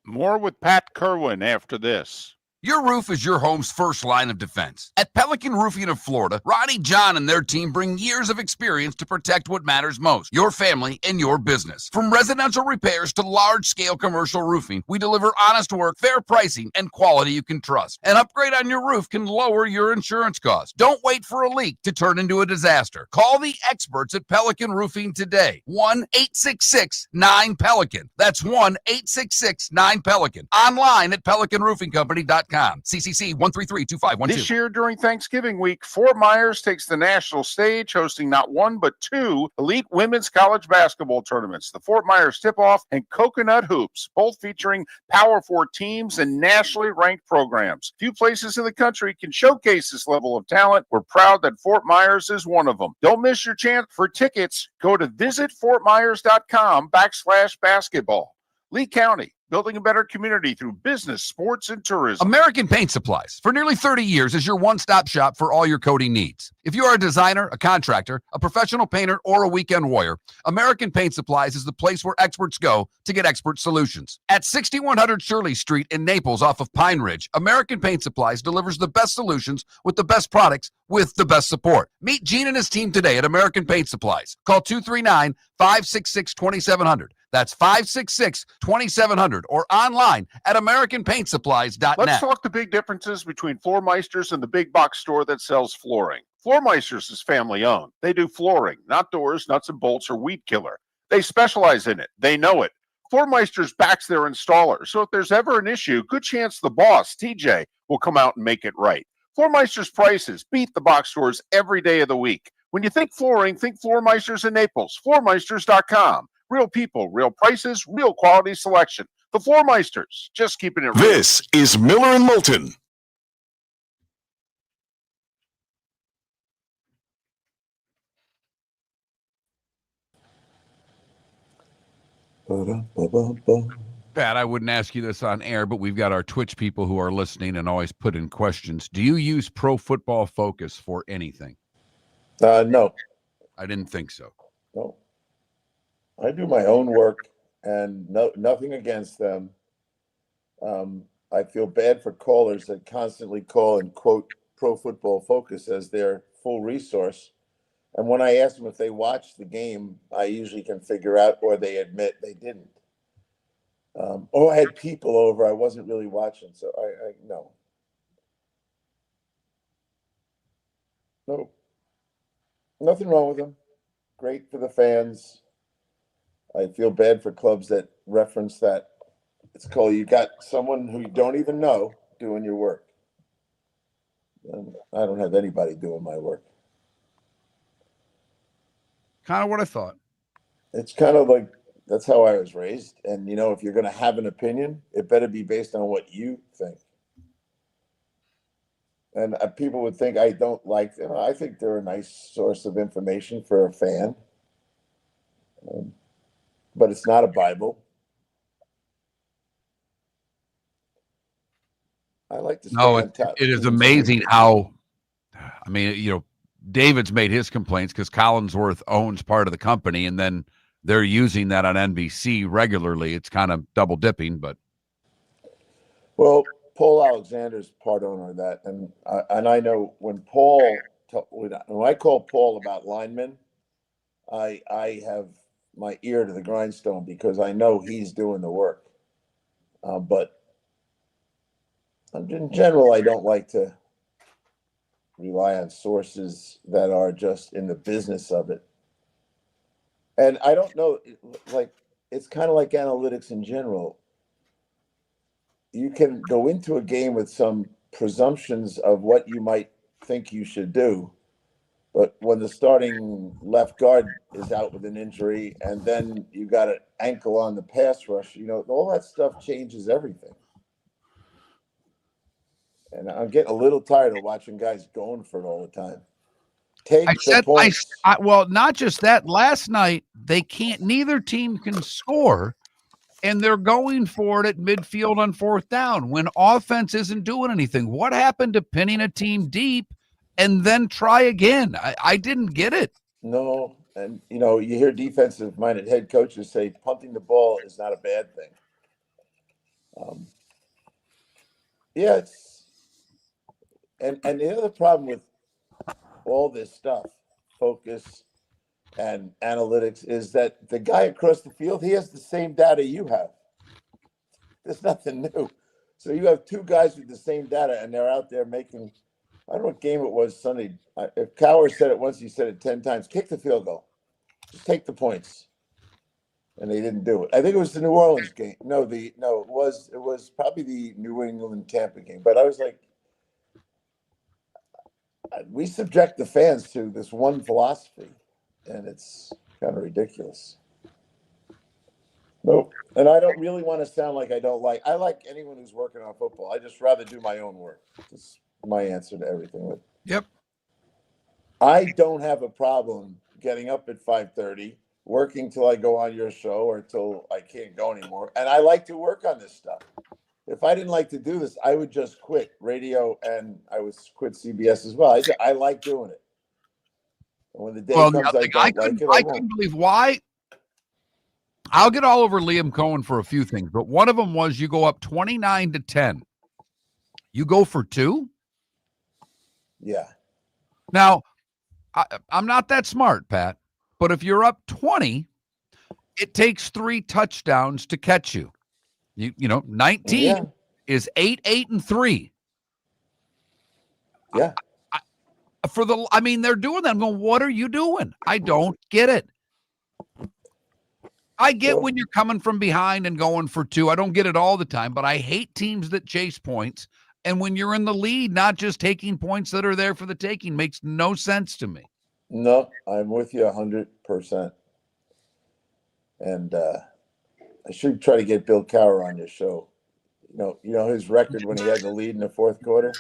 [SPEAKER 1] More with Pat Kirwan after this.
[SPEAKER 4] Your roof is your home's first line of defense. At Pelican Roofing of Florida, Ronnie John and their team bring years of experience to protect what matters most, your family and your business. From residential repairs to large-scale commercial roofing, we deliver honest work, fair pricing, and quality you can trust. An upgrade on your roof can lower your insurance costs. Don't wait for a leak to turn into a disaster. Call the experts at Pelican Roofing today. 1-866-9-PELICAN. That's 1-866-9-PELICAN. Online at PelicanRoofingCompany.com. CCC 1332512.
[SPEAKER 1] This year during Thanksgiving week, Fort Myers takes the national stage, hosting not 1 but 2 elite women's college basketball tournaments, the Fort Myers Tip-Off and Coconut Hoops, both featuring Power 4 teams and nationally ranked programs. Few places in the country can showcase this level of talent. We're proud that Fort Myers is one of them. Don't miss your chance. For tickets, go to visitfortmyers.com/basketball. Lee County, building a better community through business, sports, and tourism.
[SPEAKER 4] American Paint Supplies, for nearly 30 years, is your one-stop shop for all your coating needs. If you are a designer, a contractor, a professional painter, or a weekend warrior, American Paint Supplies is the place where experts go to get expert solutions. At 6100 Shirley Street in Naples off of Pine Ridge, American Paint Supplies delivers the best solutions with the best products with the best support. Meet Gene and his team today at American Paint Supplies. Call 239-566-2700. That's 566-2700 or online at AmericanPaintSupplies.net.
[SPEAKER 5] Let's talk the big differences between Floor Meisters and the big box store that sells flooring. Floor Meisters is family owned. They do flooring, not doors, nuts and bolts, or weed killer. They specialize in it. They know it. Floor Meisters backs their installer, so if there's ever an issue, good chance the boss, TJ, will come out and make it right. Floor Meisters prices beat the box stores every day of the week. When you think flooring, think Floor Meisters in Naples. FloorMeisters.com. Real people, real prices, real quality selection. The Floor Meisters, just keeping it real.
[SPEAKER 3] This is Miller and Moulton.
[SPEAKER 2] Pat, I wouldn't ask you this on air, but we've got our Twitch people who are listening and always put in questions. Do you use Pro Football Focus for anything?
[SPEAKER 12] No.
[SPEAKER 2] I didn't think so.
[SPEAKER 12] No. I do my own work, and nothing against them. I feel bad for callers that constantly call and quote Pro Football Focus as their full resource. And when I ask them if they watched the game, I usually can figure out, or they admit they didn't. Or I had people over, I wasn't really watching, so I no. No. Nothing wrong with them. Great for the fans. I feel bad for clubs that reference that. It's called, you got someone who you don't even know doing your work. And I don't have anybody doing my work.
[SPEAKER 2] Kind of what I thought.
[SPEAKER 12] It's kind of like, that's how I was raised. And, you know, if you're going to have an opinion, it better be based on what you think. And people would think I don't like them. I think they're a nice source of information for a fan. But it's not a Bible. I like to.
[SPEAKER 2] No, it is amazing how, I mean, you know, David's made his complaints because Collinsworth owns part of the company, and then they're using that on NBC regularly. It's kind of double dipping, but.
[SPEAKER 12] Well, Paul Alexander's part owner of that, and I know when I call Paul about linemen, I have my ear to the grindstone because I know he's doing the work. But in general, I don't like to rely on sources that are just in the business of it. And I don't know, like, it's kind of like analytics in general. You can go into a game with some presumptions of what you might think you should do. But when the starting left guard is out with an injury and then you got an ankle on the pass rush, you know, all that stuff changes everything. And I'm getting a little tired of watching guys going for it all the time.
[SPEAKER 2] Well, not just that. Last night, neither team can score, and they're going for it at midfield on fourth down when offense isn't doing anything. What happened to pinning a team deep and then try again? I didn't get it.
[SPEAKER 12] No, and, you know, you hear defensive-minded head coaches say punting the ball is not a bad thing. And the other problem with all this stuff, focus and analytics, is that the guy across the field, he has the same data you have. There's nothing new. So you have two guys with the same data, and they're out there making, I don't know what game it was Sunday. If Cowher said it once, he said it 10 times, kick the field goal. Just take the points. And they didn't do it. I think it was the New Orleans game. It was probably the New England Tampa game. But I was like, we subject the fans to this one philosophy, and it's kind of ridiculous. Nope. And I don't really want to sound like I like anyone who's working on football. I just rather do my own work. That's my answer to everything.
[SPEAKER 2] Yep.
[SPEAKER 12] I don't have a problem getting up at 5:30, working till I go on your show or till I can't go anymore. And I like to work on this stuff. If I didn't like to do this, I would just quit radio, and I would quit CBS as well. I like doing it. And when the day comes, I
[SPEAKER 2] couldn't believe why. I'll get all over Liam Cohen for a few things, but one of them was you go up 29-10. You go for 2?
[SPEAKER 12] Yeah.
[SPEAKER 2] Now, I'm not that smart, Pat, but if you're up 20, it takes 3 touchdowns to catch you. You know, 19 is 8-8-3.
[SPEAKER 12] Yeah.
[SPEAKER 2] They're doing that. I'm going, what are you doing? I don't get it. I get when you're coming from behind and going for 2. I don't get it all the time, but I hate teams that chase points. And when you're in the lead, not just taking points that are there for the taking makes no sense to me.
[SPEAKER 12] No, I'm with you 100%. And I should try to get Bill Cowher on your show. You know his record when he had the lead in the fourth quarter?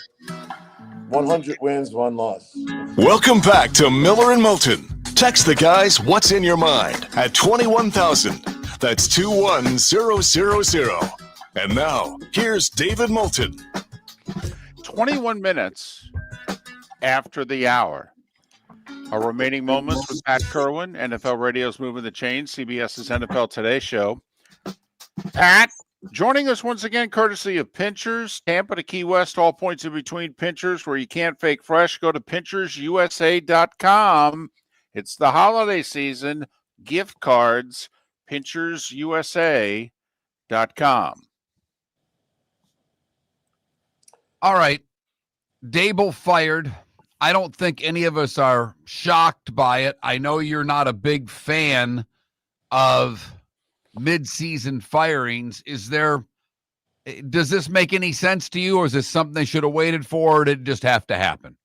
[SPEAKER 12] 100 wins, 1 loss.
[SPEAKER 3] Welcome back to Miller and Moulton. Text the guys what's in your mind at 21,000. That's 21000. And now, here's David Moulton.
[SPEAKER 1] 21 minutes after the hour. Our remaining moments with Pat Kirwan, NFL Radio's Moving the Chains, CBS's NFL Today show. Pat, joining us once again, courtesy of Pinchers, Tampa to Key West, all points in between. Pinchers, where you can't fake fresh. Go to pinchersusa.com. It's the holiday season. Gift cards, pinchersusa.com.
[SPEAKER 2] All right. Dable fired. I don't think any of us are shocked by it. I know you're not a big fan of mid-season firings. Does this make any sense to you, or is this something they should have waited for, or did it just have to happen?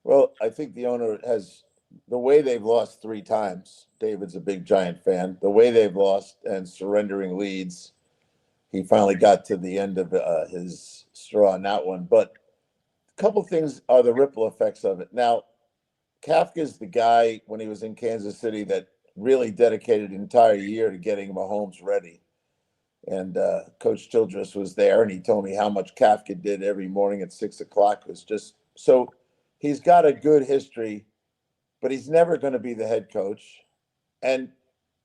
[SPEAKER 12] Well, I think the owner has, the way they've lost 3 times, David's a big Giant fan, the way they've lost and surrendering leads, he finally got to the end of his straw on that one. But a couple things are the ripple effects of it. Now, Kafka's the guy when he was in Kansas City that really dedicated an entire year to getting Mahomes ready. And Coach Childress was there, and he told me how much Kafka did every morning at 6 o'clock. It was just so he's got a good history, but he's never going to be the head coach. And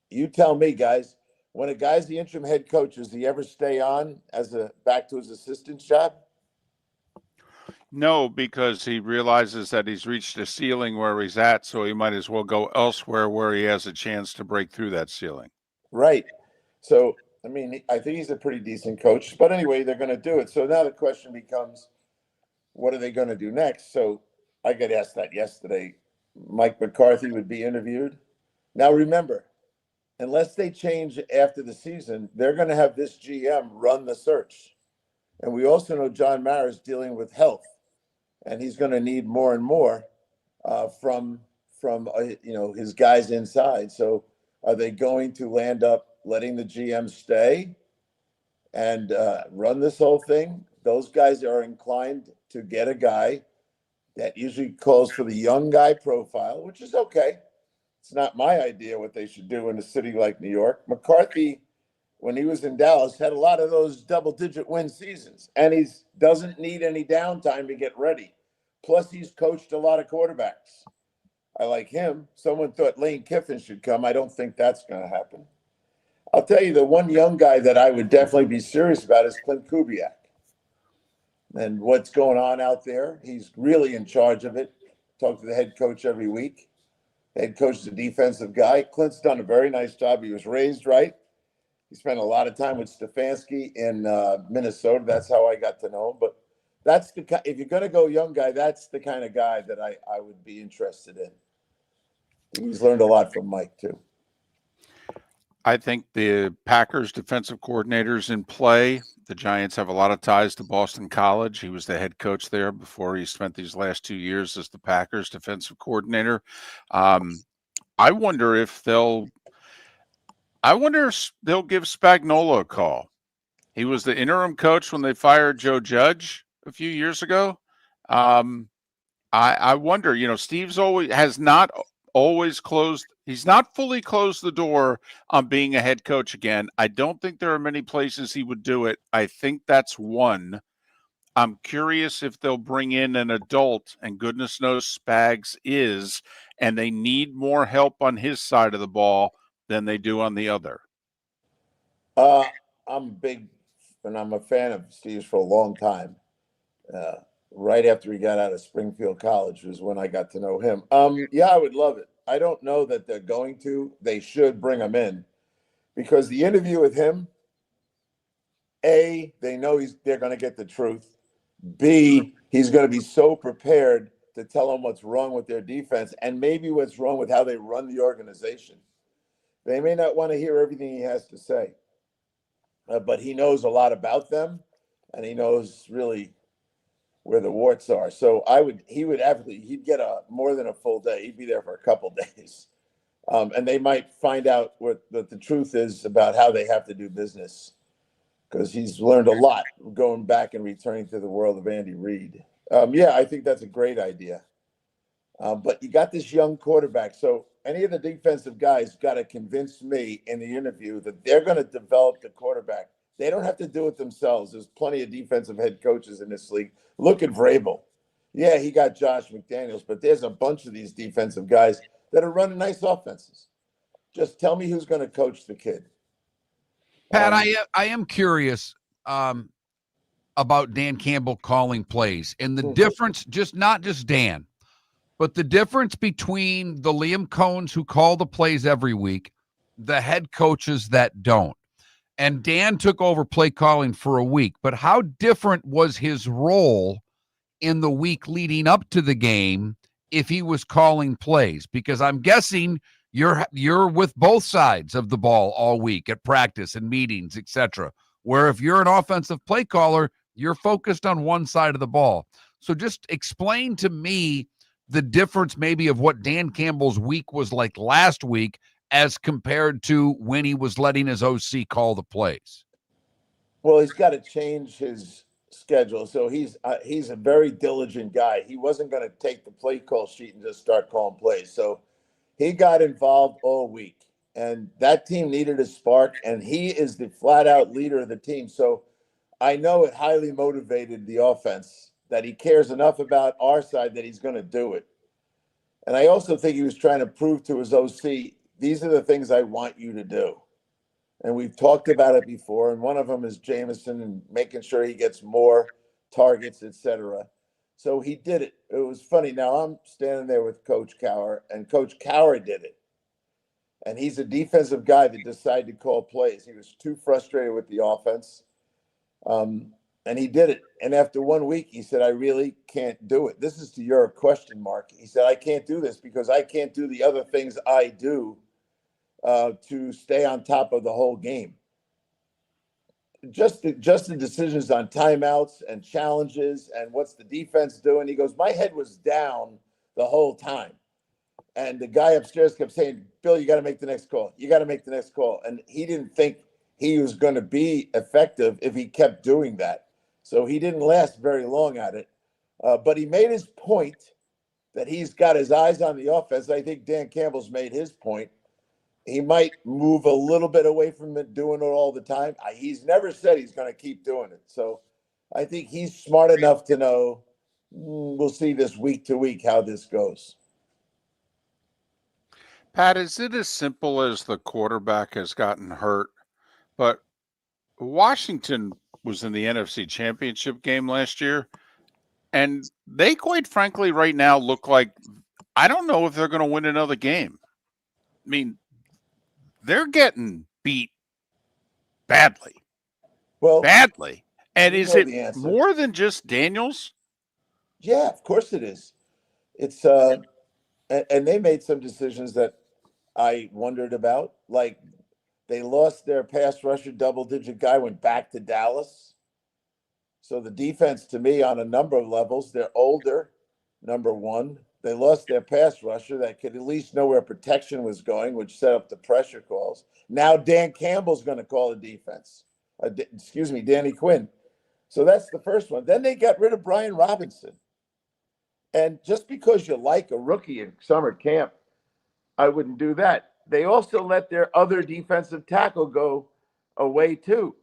[SPEAKER 12] you tell me, guys, when a guy's the interim head coach, does he ever stay on as back to his assistant's job?
[SPEAKER 1] No, because he realizes that he's reached a ceiling where he's at, so he might as well go elsewhere where he has a chance to break through that ceiling.
[SPEAKER 12] Right. So, I mean, I think he's a pretty decent coach. But anyway, they're going to do it. So now the question becomes, what are they going to do next? So I got asked that yesterday. Mike McCarthy would be interviewed. Now, remember, unless they change after the season, they're going to have this GM run the search. And we also know John Mara is dealing with health, and he's going to need more and more from his guys inside. So are they going to land up letting the GM stay and run this whole thing? Those guys are inclined to get a guy that usually calls for the young guy profile, which is okay. It's not my idea what they should do in a city like New York. McCarthy, when he was in Dallas, had a lot of those double-digit win seasons, and he doesn't need any downtime to get ready. Plus, he's coached a lot of quarterbacks. I like him. Someone thought Lane Kiffin should come. I don't think that's going to happen. I'll tell you, the one young guy that I would definitely be serious about is Clint Kubiak. And what's going on out there, he's really in charge of it. Talk to the head coach every week. The head coach is a defensive guy. Clint's done a very nice job. He was raised right. He spent a lot of time with Stefanski in Minnesota. That's how I got to know him. But that's if you're going to go young guy, that's the kind of guy that I would be interested in. He's learned a lot from Mike, too.
[SPEAKER 1] I think the Packers defensive coordinator's in play. The Giants have a lot of ties to Boston College. He was the head coach there before he spent these last 2 years as the Packers defensive coordinator. I wonder if they'll give Spagnuolo a call. He was the interim coach when they fired Joe Judge a few years ago. I wonder, Steve's has not always closed. He's not fully closed the door on being a head coach again. I don't think there are many places he would do it. I think that's one. I'm curious if they'll bring in an adult, and goodness knows Spags is, and they need more help on his side of the ball than they do on the other.
[SPEAKER 12] I'm big, and I'm a fan of Steve's for a long time. Right after he got out of Springfield College was when I got to know him. Yeah, I would love it. I don't know that they're going to. They should bring him in because the interview with him, A, they know they're going to get the truth. B, he's going to be so prepared to tell them what's wrong with their defense and maybe what's wrong with how they run the organization. They may not want to hear everything he has to say, but he knows a lot about them, and he knows really where the warts are. So he'd get more than a full day. He'd be there for a couple days. And they might find out what the truth is about how they have to do business, because he's learned a lot going back and returning to the world of Andy Reid. Yeah, I think that's a great idea. But you got this young quarterback. So any of the defensive guys got to convince me in the interview that they're going to develop the quarterback. They don't have to do it themselves. There's plenty of defensive head coaches in this league. Look at Vrabel. Yeah, he got Josh McDaniels, but there's a bunch of these defensive guys that are running nice offenses. Just tell me who's going to coach the kid.
[SPEAKER 2] Pat, I am curious about Dan Campbell calling plays and the difference, not just Dan, but the difference between the Liam Cohns who call the plays every week, the head coaches that don't. And Dan took over play calling for a week, but how different was his role in the week leading up to the game if he was calling plays? Because I'm guessing you're with both sides of the ball all week at practice and meetings, etc. Where if you're an offensive play caller, you're focused on one side of the ball. So just explain to me the difference maybe of what Dan Campbell's week was like last week as compared to when he was letting his OC call the plays.
[SPEAKER 12] Well, he's got to change his schedule. So he's a very diligent guy. He wasn't going to take the play call sheet and just start calling plays. So he got involved all week, and that team needed a spark, and he is the flat-out leader of the team. So I know it highly motivated the offense that he cares enough about our side that he's going to do it. And I also think he was trying to prove to his OC, these are the things I want you to do. And we've talked about it before, and one of them is Jameson and making sure he gets more targets, etc. So he did it. It was funny. Now I'm standing there with Coach Cowher, and Coach Cowher did it. And he's a defensive guy that decided to call plays. He was too frustrated with the offense. And he did it. And after 1 week, he said, I really can't do it. This is to your question, Mark. He said, I can't do this because I can't do the other things I do to stay on top of the whole game. Just the decisions on timeouts and challenges and what's the defense doing. He goes, my head was down the whole time. And the guy upstairs kept saying, Bill, you got to make the next call. You got to make the next call. And he didn't think he was going to be effective if he kept doing that. So he didn't last very long at it. But he made his point that he's got his eyes on the offense. I think Dan Campbell's made his point. He might move a little bit away from it, doing it all the time. He's never said he's going to keep doing it. So I think he's smart enough to know we'll see this week to week how this goes.
[SPEAKER 1] Pat, is it as simple as the quarterback has gotten hurt? But Washington was in the NFC Championship game last year, and they quite frankly right now look like, I don't know if they're going to win another game. I mean, they're getting beat badly.
[SPEAKER 12] Well,
[SPEAKER 1] badly. And is it
[SPEAKER 12] answer.
[SPEAKER 1] More than just Daniels?
[SPEAKER 12] Yeah, of course it is. It's and they made some decisions that I wondered about. Like they lost their pass rusher, double-digit guy, went back to Dallas. So the defense, to me, on a number of levels, they're older, number one. They lost their pass rusher that could at least know where protection was going, which set up the pressure calls. Now Dan Campbell's going to call the defense. Danny Quinn. So that's the first one. Then they got rid of Brian Robinson. And just because you like a rookie in summer camp, I wouldn't do that. They also let their other defensive tackle go away too.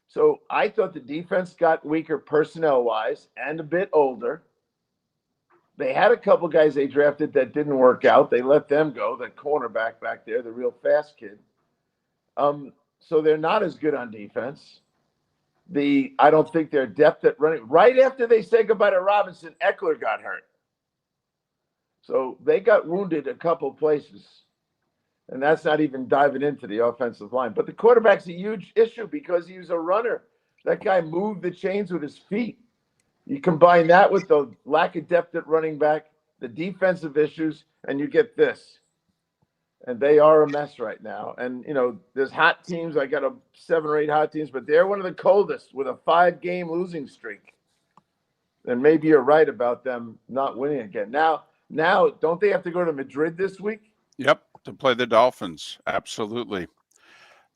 [SPEAKER 12] So I thought the defense got weaker personnel-wise and a bit older. They had a couple guys they drafted that didn't work out. They let them go, the cornerback back there, the real fast kid. So they're not as good on defense. I don't think their depth at running. Right after they said goodbye to Robinson, Eckler got hurt. So they got wounded a couple places. And that's not even diving into the offensive line. But the quarterback's a huge issue because he was a runner. That guy moved the chains with his feet. You combine that with the lack of depth at running back, the defensive issues, and you get this. And they are a mess right now. And, there's hot teams. I got 7 or 8 hot teams, but they're one of the coldest with a 5-game losing streak. And maybe you're right about them not winning again. Now, don't they have to go to Madrid this week?
[SPEAKER 1] Yep, to play the Dolphins. Absolutely.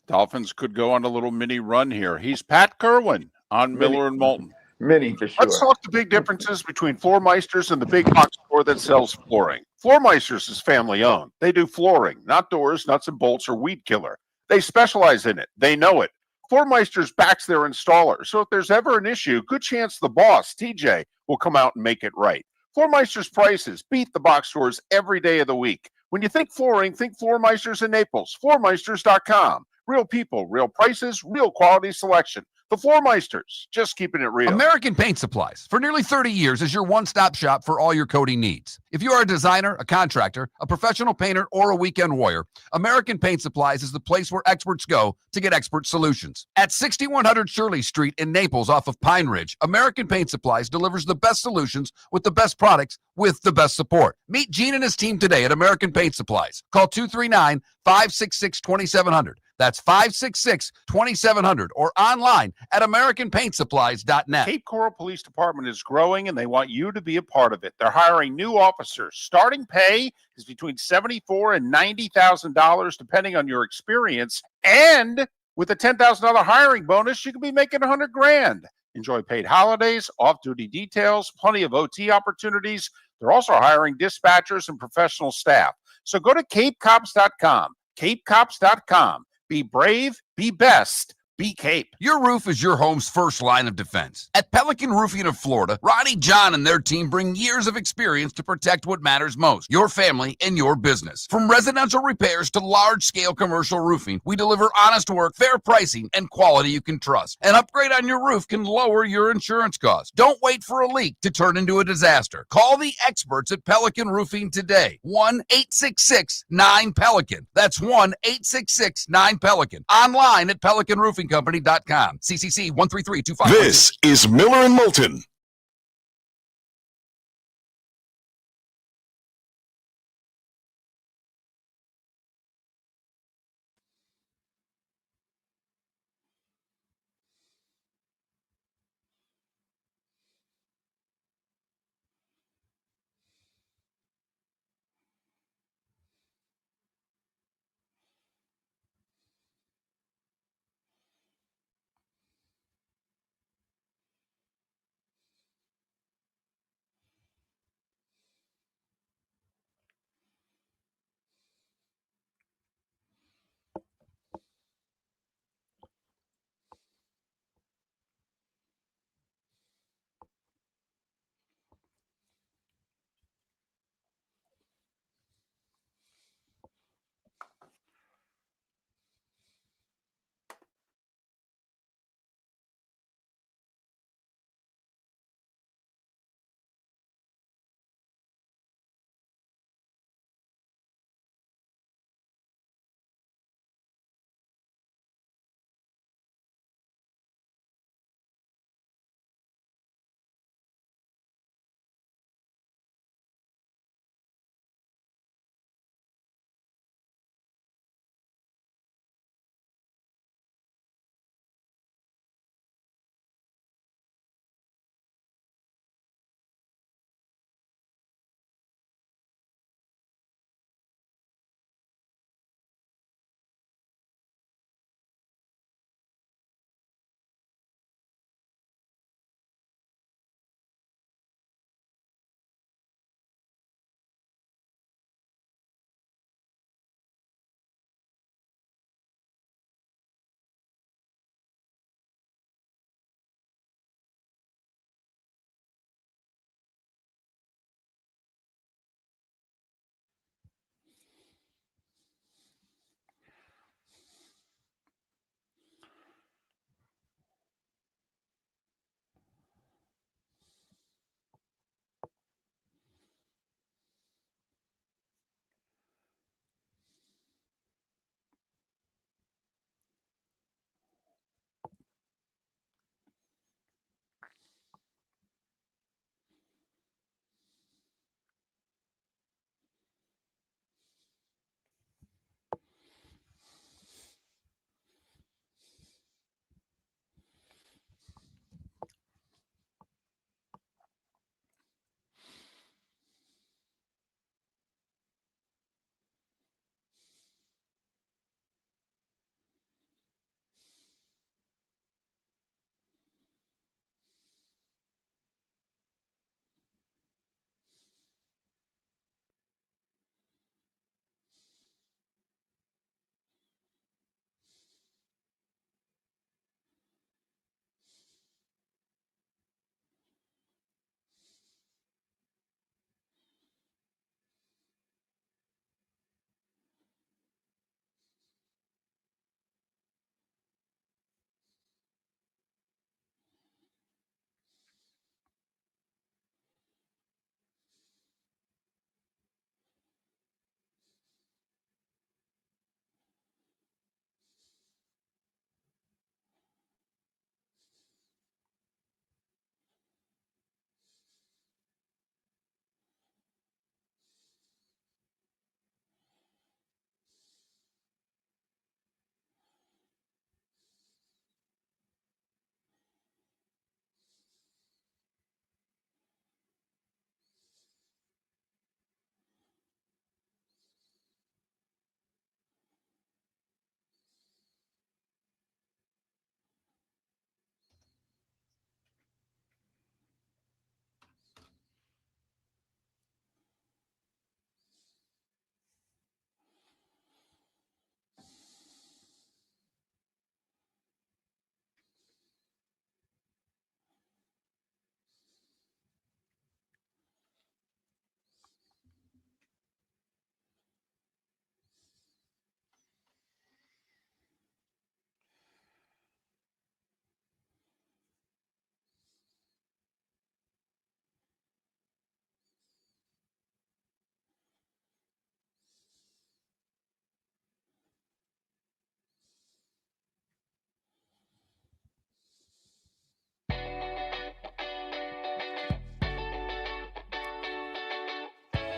[SPEAKER 1] Dolphins could go on a little mini run here. He's Pat Kirwan on Miller and Moulton.
[SPEAKER 12] Mini for sure.
[SPEAKER 5] Let's talk the big differences between floor meisters and the big box store that sells flooring. Floor Meisters is family owned. They do flooring, not doors, nuts and bolts, or weed killer. They specialize in it. They know it. Floor Meisters backs their installer. So if there's ever an issue, good chance the boss, TJ, will come out and make it right. Floor Meisters prices beat the box stores every day of the week. When you think flooring, think Floor Meisters in Naples. Floormeisters.com. Real people, real prices, real quality selection. The Floor Meisters, just keeping it real.
[SPEAKER 4] American Paint Supplies, for nearly 30 years, is your one-stop shop for all your coating needs. If you are a designer, a contractor, a professional painter, or a weekend warrior, American Paint Supplies is the place where experts go to get expert solutions. At 6100 Shirley Street in Naples off of Pine Ridge, American Paint Supplies delivers the best solutions with the best products with the best support. Meet Gene and his team today at American Paint Supplies. Call 239-566-2700. That's 566-2700 or online at AmericanPaintSupplies.net.
[SPEAKER 5] Cape Coral Police Department is growing and they want you to be a part of it. They're hiring new officers. Starting pay is between $74,000 and $90,000 depending on your experience. And with a $10,000 hiring bonus, you can be making $100,000. Enjoy paid holidays, off-duty details, plenty of OT opportunities. They're also hiring dispatchers and professional staff. So go to CapeCops.com. CapeCops.com. Be brave, be best, be Cape.
[SPEAKER 4] Your roof is your home's first line of defense. At Pelican Roofing of Florida, Ronnie John and their team bring years of experience to protect what matters most, your family and your business. From residential repairs to large-scale commercial roofing, we deliver honest work, fair pricing, and quality you can trust. An upgrade on your roof can lower your insurance costs. Don't wait for a leak to turn into a disaster. Call the experts at Pelican Roofing today. 1-866-9-PELICAN. That's 1-866-9-PELICAN. Online at PelicanRoofingCompany.com. CCC 13325.
[SPEAKER 3] This is Miller and Moulton.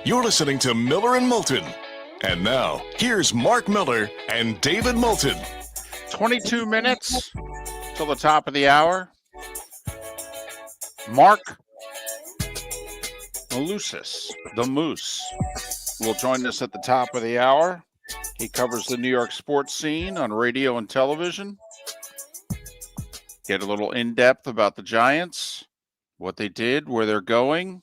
[SPEAKER 3] You're listening to Miller and Moulton. And now, here's Marc Miller and David Moulton.
[SPEAKER 1] 22 minutes till the top of the hour. Marc Malusis, the Moose, will join us at the top of the hour. He covers the New York sports scene on radio and television. Get a little in-depth about the Giants, what they did, where they're going,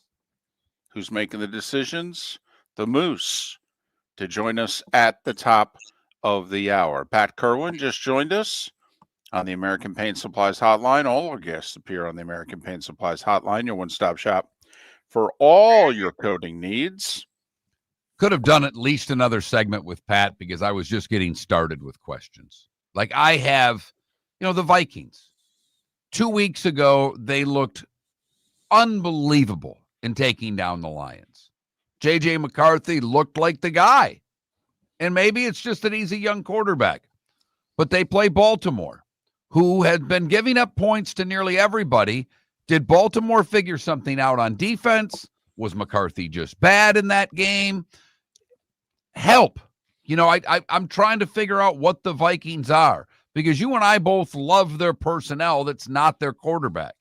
[SPEAKER 1] who's making the decisions. The Moose to join us at the top of the hour. Pat Kirwan just joined us on the American Paint Supplies Hotline. All our guests appear on the American Paint Supplies Hotline, your one-stop shop for all your coating needs.
[SPEAKER 2] Could have done at least another segment with Pat because I was just getting started with questions. Like I have, the Vikings. 2 weeks ago, they looked unbelievable in taking down the Lions. J.J. McCarthy looked like the guy. And maybe it's just that he's a young quarterback. But they play Baltimore, who had been giving up points to nearly everybody. Did Baltimore figure something out on defense? Was McCarthy just bad in that game? Help. I'm trying to figure out what the Vikings are because you and I both love their personnel. That's not their quarterback.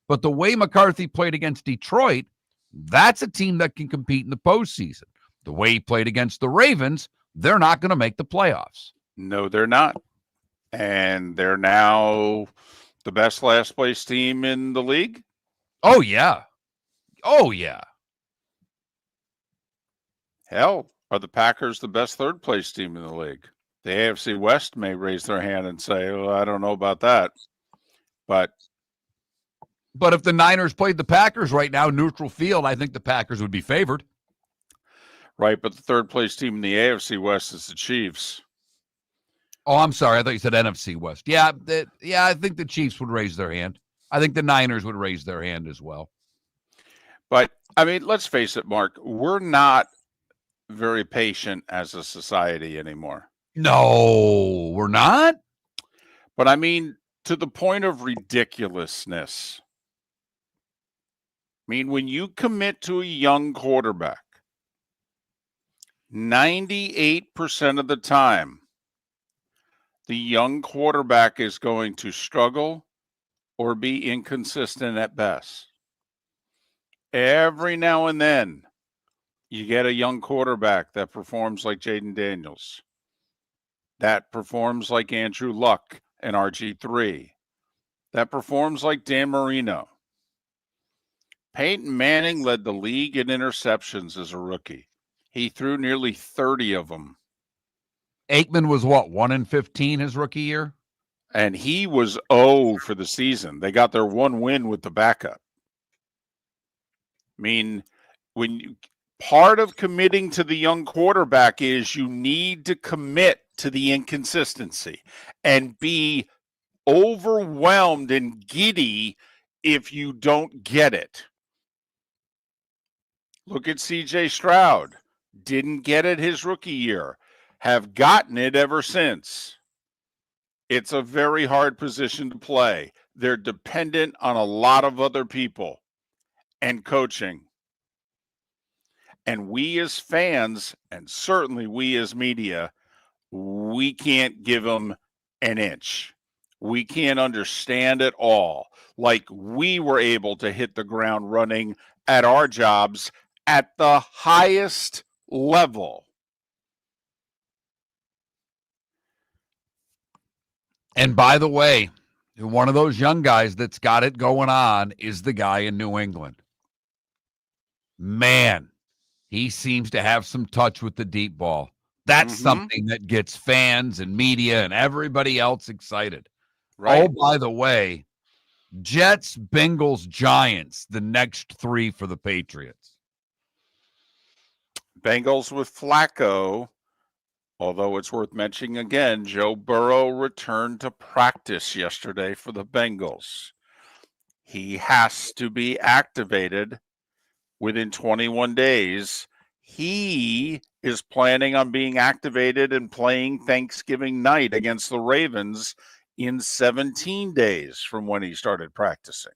[SPEAKER 2] But the way McCarthy played against Detroit, that's a team that can compete in the postseason. The way he played against the Ravens, they're not going to make the playoffs.
[SPEAKER 1] No, they're not. And they're now the best last place team in the league.
[SPEAKER 2] Oh, yeah. Oh, yeah.
[SPEAKER 1] Hell, are the Packers the best third place team in the league? The AFC West may raise their hand and say, well, I don't know about that. But
[SPEAKER 2] if the Niners played the Packers right now, neutral field, I think the Packers would be favored.
[SPEAKER 1] Right, but the third place team in the AFC West is the Chiefs.
[SPEAKER 2] Oh, I'm sorry. I thought you said NFC West. Yeah, I think the Chiefs would raise their hand. I think the Niners would raise their hand as well.
[SPEAKER 1] But, let's face it, Mark, we're not very patient as a society anymore.
[SPEAKER 2] No, we're not.
[SPEAKER 1] But, to the point of ridiculousness. When you commit to a young quarterback, 98% of the time, the young quarterback is going to struggle or be inconsistent at best. Every now and then, you get a young quarterback that performs like Jaden Daniels, that performs like Andrew Luck and RG3, that performs like Dan Marino. Peyton Manning led the league in interceptions as a rookie. He threw nearly 30 of them.
[SPEAKER 2] Aikman was 1-15 his rookie year?
[SPEAKER 1] And he was 0 for the season. They got their one win with the backup. Part of committing to the young quarterback is you need to commit to the inconsistency and be overwhelmed and giddy if you don't get it. Look at C.J. Stroud. Didn't get it his rookie year. Have gotten it ever since. It's a very hard position to play. They're dependent on a lot of other people and coaching. And we as fans, and certainly we as media, we can't give them an inch. We can't understand it all. Like we were able to hit the ground running at our jobs at the highest level.
[SPEAKER 2] And by the way, one of those young guys that's got it going on is the guy in New England. Man, he seems to have some touch with the deep ball. That's something that gets fans and media and everybody else excited. Right. Oh, by the way, Jets, Bengals, Giants, the next 3 for the Patriots.
[SPEAKER 1] Bengals with Flacco. Although it's worth mentioning again, Joe Burrow returned to practice yesterday for the Bengals. He has to be activated within 21 days. He is planning on being activated and playing Thanksgiving night against the Ravens in 17 days from when he started practicing.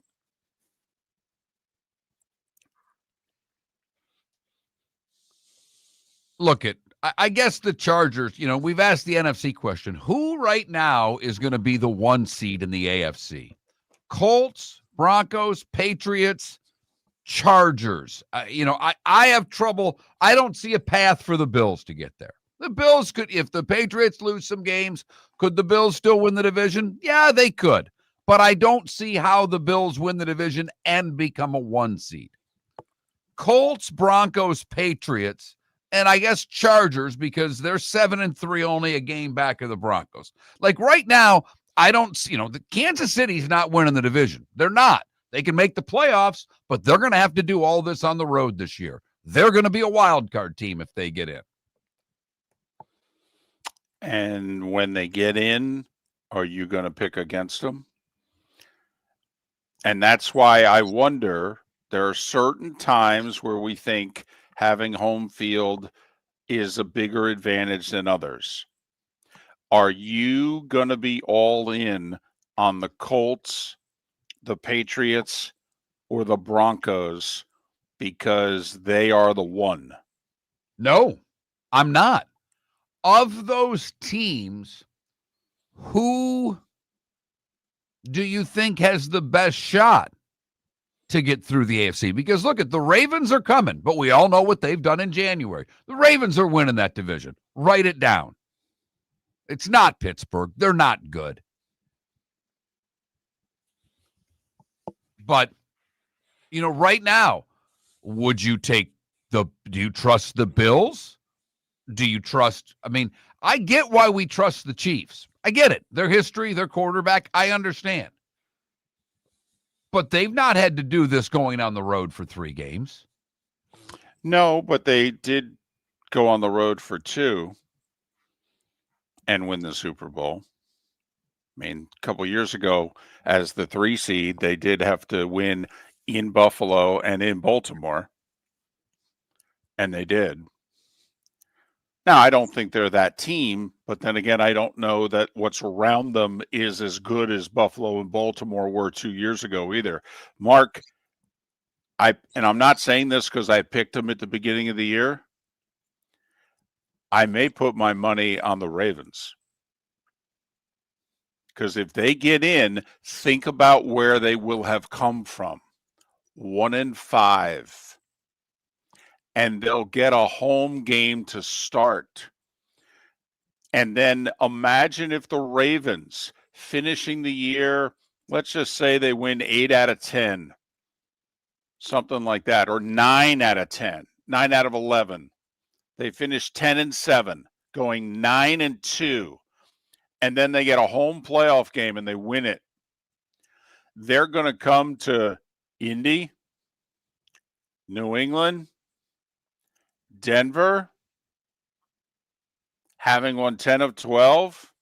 [SPEAKER 2] look at, I guess the Chargers, we've asked the NFC question. Who right now is going to be the 1 seed in the AFC? Colts, Broncos, Patriots, Chargers. I have trouble. I don't see a path for the Bills to get there. The Bills could, if the Patriots lose some games, could the Bills still win the division? Yeah, they could. But I don't see how the Bills win the division and become a 1 seed. Colts, Broncos, Patriots, and I guess Chargers, because they're 7-3, only a game back of the Broncos. Like right now, I don't see, the Kansas City's not winning the division. They're not. They can make the playoffs, but they're going to have to do all this on the road this year. They're going to be a wild card team if they get in.
[SPEAKER 1] And when they get in, are you going to pick against them? And that's why I wonder, there are certain times where we think having home field is a bigger advantage than others. Are you going to be all in on the Colts, the Patriots, or the Broncos because they are the 1?
[SPEAKER 2] No, I'm not. Of those teams, who do you think has the best shot to get through the AFC? Because look, at the Ravens are coming, but we all know what they've done in January. The Ravens are winning that division. Write it down. It's not Pittsburgh. They're not good. But, right now, would you do you trust the Bills? Do you trust, I get why we trust the Chiefs. I get it. Their history, their quarterback, I understand. But they've not had to do this going on the road for 3 games.
[SPEAKER 1] No, but they did go on the road for 2 and win the Super Bowl. A couple years ago, as the 3 seed, they did have to win in Buffalo and in Baltimore. And they did. Now, I don't think they're that team, but then again, I don't know that what's around them is as good as Buffalo and Baltimore were 2 years ago either. Mark, and I'm not saying this because I picked them at the beginning of the year. I may put my money on the Ravens. Because if they get in, think about where they will have come from. 1-5. And they'll get a home game to start. And then imagine if the Ravens finishing the year, let's just say they win 8 out of 10, something like that, or 9 out of 10, 9 out of 11. They finish 10-7, going 9-2, and then they get a home playoff game and they win it. They're going to come to Indy, New England, Denver, having won 10 of 12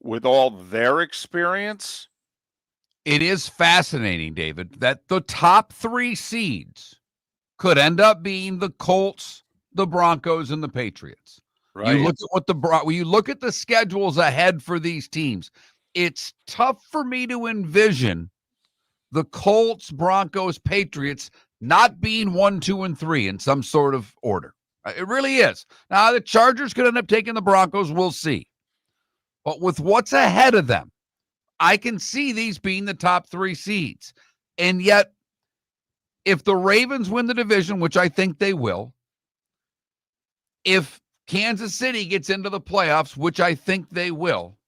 [SPEAKER 1] with all their experience.
[SPEAKER 2] It is fascinating, David, that the top 3 seeds could end up being the Colts, the Broncos, and the Patriots. Right. You look at the schedules ahead for these teams. It's tough for me to envision the Colts, Broncos, Patriots not being 1, 2, and 3 in some sort of order. It really is. Now, the Chargers could end up taking the Broncos. We'll see. But with what's ahead of them, I can see these being the top 3 seeds. And yet, if the Ravens win the division, which I think they will, if Kansas City gets into the playoffs, which I think they will,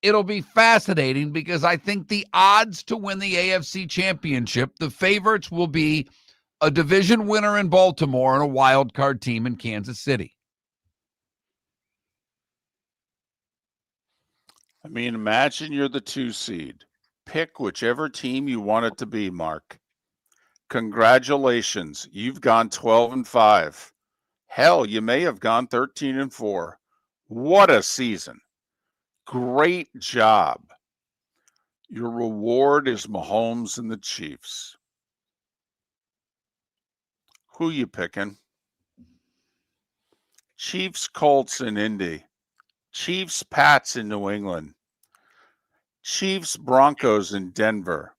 [SPEAKER 2] it'll be fascinating because I think the odds to win the AFC Championship, the favorites will be a division winner in Baltimore and a wild card team in Kansas City.
[SPEAKER 1] Imagine you're the 2 seed. Pick whichever team you want it to be, Mark. Congratulations. You've gone 12-5. Hell, you may have gone 13-4. What a season. Great job. Your reward is Mahomes and the Chiefs. Who you picking? Chiefs, Colts in Indy. Chiefs, Pats in New England. Chiefs, Broncos in Denver.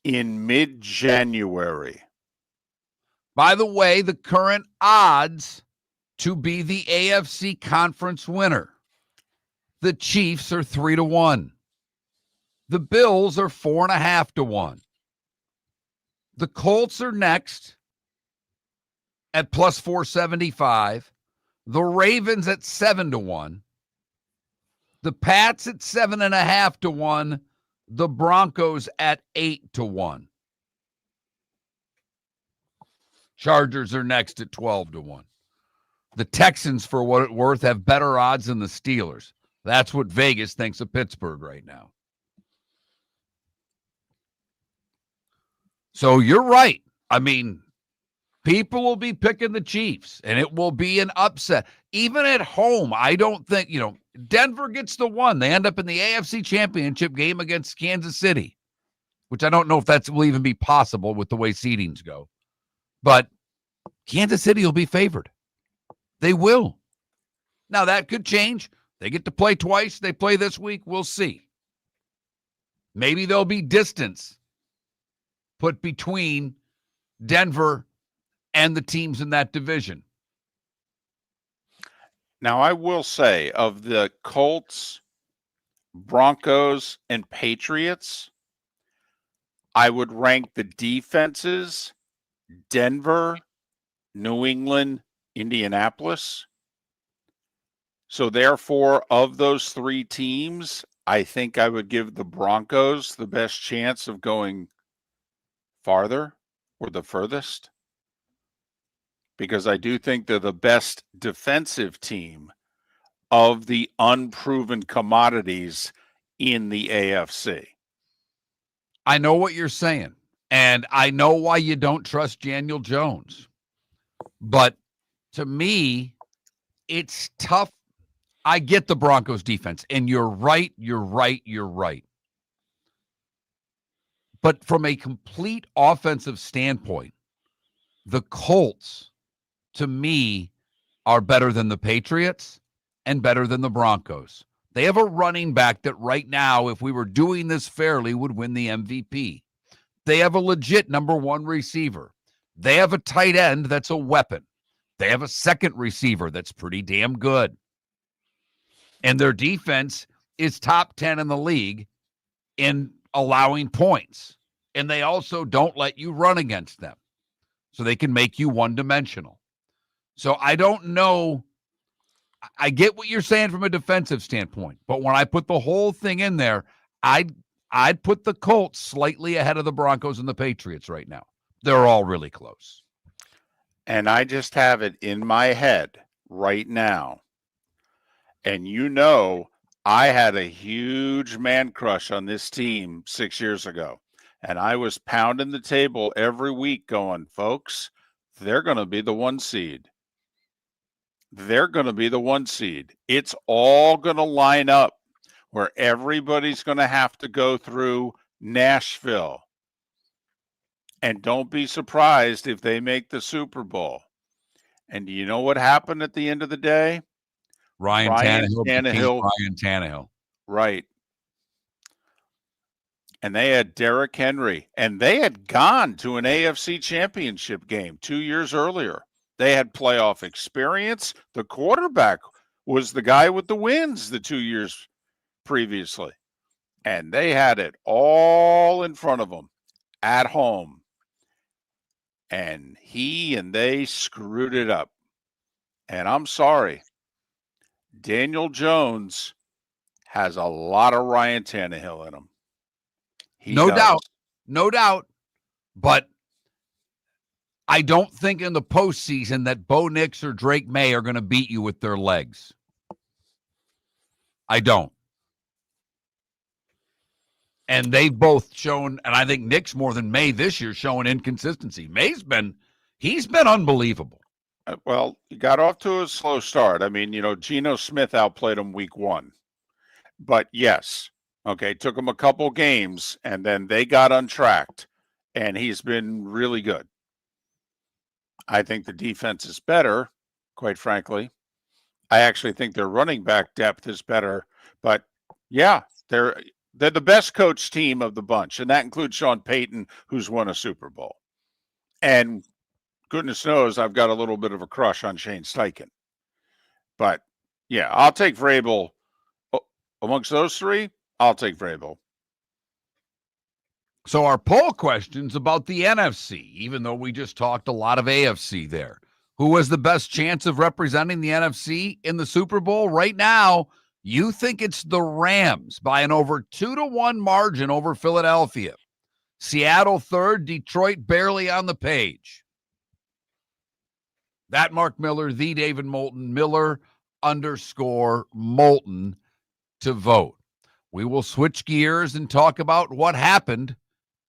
[SPEAKER 1] In mid-January.
[SPEAKER 2] By the way, the current odds to be the AFC conference winner. The Chiefs are 3-1. The Bills are 4.5-1. The Colts are next at plus 475. The Ravens at 7-1. The Pats at 7.5-1. The Broncos at 8-1. Chargers are next at 12-1. The Texans, for what it's worth, have better odds than the Steelers. That's what Vegas thinks of Pittsburgh right now. So you're right. I mean, people will be picking the Chiefs, and it will be an upset. Even at home, I don't think, Denver gets the one. They end up in the AFC Championship game against Kansas City, which I don't know if that will even be possible with the way seedings go. But Kansas City will be favored. They will. Now, that could change. They get to play twice. They play this week. We'll see. Maybe there'll be distance put between Denver and the teams in that division.
[SPEAKER 1] Now, I will say, of the Colts, Broncos, and Patriots, I would rank the defenses Denver, New England, Indianapolis. So therefore, of those three teams, I think I would give the Broncos the best chance of going farther or the furthest, because I do think they're the best defensive team of the unproven commodities in the AFC.
[SPEAKER 2] I know what you're saying, and I know why you don't trust Daniel Jones. But to me, it's tough. I get the Broncos defense, and you're right. But from a complete offensive standpoint, the Colts, to me, are better than the Patriots and better than the Broncos. They have a running back that right now, if we were doing this fairly, would win the MVP. They have a legit number one receiver. They have a tight end that's a weapon. They have a second receiver that's pretty damn good. And their defense is top 10 in the league in allowing points. And they also don't let you run against them. So they can make you one-dimensional. So I don't know. I get what you're saying from a defensive standpoint. But when I put the whole thing in there, I'd put the Colts slightly ahead of the Broncos and the Patriots right now. They're all really close.
[SPEAKER 1] And I just have it in my head right now. And I had a huge man crush on this team 6 years ago. And I was pounding the table every week going, folks, they're going to be the one seed. They're going to be the one seed. It's all going to line up where everybody's going to have to go through Nashville. And don't be surprised if they make the Super Bowl. And do you know what happened at the end of the day?
[SPEAKER 2] Ryan Tannehill.
[SPEAKER 1] Right. And they had Derrick Henry. And they had gone to an AFC championship game 2 years earlier. They had playoff experience. The quarterback was the guy with the wins the 2 years previously. And they had it all in front of them at home. And they screwed it up. And I'm sorry. Daniel Jones has a lot of Ryan Tannehill in him.
[SPEAKER 2] No doubt. But I don't think in the postseason that Bo Nix or Drake May are going to beat you with their legs. I don't. And they've both shown, and I think Nix more than May this year, showing inconsistency. He's been unbelievable.
[SPEAKER 1] Well, he got off to a slow start. I mean, Geno Smith outplayed him week one. But yes, took him a couple games, and then they got untracked, and he's been really good. I think the defense is better, quite frankly. I actually think their running back depth is better. But, yeah, they're the best coach team of the bunch, and that includes Sean Payton, who's won a Super Bowl. And goodness knows I've got a little bit of a crush on Shane Steichen. But yeah, I'll take Vrabel. Amongst those three, I'll take Vrabel.
[SPEAKER 2] So our poll question's about the NFC, even though we just talked a lot of AFC there. Who has the best chance of representing the NFC in the Super Bowl? Right now, you think it's the Rams by an over 2-1 margin over Philadelphia. Seattle third, Detroit barely on the page. That Mark Miller, the David Moulton, Miller_Moulton to vote. We will switch gears and talk about what happened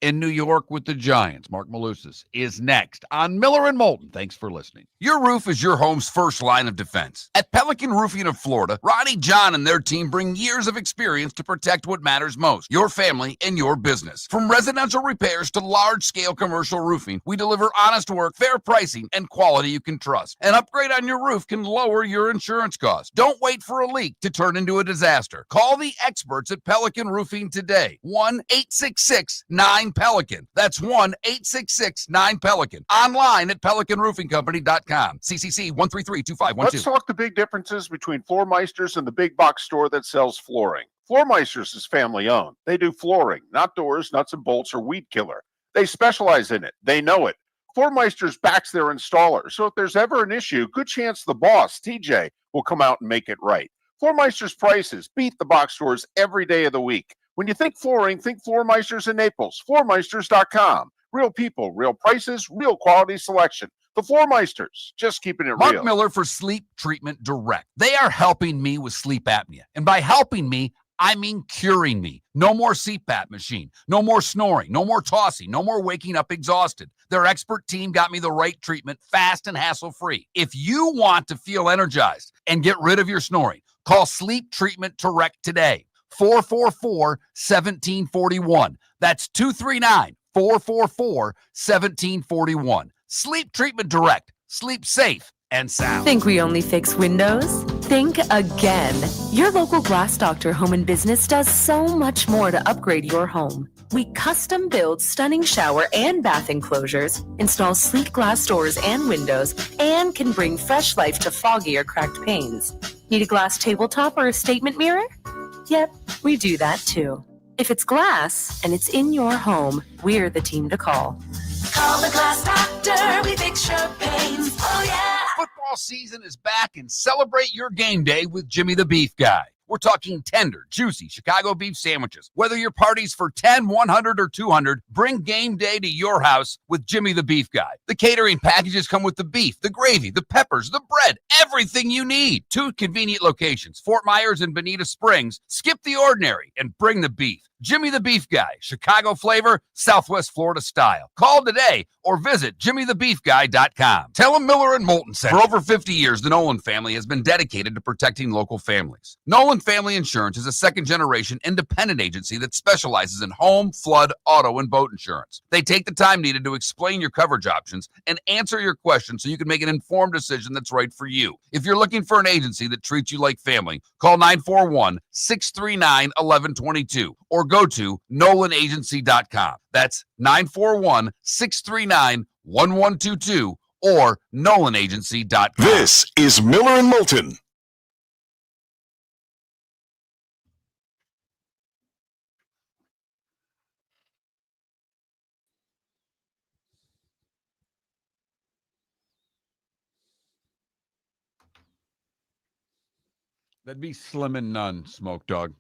[SPEAKER 2] in New York with the Giants. Marc Malusis is next on Miller and Moulton. Thanks for listening.
[SPEAKER 4] Your roof is your home's first line of defense. At Pelican Roofing of Florida, Ronnie John and their team bring years of experience to protect what matters most, your family and your business. From residential repairs to large-scale commercial roofing, we deliver honest work, fair pricing, and quality you can trust. An upgrade on your roof can lower your insurance costs. Don't wait for a leak to turn into a disaster. Call the experts at Pelican Roofing today. 1-866-9-PELICAN. That's 1-866-9-PELICAN. Online at pelicanroofingcompany.com. CCC 1332512.
[SPEAKER 5] Let's talk the big differences between Floor Meisters and the big box store that sells flooring. Floor Meisters is family owned. They do flooring, not doors, nuts and bolts, or weed killer. They specialize in it. They know it. Floor Meisters backs their installer, so if there's ever an issue, good chance the boss, TJ, will come out and make it right. Floor Meisters prices beat the box stores every day of the week. When you think flooring, think Floor Meisters in Naples. Floormeisters.com. Real people, real prices, real quality selection. The Floor Meisters, just keeping it real.
[SPEAKER 4] Marc Miller for Sleep Treatment Direct. They are helping me with sleep apnea. And by helping me, I mean curing me. No more CPAP machine. No more snoring. No more tossing. No more waking up exhausted. Their expert team got me the right treatment, fast and hassle-free. If you want to feel energized and get rid of your snoring, call Sleep Treatment Direct today. 444-1741. That's 239-444-1741. Sleep Treatment Direct. Sleep safe and sound.
[SPEAKER 6] Think we only fix windows? Think again. Your local Glass Doctor Home and Business does so much more to upgrade your home. We custom build stunning shower and bath enclosures, install sleek glass doors and windows, and can bring fresh life to foggy or cracked panes. Need a glass tabletop or a statement mirror? Yep, we do that too. If it's glass and it's in your home, we're the team to call.
[SPEAKER 7] Call the Glass Doctor, we fix your pains. Oh yeah.
[SPEAKER 4] Football season is back and celebrate your game day with Jimmy the Beef Guy. We're talking tender, juicy Chicago beef sandwiches. Whether your party's for 10, 100, or 200, bring game day to your house with Jimmy the Beef Guy. The catering packages come with the beef, the gravy, the peppers, the bread, everything you need. 2 convenient locations, Fort Myers and Bonita Springs. Skip the ordinary and bring the beef. Jimmy the Beef Guy, Chicago flavor, Southwest Florida style. Call today or visit jimmythebeefguy.com. Tell him Miller and Moulton sent you. For over 50 years, the Nolan family has been dedicated to protecting local families. Nolan Family Insurance is a second-generation independent agency that specializes in home, flood, auto, and boat insurance. They take the time needed to explain your coverage options and answer your questions so you can make an informed decision that's right for you. If you're looking for an agency that treats you like family, call 941-639-1122 or go to nolanagency.com. That's 941-639-1122 or nolanagency.com.
[SPEAKER 3] This is Miller and Moulton.
[SPEAKER 2] That'd be Slim and None, Smoke Dog.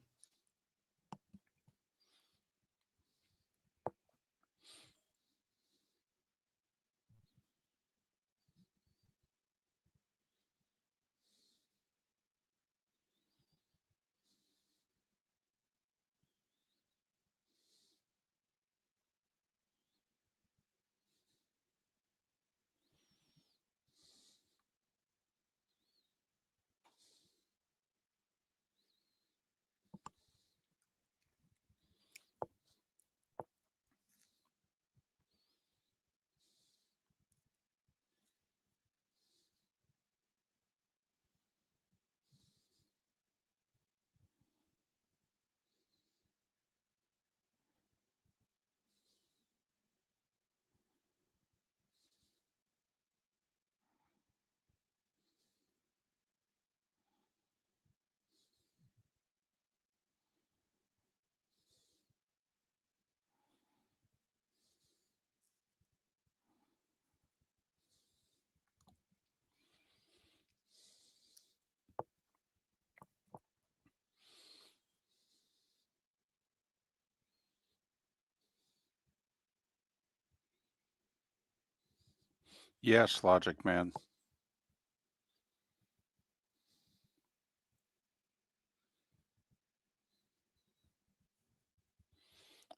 [SPEAKER 1] Yes, Logic Man.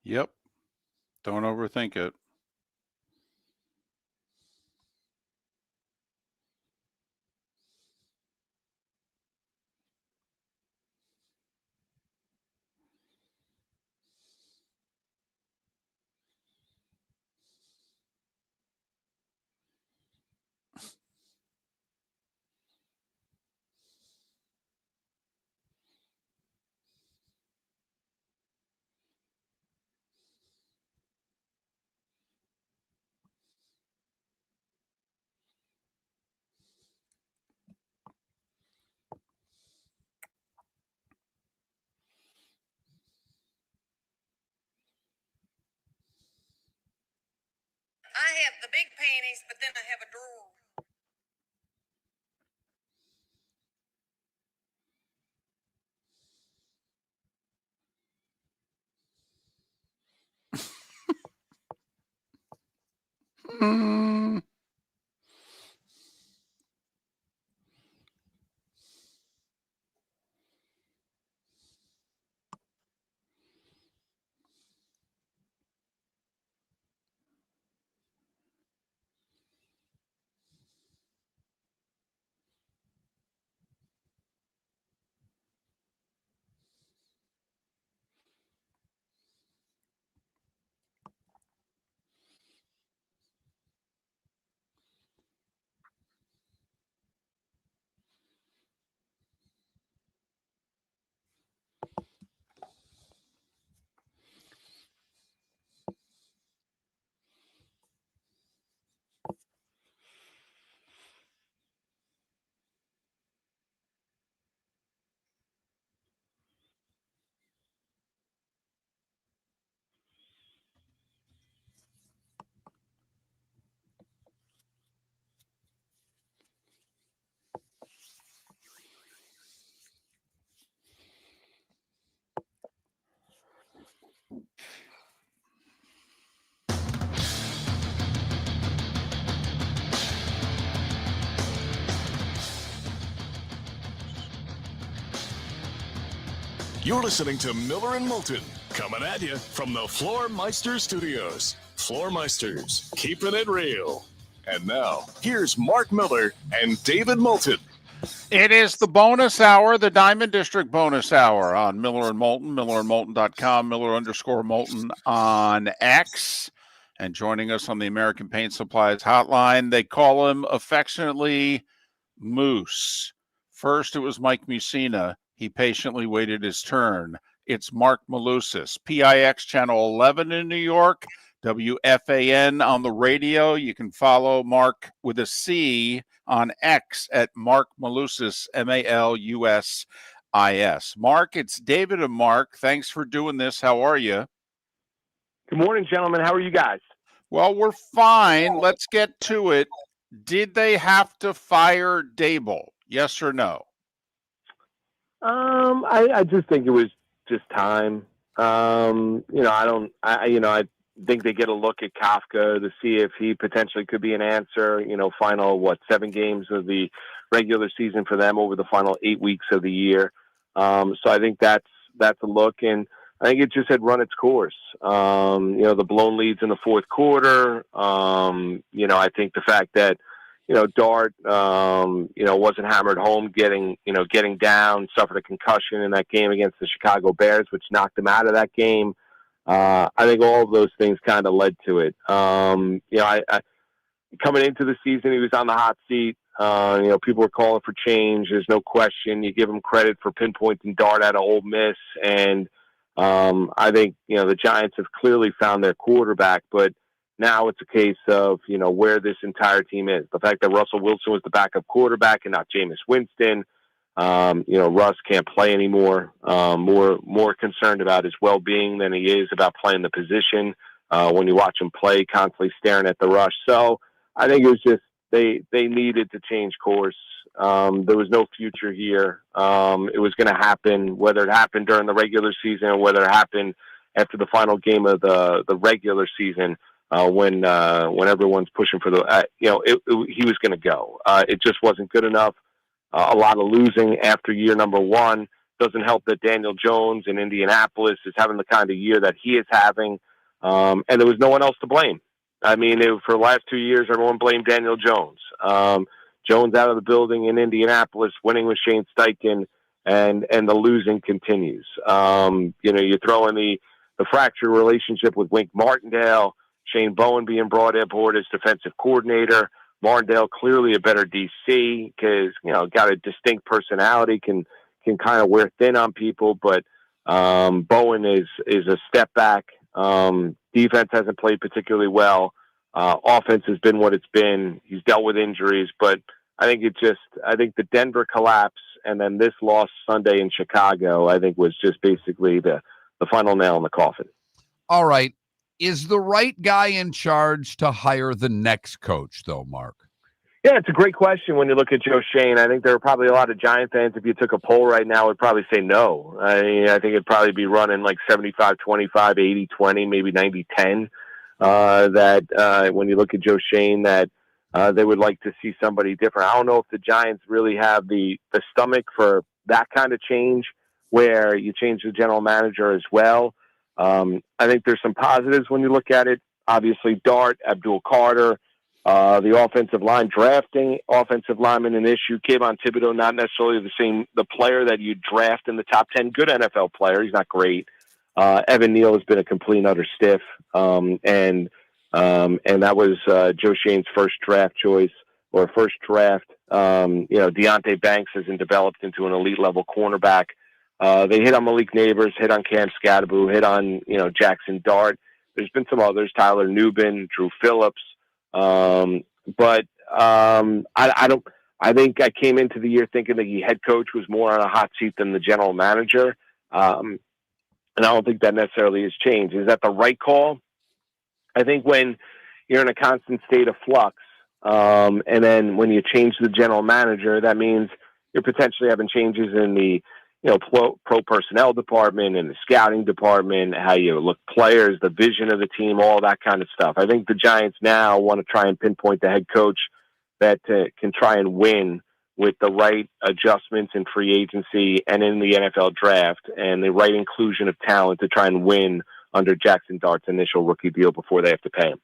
[SPEAKER 1] Yep. Don't overthink it.
[SPEAKER 13] I have the big panties, but then I have a drawer.
[SPEAKER 1] Mm.
[SPEAKER 3] You're listening to Miller and Moulton, coming at you from the Floor Meister Studios. Floor Meisters, keeping it real. And now, here's Marc Miller and David Moulton.
[SPEAKER 1] It is the bonus hour, the Diamond District bonus hour on Miller and Moulton, millerandmoulton.com, Miller_Moulton on X. And joining us on the American Paint Supplies hotline, they call him affectionately Moose. First, it was Mike Musina. He patiently waited his turn. It's Marc Malusis, PIX Channel 11 in New York, WFAN on the radio. You can follow Marc with a C on X at Marc Malusis, Malusis. Marc, it's David and Marc. Thanks for doing this. How are you?
[SPEAKER 14] Good morning, gentlemen. How are you guys?
[SPEAKER 1] Well, we're fine. Let's get to it. Did they have to fire Dable? Yes or no?
[SPEAKER 14] I just think it was just time. I think they get a look at Kafka to see if he potentially could be an answer. Final 7 games of the regular season for them over the final 8 weeks of the year. So I think that's a look, and I think it just had run its course. The blown leads in the fourth quarter. I think the fact that Dart, wasn't hammered home, getting down, suffered a concussion in that game against the Chicago Bears, which knocked him out of that game. I think all of those things kind of led to it. Coming into the season, he was on the hot seat. People were calling for change. There's no question. You give him credit for pinpointing Dart out of Ole Miss, and I think the Giants have clearly found their quarterback, but now it's a case of, where this entire team is. The fact that Russell Wilson was the backup quarterback and not Jameis Winston. Russ can't play anymore. More concerned about his well-being than he is about playing the position. When you watch him play, constantly staring at the rush. So I think it was just they needed to change course. There was no future here. It was going to happen, whether it happened during the regular season or whether it happened after the final game of the regular season. when everyone's pushing for the, he was going to go. It just wasn't good enough. A lot of losing after year number one. Doesn't help that Daniel Jones in Indianapolis is having the kind of year that he is having. And there was no one else to blame. I mean, for the last 2 years, everyone blamed Daniel Jones. Jones out of the building in Indianapolis, winning with Shane Steichen, and the losing continues. You throw in the fractured relationship with Wink Martindale, Shane Bowen being brought aboard as defensive coordinator. Martindale clearly a better DC because, got a distinct personality, can kind of wear thin on people, but Bowen is a step back. Defense hasn't played particularly well. Offense has been what it's been. He's dealt with injuries, but I think the Denver collapse and then this loss Sunday in Chicago, I think was just basically the final nail in the coffin.
[SPEAKER 2] All right. Is the right guy in charge to hire the next coach, though, Mark?
[SPEAKER 14] Yeah, it's a great question when you look at Joe Shane. I think there are probably a lot of Giant fans, if you took a poll right now, would probably say no. I think it'd probably be running like 75-25, 80-20, maybe 90-10. When you look at Joe Shane, that they would like to see somebody different. I don't know if the Giants really have the stomach for that kind of change where you change the general manager as well. I think there's some positives when you look at it. Obviously, Dart, Abdul Carter, the offensive line, drafting offensive lineman an issue. Kayvon Thibodeau, not necessarily the player that you draft in the top 10. Good NFL player. He's not great. Evan Neal has been a complete and utter stiff. And that was Joe Shane's first draft choice or first draft. Deontay Banks hasn't developed into an elite level cornerback. They hit on Malik Neighbors, hit on Cam Scadaboo, hit on, Jackson Dart. There's been some others, Tyler Nubin, Drew Phillips. I think I came into the year thinking that the head coach was more on a hot seat than the general manager. And I don't think that necessarily has changed. Is that the right call? I think when you're in a constant state of flux, and then when you change the general manager, that means you're potentially having changes in the pro personnel department and the scouting department, how you look players, the vision of the team, all that kind of stuff. I think the Giants now want to try and pinpoint the head coach that can try and win with the right adjustments in free agency and in the NFL draft and the right inclusion of talent to try and win under Jackson Dart's initial rookie deal before they have to pay him.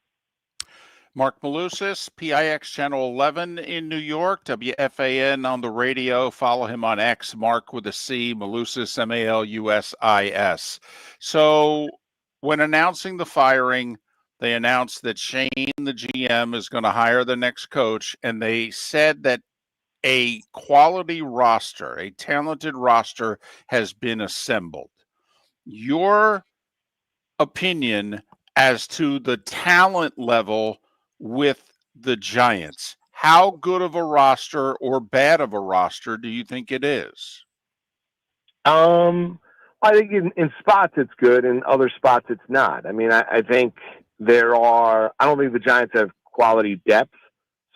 [SPEAKER 1] Marc Malusis, PIX Channel 11 in New York, WFAN on the radio. Follow him on X, Marc with a C, Malusis, Malusis. So when announcing the firing, they announced that Shane, the GM, is going to hire the next coach, and they said that a quality roster, a talented roster, has been assembled. Your opinion as to the talent level with the Giants, how good of a roster or bad of a roster do you think it is?
[SPEAKER 14] I think in spots it's good, in other spots it's not. I mean, I think I don't think the Giants have quality depth,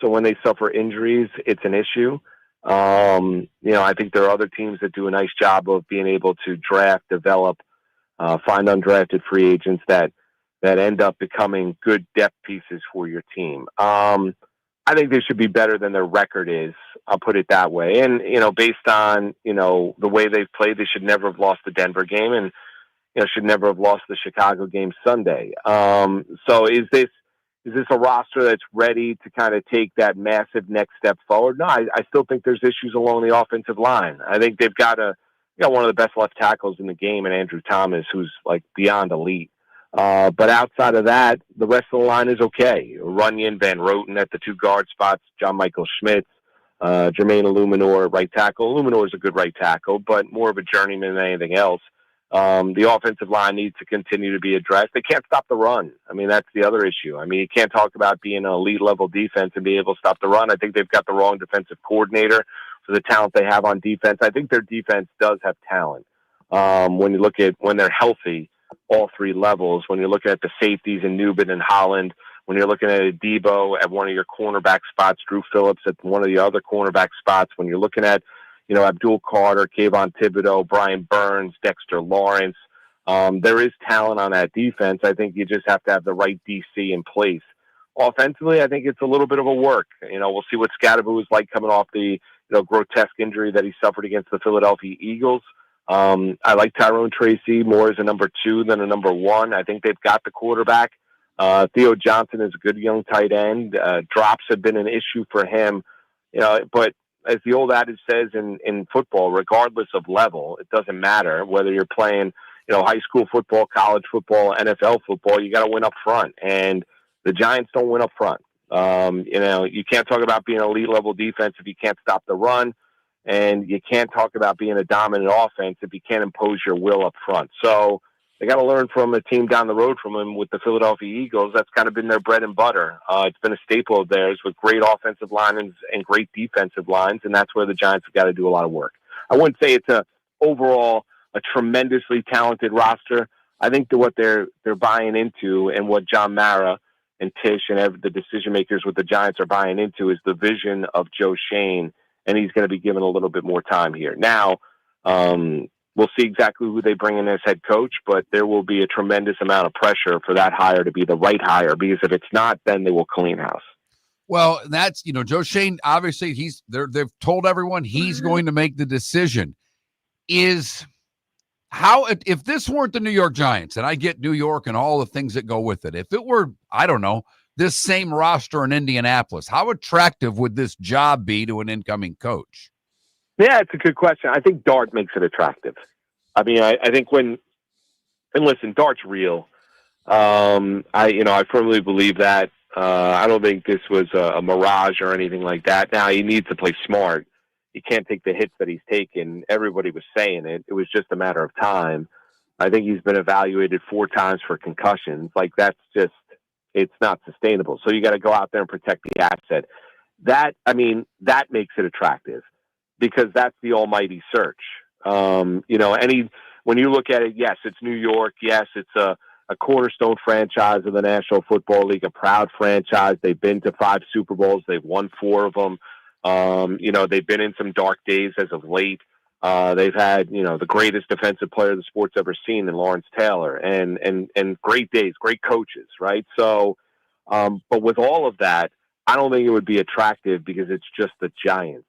[SPEAKER 14] so when they suffer injuries, it's an issue. I think there are other teams that do a nice job of being able to draft, develop, find undrafted free agents that end up becoming good depth pieces for your team. I think they should be better than their record is. I'll put it that way. And, based on, the way they've played, they should never have lost the Denver game and, should never have lost the Chicago game Sunday. So is this a roster that's ready to kind of take that massive next step forward? No, I still think there's issues along the offensive line. I think they've got one of the best left tackles in the game in Andrew Thomas, who's like beyond elite. But outside of that, the rest of the line is okay. Runyon, Van Roten at the two guard spots, John Michael Schmitz, Jermaine Illuminor at right tackle. Illuminor is a good right tackle, but more of a journeyman than anything else. The offensive line needs to continue to be addressed. They can't stop the run. I mean, that's the other issue. I mean, you can't talk about being an elite level defense and be able to stop the run. I think they've got the wrong defensive coordinator for the talent they have on defense. I think their defense does have talent. When you look at when they're healthy, all three levels, when you're looking at the safeties in Nubin and Holland, when you're looking at Debo at one of your cornerback spots, Drew Phillips at one of the other cornerback spots, when you're looking at, Abdul Carter, Kayvon Thibodeau, Brian Burns, Dexter Lawrence, There is talent on that defense. I think you just have to have the right DC in place. Offensively, I think it's a little bit of a work. We'll see what Scadaboo is like coming off the grotesque injury that he suffered against the Philadelphia Eagles. I like Tyrone Tracy more as a number 2 than a number 1. I think they've got the quarterback. Theo Johnson is a good young tight end. Drops have been an issue for him, but as the old adage says in football, regardless of level, it doesn't matter whether you're playing, high school football, college football, NFL football. You got to win up front, and the Giants don't win up front. You can't talk about being an elite level defense if you can't stop the run, and you can't talk about being a dominant offense if you can't impose your will up front. So they got to learn from a team down the road from them with the Philadelphia Eagles. That's kind of been their bread and butter. It's been a staple of theirs with great offensive lines and great defensive lines, and that's where the Giants have got to do a lot of work. I wouldn't say it's overall a tremendously talented roster. I think that what they're buying into and what John Mara and Tisch and the decision makers with the Giants are buying into is the vision of Joe Shane, and he's going to be given a little bit more time here. Now, we'll see exactly who they bring in as head coach, but there will be a tremendous amount of pressure for that hire to be the right hire, because if it's not, then they will clean house.
[SPEAKER 2] Well, that's, Joe Shane, obviously they've told everyone he's going to make the decision. If this weren't the New York Giants, and I get New York and all the things that go with it, if it were, I don't know, this same roster in Indianapolis, how attractive would this job be to an incoming coach?
[SPEAKER 14] Yeah, it's a good question. I think Dart makes it attractive. I mean, I think and listen, Dart's real. I firmly believe that. I don't think this was a mirage or anything like that. Now, he needs to play smart. He can't take the hits that he's taken. Everybody was saying it. It was just a matter of time. I think he's been evaluated 4 times for concussions. It's not sustainable. So you got to go out there and protect the asset. That makes it attractive, because that's the almighty search. When you look at it, yes, it's New York. Yes, it's a cornerstone franchise of the National Football League, a proud franchise. They've been to 5 Super Bowls. They've won 4 of them. They've been in some dark days as of late. They've had, the greatest defensive player the sport's ever seen in Lawrence Taylor, and great days, great coaches, right? So, but with all of that, I don't think it would be attractive because it's just the Giants.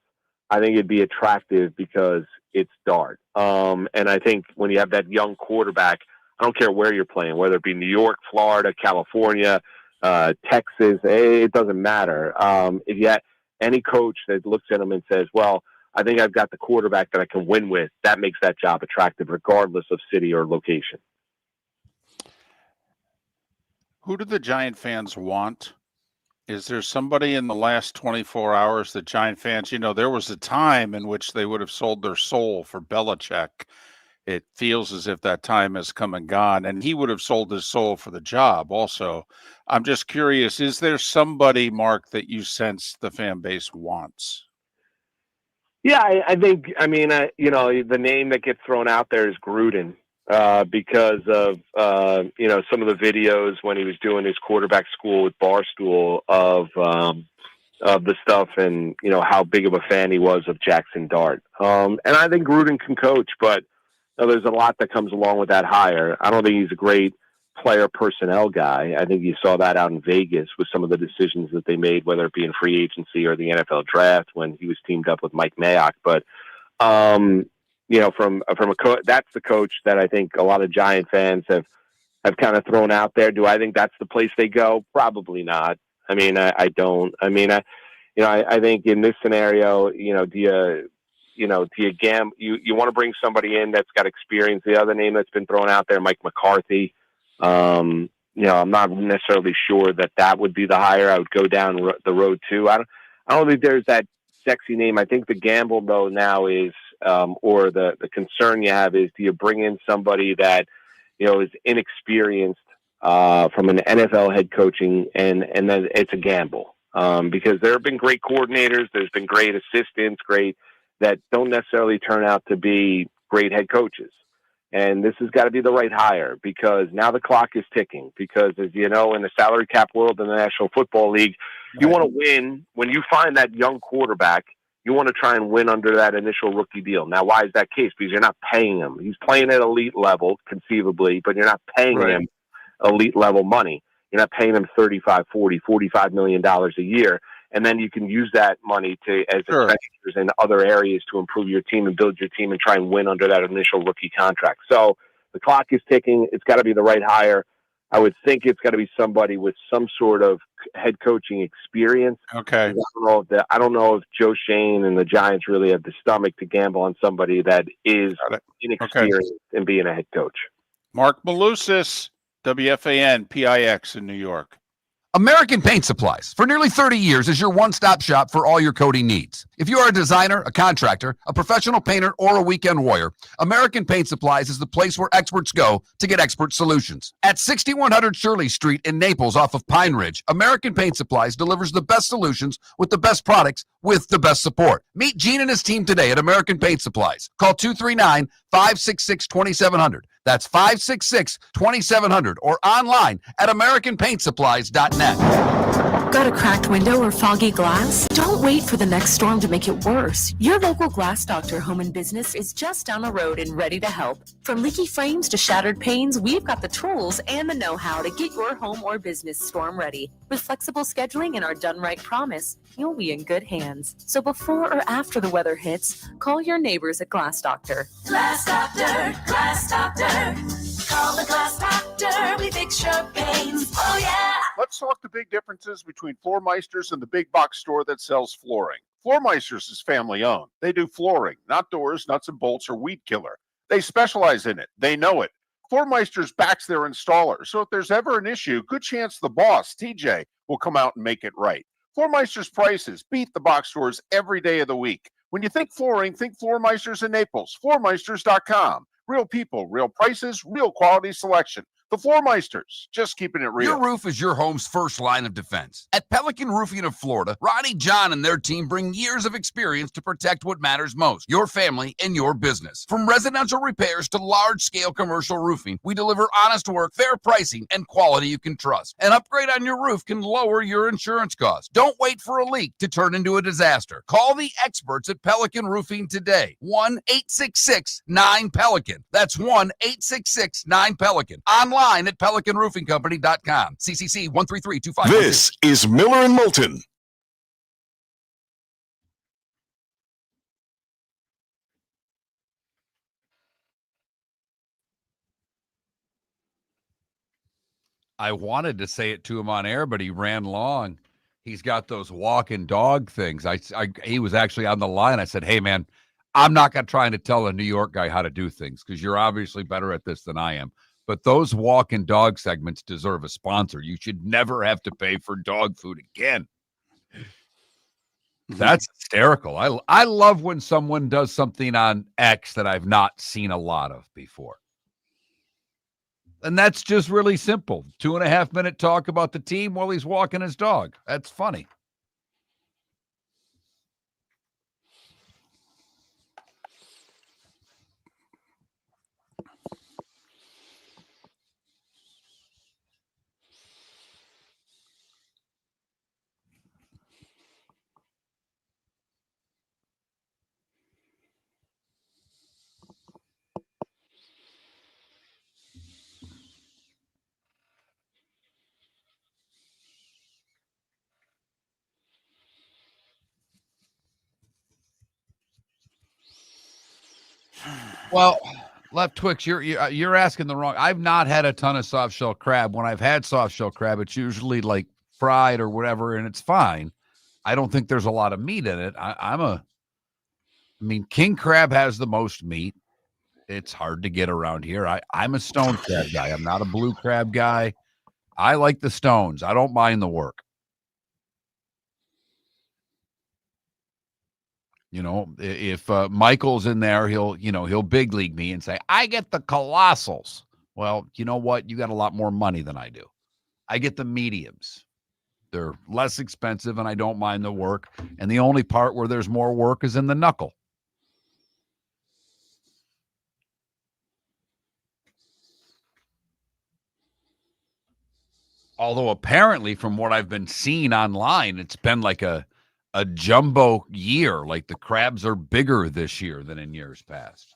[SPEAKER 14] I think it'd be attractive because it's Dart. And I think when you have that young quarterback, I don't care where you're playing, whether it be New York, Florida, California, Texas, it doesn't matter. If you have any coach that looks at him and says, well, I think I've got the quarterback that I can win with, that makes that job attractive regardless of city or location.
[SPEAKER 1] Who do the Giant fans want? Is there somebody in the last 24 hours that Giant fans, there was a time in which they would have sold their soul for Belichick. It feels as if that time has come and gone, and he would have sold his soul for the job also. I'm just curious, is there somebody, Mark, that you sense the fan base wants?
[SPEAKER 14] Yeah, I think, the name that gets thrown out there is Gruden, because of, some of the videos when he was doing his quarterback school with Barstool of the stuff and, how big of a fan he was of Jackson Dart. And I think Gruden can coach, but there's a lot that comes along with that hire. I don't think he's a great player personnel guy. I think you saw that out in Vegas with some of the decisions that they made, whether it be in free agency or the NFL draft when he was teamed up with Mike Mayock. But, from a coach, that's the coach that I think a lot of Giant fans have kind of thrown out there. Do I think that's the place they go? Probably not. I mean, I don't. I mean, I think in this scenario, do you gamble? You want to bring somebody in that's got experience. The other name that's been thrown out there, Mike McCarthy. I'm not necessarily sure that would be the hire. I would go down the road too. I don't think there's that sexy name. I think the gamble though now is, or the concern you have is, do you bring in somebody that, is inexperienced, from an NFL head coaching, and then it's a gamble, because there have been great coordinators. There's been great assistants, that don't necessarily turn out to be great head coaches. And this has got to be the right hire, because now the clock is ticking. Because, as you know, in the salary cap world in the National Football League, you want to win. When you find that young quarterback, you want to try and win under that initial rookie deal. Now, why is that case? Because you're not paying him. He's playing at elite level, conceivably, but you're not paying him elite level money. You're not paying him $35, $40, $45 million a year. And then you can use that money as expenditures in other areas to improve your team and build your team and try and win under that initial rookie contract. So the clock is ticking. It's got to be the right hire. I would think it's got to be somebody with some sort of head coaching experience.
[SPEAKER 1] Okay.
[SPEAKER 14] I don't know if Joe Shane and the Giants really have the stomach to gamble on somebody that is inexperienced in being a head coach.
[SPEAKER 1] Marc Malusis, WFAN PIX in New York.
[SPEAKER 4] American Paint Supplies, for nearly 30 years, is your one-stop shop for all your coating needs. If you are a designer, a contractor, a professional painter, or a weekend warrior, American Paint Supplies is the place where experts go to get expert solutions. At 6100 Shirley Street in Naples off of Pine Ridge, American Paint Supplies delivers the best solutions with the best products with the best support. Meet Gene and his team today at American Paint Supplies. Call 239-566-2700. That's 566-2700 or online at AmericanPaintSupplies.net.
[SPEAKER 6] Got a cracked window or foggy glass? Don't wait for the next storm to make it worse. Your local Glass Doctor Home and Business is just down the road and ready to help. From leaky frames to shattered panes, we've got the tools and the know-how to get your home or business storm ready. With flexible scheduling and our done right promise, you'll be in good hands. So before or after the weather hits, call your neighbors at Glass Doctor.
[SPEAKER 7] Glass Doctor, Glass Doctor. Call the Glass Doctor. We fix your pains. Oh, yeah.
[SPEAKER 5] Let's talk the big differences between Floor Meisters and the big box store that sells flooring. Floor Meisters is family owned. They do flooring, not doors, nuts and bolts, or weed killer. They specialize in it. They know it. Floor Meisters backs their installer, so if there's ever an issue, good chance the boss, TJ, will come out and make it right. Floor Meisters prices beat the box stores every day of the week. When you think flooring, think Floor Meisters in Naples. FloorMeisters.com. Real people, real prices, real quality selection. The Floor Meisters, just keeping it real.
[SPEAKER 4] Your roof is your home's first line of defense. At Pelican Roofing of Florida, Ronnie John and their team bring years of experience to protect what matters most, your family and your business. From residential repairs to large-scale commercial roofing, we deliver honest work, fair pricing, and quality you can trust. An upgrade on your roof can lower your insurance costs. Don't wait for a leak to turn into a disaster. Call the experts at Pelican Roofing today. 1-866-9-PELICAN. That's 1-866-9-PELICAN. Online at PelicanRoofingCompany.com. CCC 13325.
[SPEAKER 3] This is Miller and Moulton.
[SPEAKER 2] I wanted to say it to him on air, but he ran long. He's got those walking dog things. He was actually on the line. I said, hey, man, I'm not trying to tell a New York guy how to do things because you're obviously better at this than I am. But those walking dog segments deserve a sponsor. You should never have to pay for dog food again. That's hysterical. I love when someone does something on X that I've not seen a lot of before. And that's just really simple. 2.5-minute talk about the team while he's walking his dog. That's funny. Well, Left Twix, you're asking the wrong. I've not had a ton of soft shell crab. When I've had soft shell crab, it's usually like fried or whatever, and it's fine. I don't think there's a lot of meat in it. I mean, king crab has the most meat. It's hard to get around here. I'm a stone crab guy. I'm not a blue crab guy. I like the stones. I don't mind the work. You know, if Michael's in there, he'll big league me and say, I get the colossals. Well, you know what? You got a lot more money than I do. I get the mediums. They're less expensive and I don't mind the work. And the only part where there's more work is in the knuckle. Although apparently from what I've been seeing online, it's been like a a jumbo year. Like the crabs are bigger this year than in years past.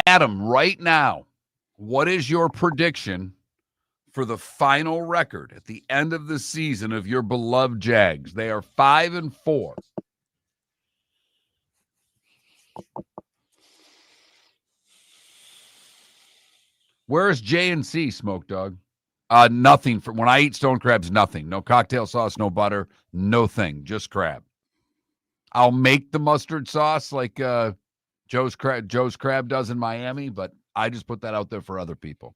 [SPEAKER 2] Adam, right now, what is your prediction for the final record at the end of the season of your beloved Jags? They are 5-4. Where is J&C, Smoke Dog? Nothing. For when I eat stone crabs, nothing. No cocktail sauce, no butter, no thing. Just crab. I'll make the mustard sauce like Joe's Crab does in Miami, but I just put that out there for other people.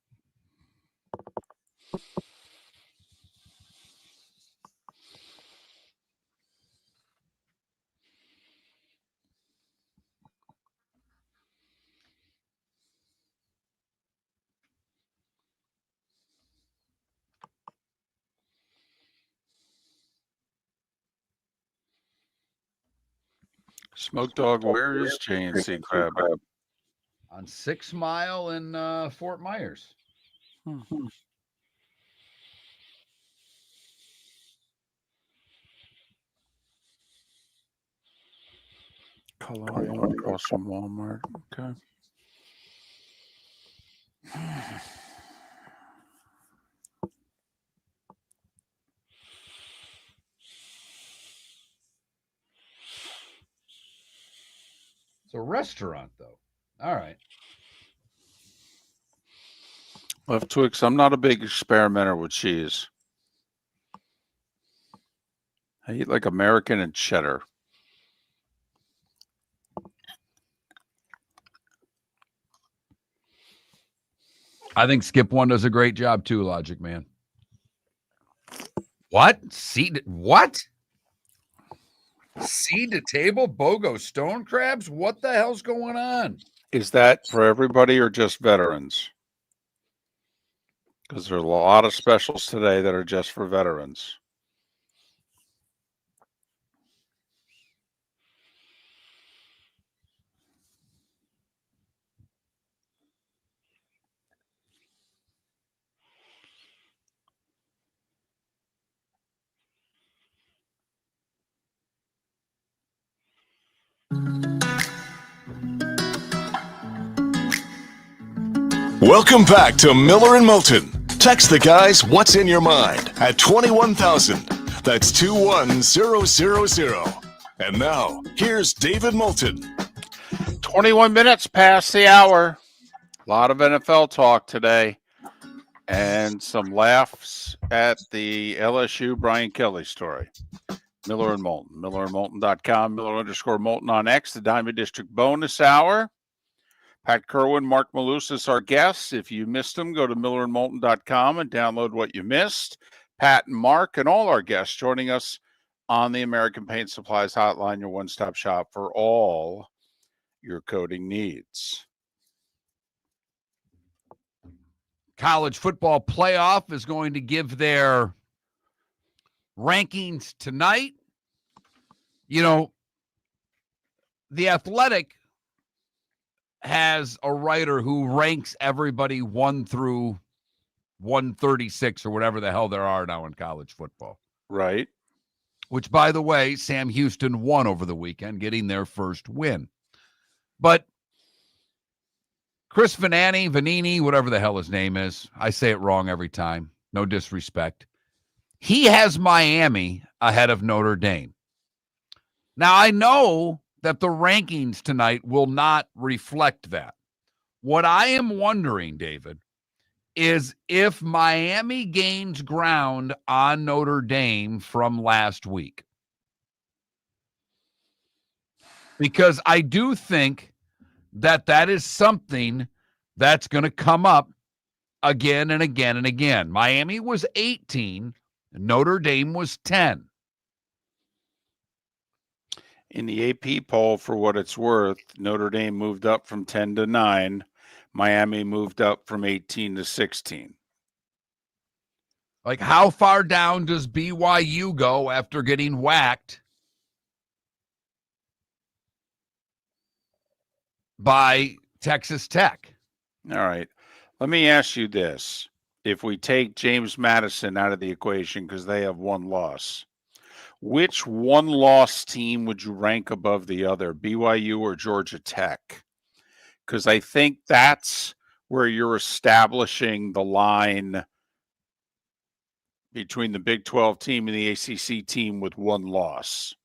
[SPEAKER 1] Smoke Dog, where is J&C Crab?
[SPEAKER 2] On 6 Mile in Fort Myers.
[SPEAKER 1] Colonial across from Walmart. Okay.
[SPEAKER 2] It's a restaurant, though. All right.
[SPEAKER 1] Left Twix, I'm not a big experimenter with cheese. I eat like American and cheddar.
[SPEAKER 2] I think Skip One does a great job too, Logic Man. What? What? Seed to table BOGO stone crabs? What the hell's going on?
[SPEAKER 1] Is that for everybody or just veterans? Because there are a lot of specials today that are just for veterans.
[SPEAKER 3] Welcome back to Miller and Moulton. Text the guys what's in your mind at 21,000. That's 21000. And now, here's David Moulton.
[SPEAKER 1] 21 minutes past the hour. A lot of NFL talk today. And some laughs at the LSU Brian Kelly story. Miller and Moulton. MillerandMoulton.com. Miller_Moulton on X. The Diamond District bonus hour. Pat Kirwan, Marc Malusis, our guests. If you missed them, go to MillerandMoulton.com and download what you missed. Pat and Marc and all our guests joining us on the American Paint Supplies Hotline, your one-stop shop for all your coating needs.
[SPEAKER 2] College football playoff is going to give their rankings tonight. You know, The Athletic has a writer who ranks everybody 1 through 136 or whatever the hell there are now in college football.
[SPEAKER 1] Right.
[SPEAKER 2] Which, by the way, Sam Houston won over the weekend, getting their first win. But Chris Vanini, whatever the hell his name is, I say it wrong every time. No disrespect. He has Miami ahead of Notre Dame. Now, I know that the rankings tonight will not reflect that. What I am wondering, David, is if Miami gains ground on Notre Dame from last week. Because I do think that is something that's going to come up again and again and again. Miami was 18, Notre Dame was 10.
[SPEAKER 1] In the AP poll, for what it's worth, Notre Dame moved up from 10 to 9. Miami moved up from 18 to 16.
[SPEAKER 2] Like, how far down does BYU go after getting whacked? by Texas Tech.
[SPEAKER 1] All right. Let me ask you this. If we take James Madison out of the equation because they have one loss, which one-loss team would you rank above the other, BYU or Georgia Tech? Because I think that's where you're establishing the line between the Big 12 team and the ACC team with one loss.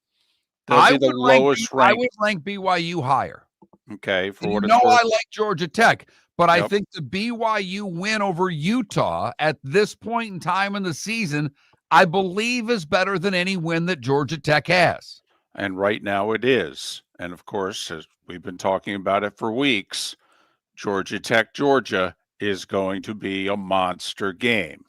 [SPEAKER 1] They'll be the lowest
[SPEAKER 2] I
[SPEAKER 1] ranked.
[SPEAKER 2] would rank BYU higher.
[SPEAKER 1] Okay, for
[SPEAKER 2] You
[SPEAKER 1] what
[SPEAKER 2] know
[SPEAKER 1] it's worth.
[SPEAKER 2] I like Georgia Tech, but I
[SPEAKER 1] Yep.
[SPEAKER 2] think the BYU win over Utah at this point in time in the season, I believe is better than any win that Georgia Tech has.
[SPEAKER 1] And right now it is. And of course, as we've been talking about it for weeks, Georgia Tech, Georgia is going to be a monster game.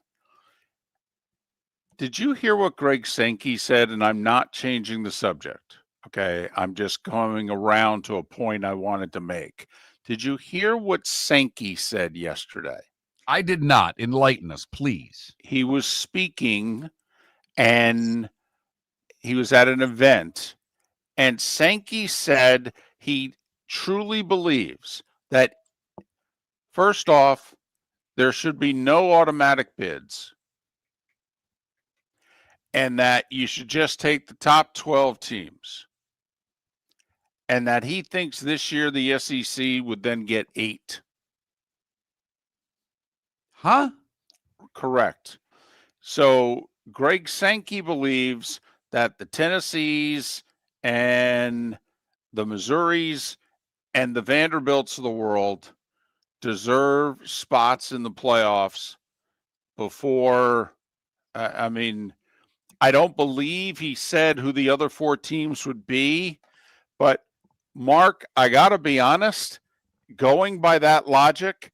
[SPEAKER 1] Did you hear what Greg Sankey said? And I'm not changing the subject. Okay. I'm just coming around to a point I wanted to make. Did you hear what Sankey said yesterday?
[SPEAKER 2] I did not. Enlighten us, please.
[SPEAKER 1] He was speaking and he was at an event, and Sankey said he truly believes that, first off, there should be no automatic bids, and that you should just take the top 12 teams, and that he thinks this year the SEC would then get 8.
[SPEAKER 2] Huh?
[SPEAKER 1] Correct. So Greg Sankey believes that the Tennessees and the Missouris and the Vanderbilts of the world deserve spots in the playoffs before, I mean, I don't believe he said who the other 4 teams would be, but Mark, I got to be honest, going by that logic,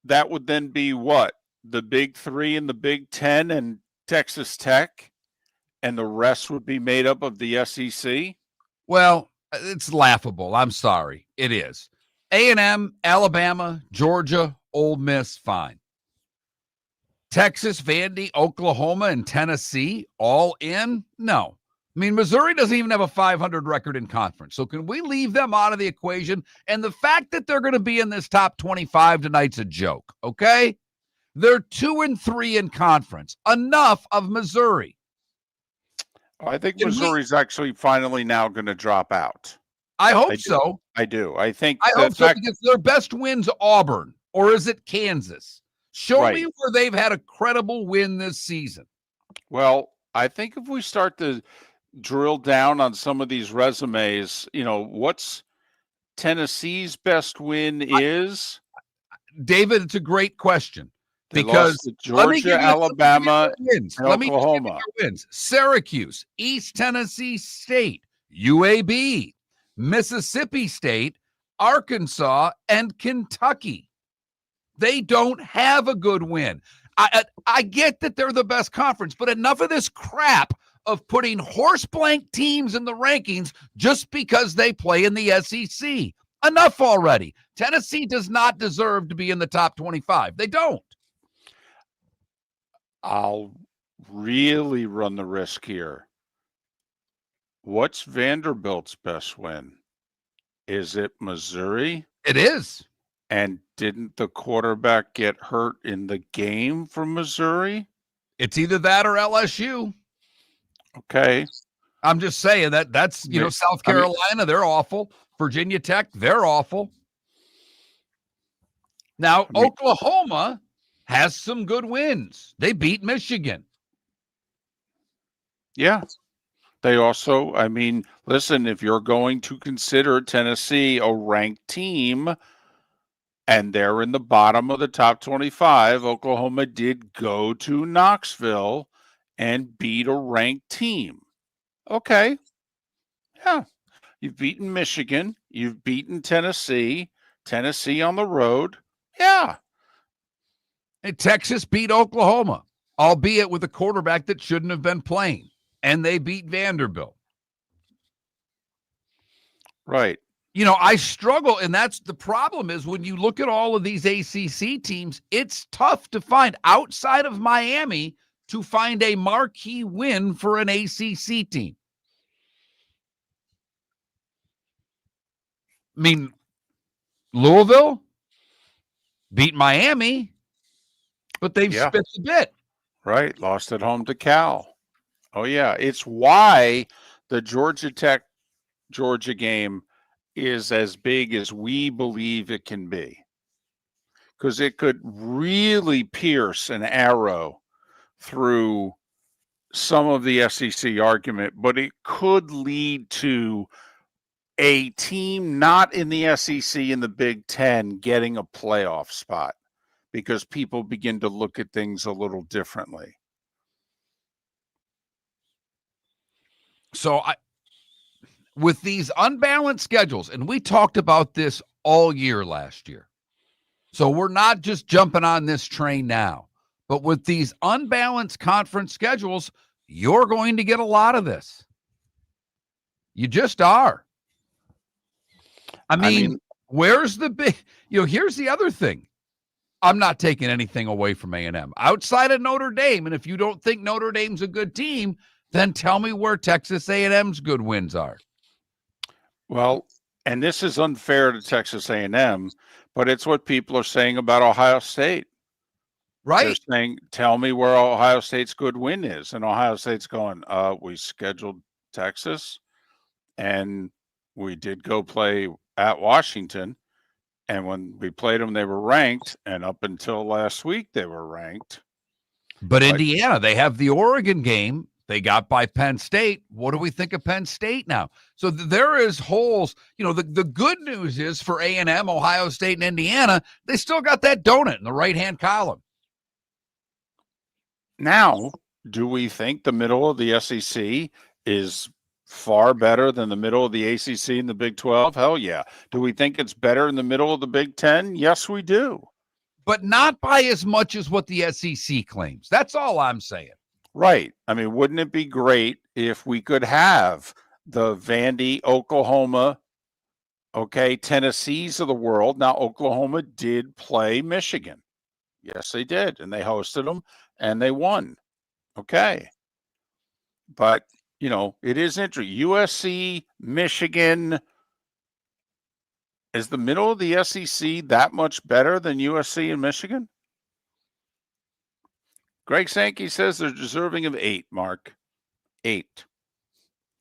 [SPEAKER 1] that would then be what? The Big 3 and the Big 10 and Texas Tech, and the rest would be made up of the SEC?
[SPEAKER 2] Well, it's laughable. I'm sorry. It is. A&M, Alabama, Georgia, Ole Miss, fine. Texas, Vandy, Oklahoma, and Tennessee, all in? No. I mean, Missouri doesn't even have a 500 record in conference. So can we leave them out of the equation? And the fact that they're going to be in this top 25 tonight's a joke, okay? They're 2-3 in conference. Enough of Missouri.
[SPEAKER 1] I think Missouri's actually finally now going to drop out.
[SPEAKER 2] I hope so.
[SPEAKER 1] I do. I think
[SPEAKER 2] I hope so, because their best win's Auburn, or is it Kansas? Show me where they've had a credible win this season.
[SPEAKER 1] Well, I think if we start to drill down on some of these resumes, you know, what's Tennessee's best win is?
[SPEAKER 2] David, it's a great question.
[SPEAKER 1] They
[SPEAKER 2] Because
[SPEAKER 1] lost to Georgia, Alabama, and
[SPEAKER 2] let me
[SPEAKER 1] Oklahoma.
[SPEAKER 2] give you their wins. Syracuse, East Tennessee State, UAB, Mississippi State, Arkansas, and Kentucky. They don't have a good win. I get that they're the best conference, but enough of this crap of putting horse blank teams in the rankings just because they play in the SEC. Enough already. Tennessee does not deserve to be in the top 25. They don't.
[SPEAKER 1] I'll really run the risk here. What's Vanderbilt's best win? Is it Missouri?
[SPEAKER 2] It is.
[SPEAKER 1] And didn't the quarterback get hurt in the game from Missouri?
[SPEAKER 2] It's either that or LSU.
[SPEAKER 1] Okay.
[SPEAKER 2] I'm just saying that's, you know, South Carolina, they're awful. Virginia Tech, they're awful. Now, Oklahoma has some good wins. They beat Michigan.
[SPEAKER 1] Yeah. They also, I mean, listen, if you're going to consider Tennessee a ranked team and they're in the bottom of the top 25, Oklahoma did go to Knoxville and beat a ranked team. Okay. Yeah. You've beaten Michigan. You've beaten Tennessee. Tennessee on the road. Yeah.
[SPEAKER 2] And Texas beat Oklahoma, albeit with a quarterback that shouldn't have been playing. And they beat Vanderbilt.
[SPEAKER 1] Right.
[SPEAKER 2] You know, I struggle, and that's the problem is when you look at all of these ACC teams, it's tough to find, outside of Miami, to find a marquee win for an ACC team. I mean, Louisville beat Miami, but they've spit the bit.
[SPEAKER 1] Right. Lost at home to Cal. Oh, yeah. It's why the Georgia Tech Georgia game is as big as we believe it can be. Because it could really pierce an arrow through some of the SEC argument, but it could lead to a team not in the SEC in the Big Ten getting a playoff spot because people begin to look at things a little differently.
[SPEAKER 2] So with these unbalanced schedules, and we talked about this all year last year. So we're not just jumping on this train now, but with these unbalanced conference schedules, you're going to get a lot of this. You just are. I mean, where's the big, here's the other thing. I'm not taking anything away from A&M outside of Notre Dame. And if you don't think Notre Dame's a good team, then tell me where Texas A&M's good wins are.
[SPEAKER 1] Well, and this is unfair to Texas A&M, but it's what people are saying about Ohio State.
[SPEAKER 2] Right.
[SPEAKER 1] They're saying, tell me where Ohio State's good win is. And Ohio State's going, we scheduled Texas and we did go play at Washington. And when we played them, they were ranked. And up until last week, they were ranked.
[SPEAKER 2] But Indiana, they have the Oregon game. They got by Penn State. What do we think of Penn State now? So there is holes. The good news is for A&M, Ohio State, and Indiana, they still got that donut in the right-hand column.
[SPEAKER 1] Now, do we think the middle of the SEC is far better than the middle of the ACC and the Big 12? Hell yeah. Do we think it's better in the middle of the Big 10? Yes, we do.
[SPEAKER 2] But not by as much as what the SEC claims. That's all I'm saying.
[SPEAKER 1] Right. I mean, wouldn't it be great if we could have the Vandy, Oklahoma, Tennessees of the world? Now, Oklahoma did play Michigan. Yes, they did. And they hosted them and they won. Okay. But, it is interesting. USC, Michigan. Is the middle of the SEC that much better than USC and Michigan? Greg Sankey says they're deserving of 8, Mark. 8.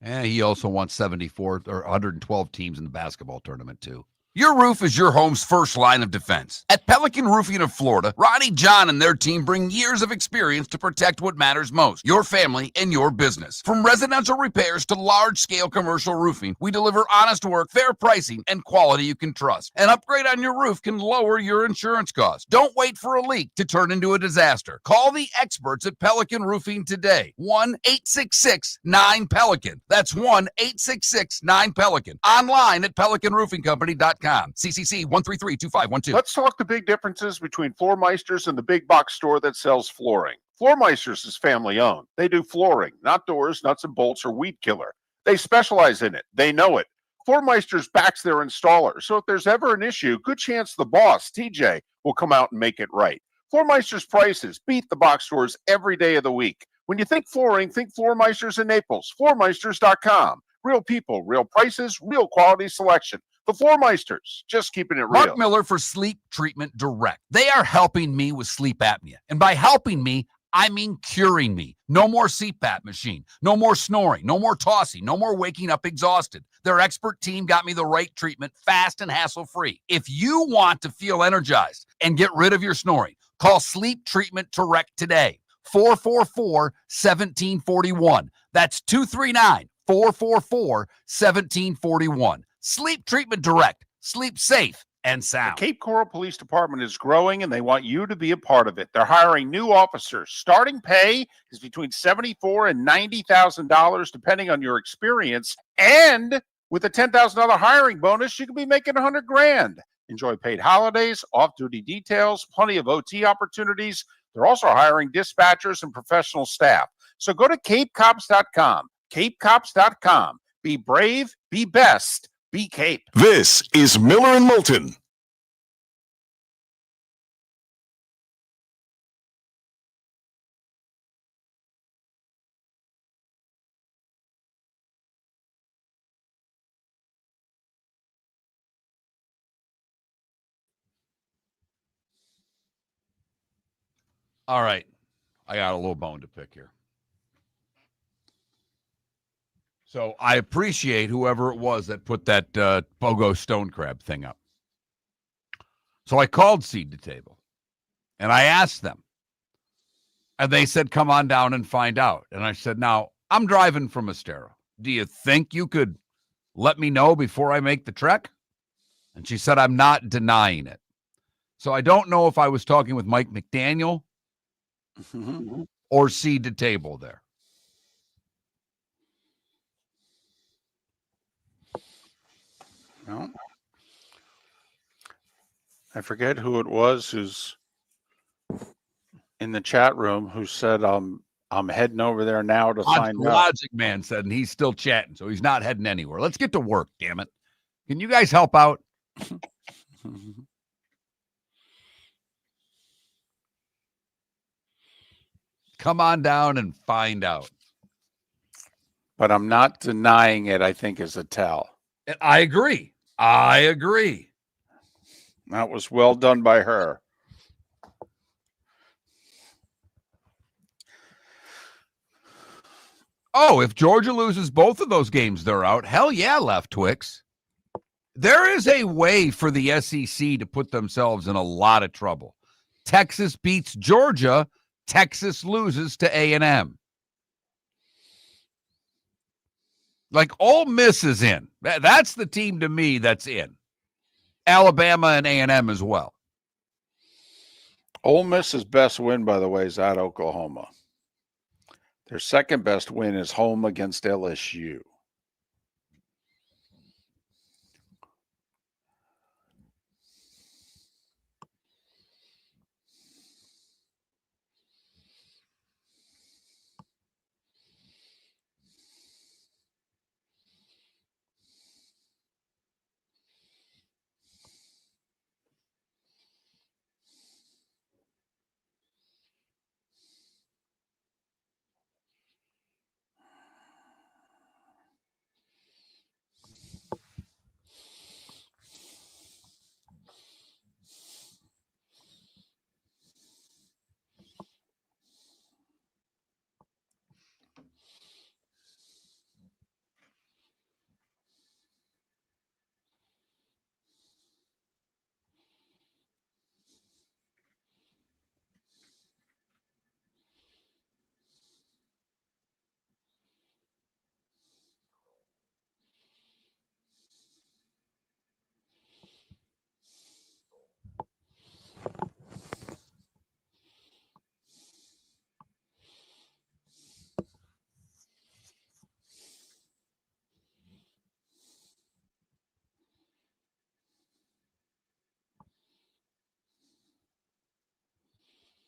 [SPEAKER 2] And he also wants 74 or 112 teams in the basketball tournament, too.
[SPEAKER 4] Your roof is your home's first line of defense. At Pelican Roofing of Florida, Ronnie, John, and their team bring years of experience to protect what matters most, your family and your business. From residential repairs to large-scale commercial roofing, we deliver honest work, fair pricing, and quality you can trust. An upgrade on your roof can lower your insurance costs. Don't wait for a leak to turn into a disaster. Call the experts at Pelican Roofing today. 1-866-9-PELICAN. That's 1-866-9-PELICAN. Online at pelicanroofingcompany.com. CCC 1332512.
[SPEAKER 5] Let's talk the big differences between Floormeisters and the big box store that sells flooring. Floormeisters is family owned. They do flooring, not doors, nuts and bolts, or weed killer. They specialize in it. They know it. Floormeisters backs their installer. So if there's ever an issue, good chance the boss, TJ, will come out and make it right. Floormeisters prices beat the box stores every day of the week. When you think flooring, think Floormeisters in Naples. Floormeisters.com. Real people, real prices, real quality selection. The Floormeisters, just keeping it real.
[SPEAKER 4] Marc Miller for Sleep Treatment Direct. They are helping me with sleep apnea. And by helping me, I mean curing me. No more CPAP machine. No more snoring. No more tossing. No more waking up exhausted. Their expert team got me the right treatment, fast and hassle-free. If you want to feel energized and get rid of your snoring, call Sleep Treatment Direct today. 444-1741. That's 239-444-1741. Sleep Treatment Direct. Sleep safe and sound.
[SPEAKER 5] The Cape Coral Police Department is growing and they want you to be a part of it. They're hiring new officers. Starting pay is between $74,000 and $90,000 depending on your experience. And with a $10,000 hiring bonus, you could be making $100,000. Enjoy paid holidays, off-duty details, plenty of OT opportunities. They're also hiring dispatchers and professional staff. So go to capecops.com. capecops.com. Be brave, be best. Be Cape.
[SPEAKER 3] This is Miller and Moulton.
[SPEAKER 2] All right. I got a little bone to pick here. So I appreciate whoever it was that put that Pogo Stone Crab thing up. So I called Seed to Table, and I asked them. And they said, come on down and find out. And I said, now, I'm driving from Estero. Do you think you could let me know before I make the trek? And she said, I'm not denying it. So I don't know if I was talking with Mike McDaniel or Seed to Table there.
[SPEAKER 1] No. I forget who it was who's in the chat room who said, I'm heading over there now to find out.
[SPEAKER 2] Logic Man said, and he's still chatting, so he's not heading anywhere. Let's get to work, damn it. Can you guys help out? Come on down and find out.
[SPEAKER 1] But I'm not denying it, I think, is a tell.
[SPEAKER 2] And I agree.
[SPEAKER 1] That was well done by her.
[SPEAKER 2] Oh, if Georgia loses both of those games, they're out. Hell yeah, Left Twix. There is a way for the SEC to put themselves in a lot of trouble. Texas beats Georgia. Texas loses to A&M. Like, Ole Miss is in. That's the team to me that's in. Alabama and A&M as well.
[SPEAKER 1] Ole Miss's best win, by the way, is at Oklahoma. Their second best win is home against LSU.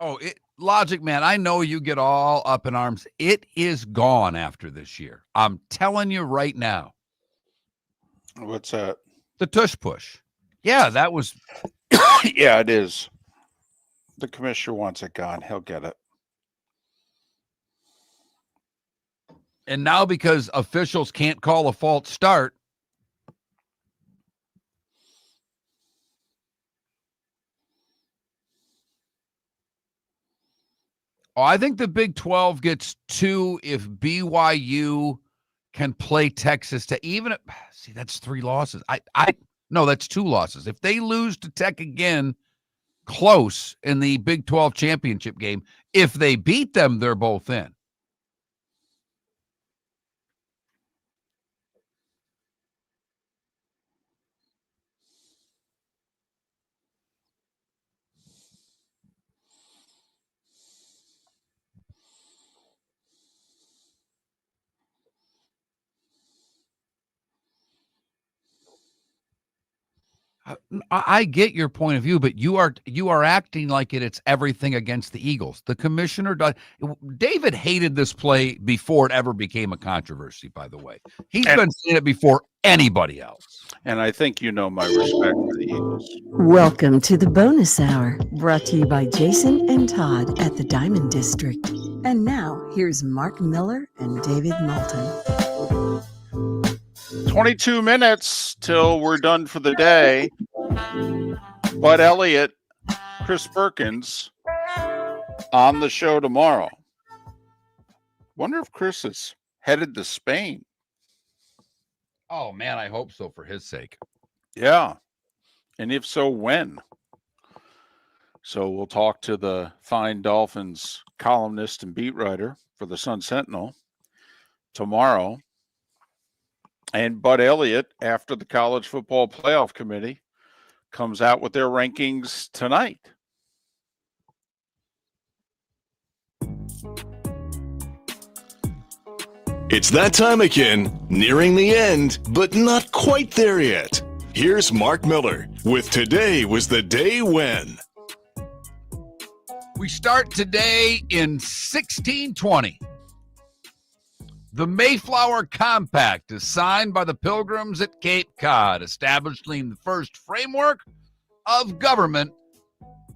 [SPEAKER 2] Oh, Logic Man, I know you get all up in arms. It is gone after this year. I'm telling you right now.
[SPEAKER 1] What's that?
[SPEAKER 2] The tush push. Yeah, that was.
[SPEAKER 1] Yeah, it is. The commissioner wants it gone. He'll get it.
[SPEAKER 2] And now because officials can't call a false start, I think the Big 12 gets 2 if BYU can play Texas to even. See, that's 3 losses. No, that's 2 losses. If they lose to Tech again, close in the Big 12 championship game, if they beat them, they're both in. I get your point of view, but you are acting like it's everything against the Eagles. The commissioner does. David hated this play before it ever became a controversy, by the way. He's been saying it before anybody else.
[SPEAKER 1] And I think you know my respect for the Eagles.
[SPEAKER 15] Welcome to the bonus hour, brought to you by Jason and Todd at the Diamond District. And now, here's Marc Miller and David Moulton.
[SPEAKER 1] 22 minutes till we're done for the day. Bud Elliott, Chris Perkins, on the show tomorrow. Wonder if Chris is headed to Spain.
[SPEAKER 2] Oh, man, I hope so for his sake.
[SPEAKER 1] Yeah. And if so, when? So we'll talk to the fine Dolphins columnist and beat writer for the Sun Sentinel tomorrow. And Bud Elliott, after the College Football Playoff Committee comes out with their rankings tonight.
[SPEAKER 3] It's that time again, nearing the end, but not quite there yet. Here's Marc Miller with Today Was the Day When.
[SPEAKER 2] We start today in 1620. The Mayflower Compact is signed by the Pilgrims at Cape Cod, establishing the first framework of government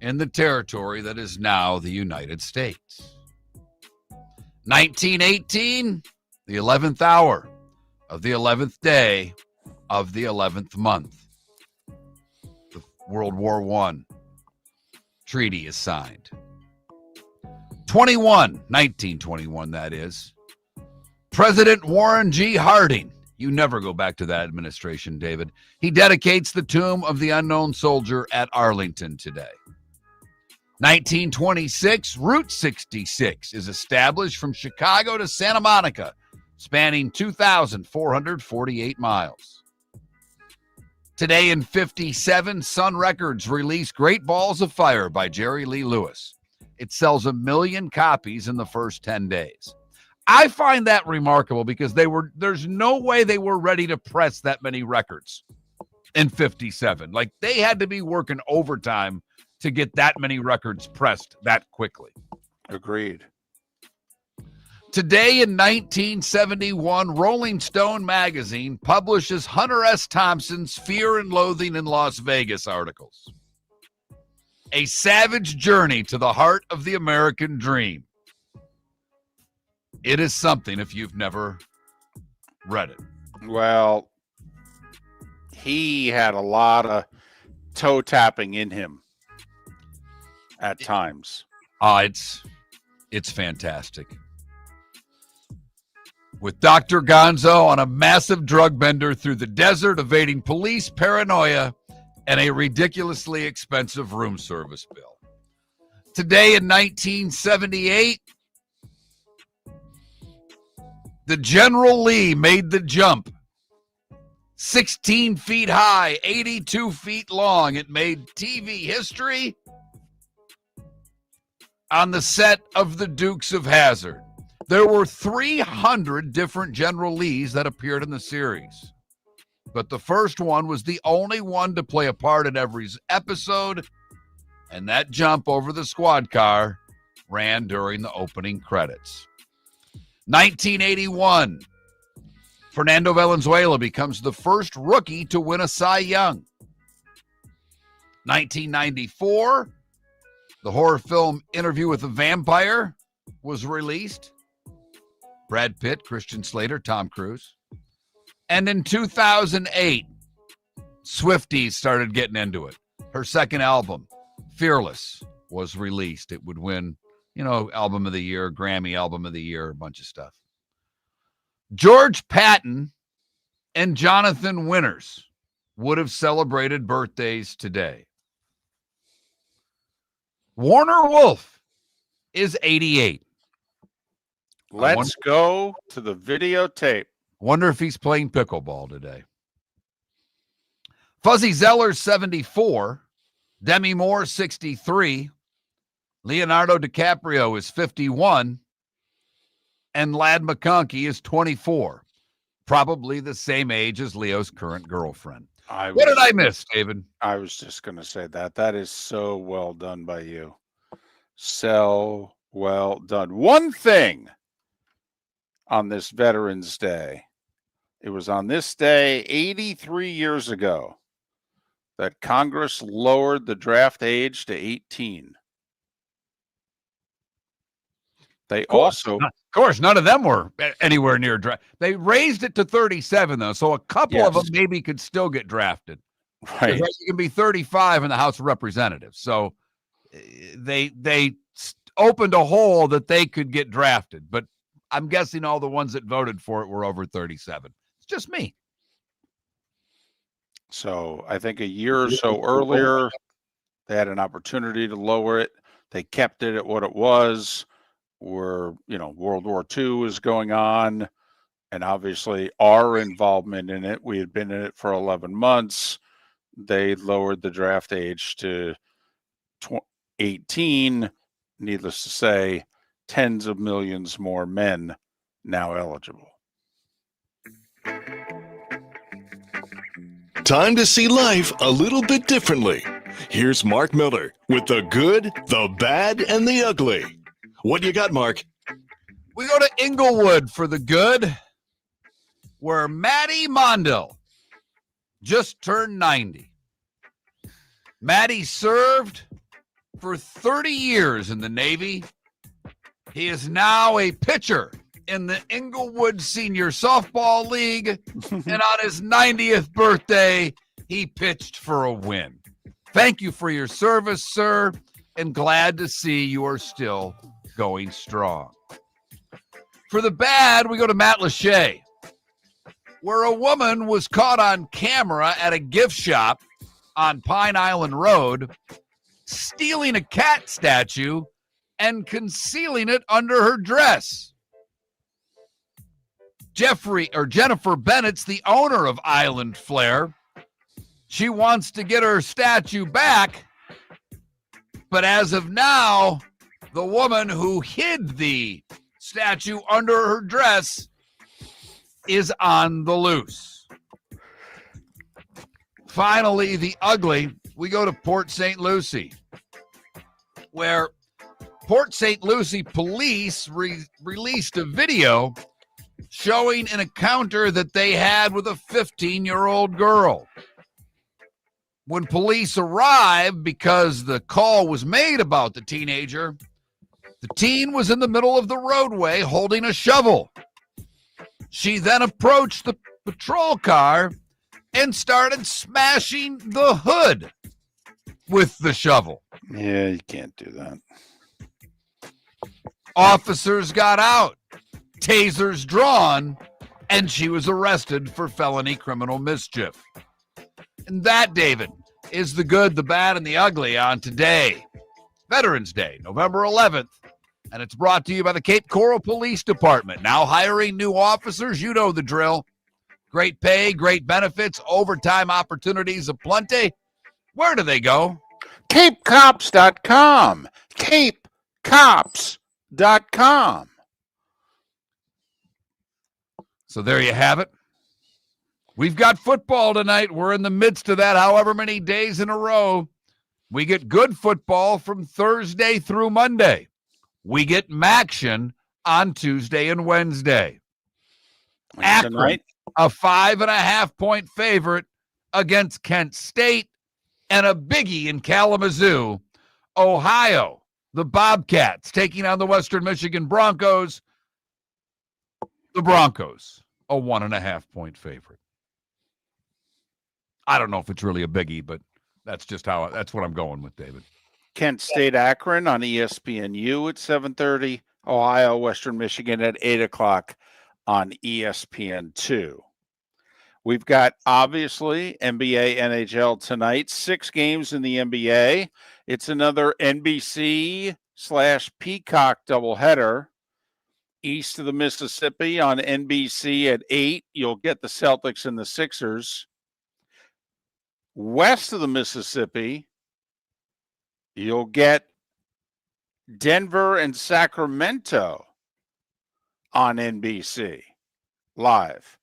[SPEAKER 2] in the territory that is now the United States. 1918, the 11th hour of the 11th day of the 11th month. The World War I treaty is signed. 1921, that is. President Warren G. Harding, you never go back to that administration, David. He dedicates the tomb of the unknown soldier at Arlington today. 1926, Route 66 is established from Chicago to Santa Monica, spanning 2,448 miles. Today in 57, Sun Records released Great Balls of Fire by Jerry Lee Lewis. It sells 1 million copies in the first 10 days. I find that remarkable because there's no way they were ready to press that many records in 57. Like, they had to be working overtime to get that many records pressed that quickly.
[SPEAKER 1] Agreed.
[SPEAKER 2] Today in 1971, Rolling Stone magazine publishes Hunter S. Thompson's Fear and Loathing in Las Vegas articles. A savage journey to the heart of the American dream. It is something if you've never read it.
[SPEAKER 1] Well, he had a lot of toe tapping in him at times.
[SPEAKER 2] It's fantastic. With Dr. Gonzo on a massive drug bender through the desert, evading police paranoia and a ridiculously expensive room service bill. Today in 1978, the General Lee made the jump. 16 feet high, 82 feet long. It made TV history on the set of The Dukes of Hazzard. There were 300 different General Lees that appeared in the series. But the first one was the only one to play a part in every episode, and that jump over the squad car ran during the opening credits. 1981, Fernando Valenzuela becomes the first rookie to win a Cy Young. 1994, the horror film Interview with a Vampire was released. Brad Pitt, Christian Slater, Tom Cruise. And in 2008, Swifties started getting into it. Her second album, Fearless, was released. It would win, Album of the Year, Grammy Album of the Year, a bunch of stuff. George Patton and Jonathan Winters would have celebrated birthdays today. Warner Wolf is 88.
[SPEAKER 1] Let's go to the videotape.
[SPEAKER 2] Wonder if he's playing pickleball today. Fuzzy Zeller's 74. Demi Moore, 63. Leonardo DiCaprio is 51. And Ladd McConkey is 24. Probably the same age as Leo's current girlfriend. What did I miss, David?
[SPEAKER 1] I was just going to say that. That is so well done by you. So well done. One thing on this Veterans Day. It was on this day 83 years ago that Congress lowered the draft age to 18. They also...
[SPEAKER 2] Of course, none of them were anywhere near draft. They raised it to 37, though, so a couple of them maybe could still get drafted.
[SPEAKER 1] Right.
[SPEAKER 2] You can be 35 in the House of Representatives. So they opened a hole that they could get drafted. But I'm guessing all the ones that voted for it were over 37. It's just me.
[SPEAKER 1] So I think a year or so earlier, they had an opportunity to lower it. They kept it at what it was. Where, World War II is going on, and obviously our involvement in it, we had been in it for 11 months. They lowered the draft age to 18. Needless to say, tens of millions more men now eligible.
[SPEAKER 3] Time to see life a little bit differently. Here's Marc Miller with the good, the bad, and the ugly. What you got, Mark?
[SPEAKER 2] We go to Inglewood for the good, where Matty Mondell just turned 90. Matty served for 30 years in the Navy. He is now a pitcher in the Inglewood Senior Softball League, and on his 90th birthday, he pitched for a win. Thank you for your service, sir, and glad to see you are still going strong. For the bad, we go to Matt Lachey, where a woman was caught on camera at a gift shop on Pine Island Road stealing a cat statue and concealing it under her dress. Jennifer Bennett's the owner of Island Flair. She wants to get her statue back, but as of now, the woman who hid the statue under her dress is on the loose. Finally, the ugly, we go to Port St. Lucie, where Port St. Lucie police released a video showing an encounter that they had with a 15-year-old girl. When police arrived, because the call was made about the teenager, the teen was in the middle of the roadway holding a shovel. She then approached the patrol car and started smashing the hood with the shovel.
[SPEAKER 1] Yeah, you can't do that.
[SPEAKER 2] Officers got out, tasers drawn, and she was arrested for felony criminal mischief. And that, David, is the good, the bad, and the ugly on today, Veterans Day, November 11th. And it's brought to you by the Cape Coral Police Department. Now hiring new officers, you know the drill. Great pay, great benefits, overtime opportunities aplenty. Where do they go?
[SPEAKER 1] CapeCops.com. CapeCops.com.
[SPEAKER 2] So there you have it. We've got football tonight. We're in the midst of that however many days in a row. We get good football from Thursday through Monday. We get Maction on Tuesday and Wednesday. Akron,
[SPEAKER 1] tonight,
[SPEAKER 2] a 5.5-point favorite against Kent State, and a biggie in Kalamazoo. Ohio, the Bobcats taking on the Western Michigan Broncos. The Broncos, a 1.5-point favorite. I don't know if it's really a biggie, but that's what I'm going with, David.
[SPEAKER 1] Kent State Akron on ESPNU at 7:30. Ohio, Western Michigan at 8 o'clock on ESPN2. We've got, obviously, NBA, NHL tonight. 6 games in the NBA. It's another NBC/Peacock doubleheader. East of the Mississippi on NBC at 8. You'll get the Celtics and the Sixers. West of the Mississippi, you'll get Denver and Sacramento on NBC live.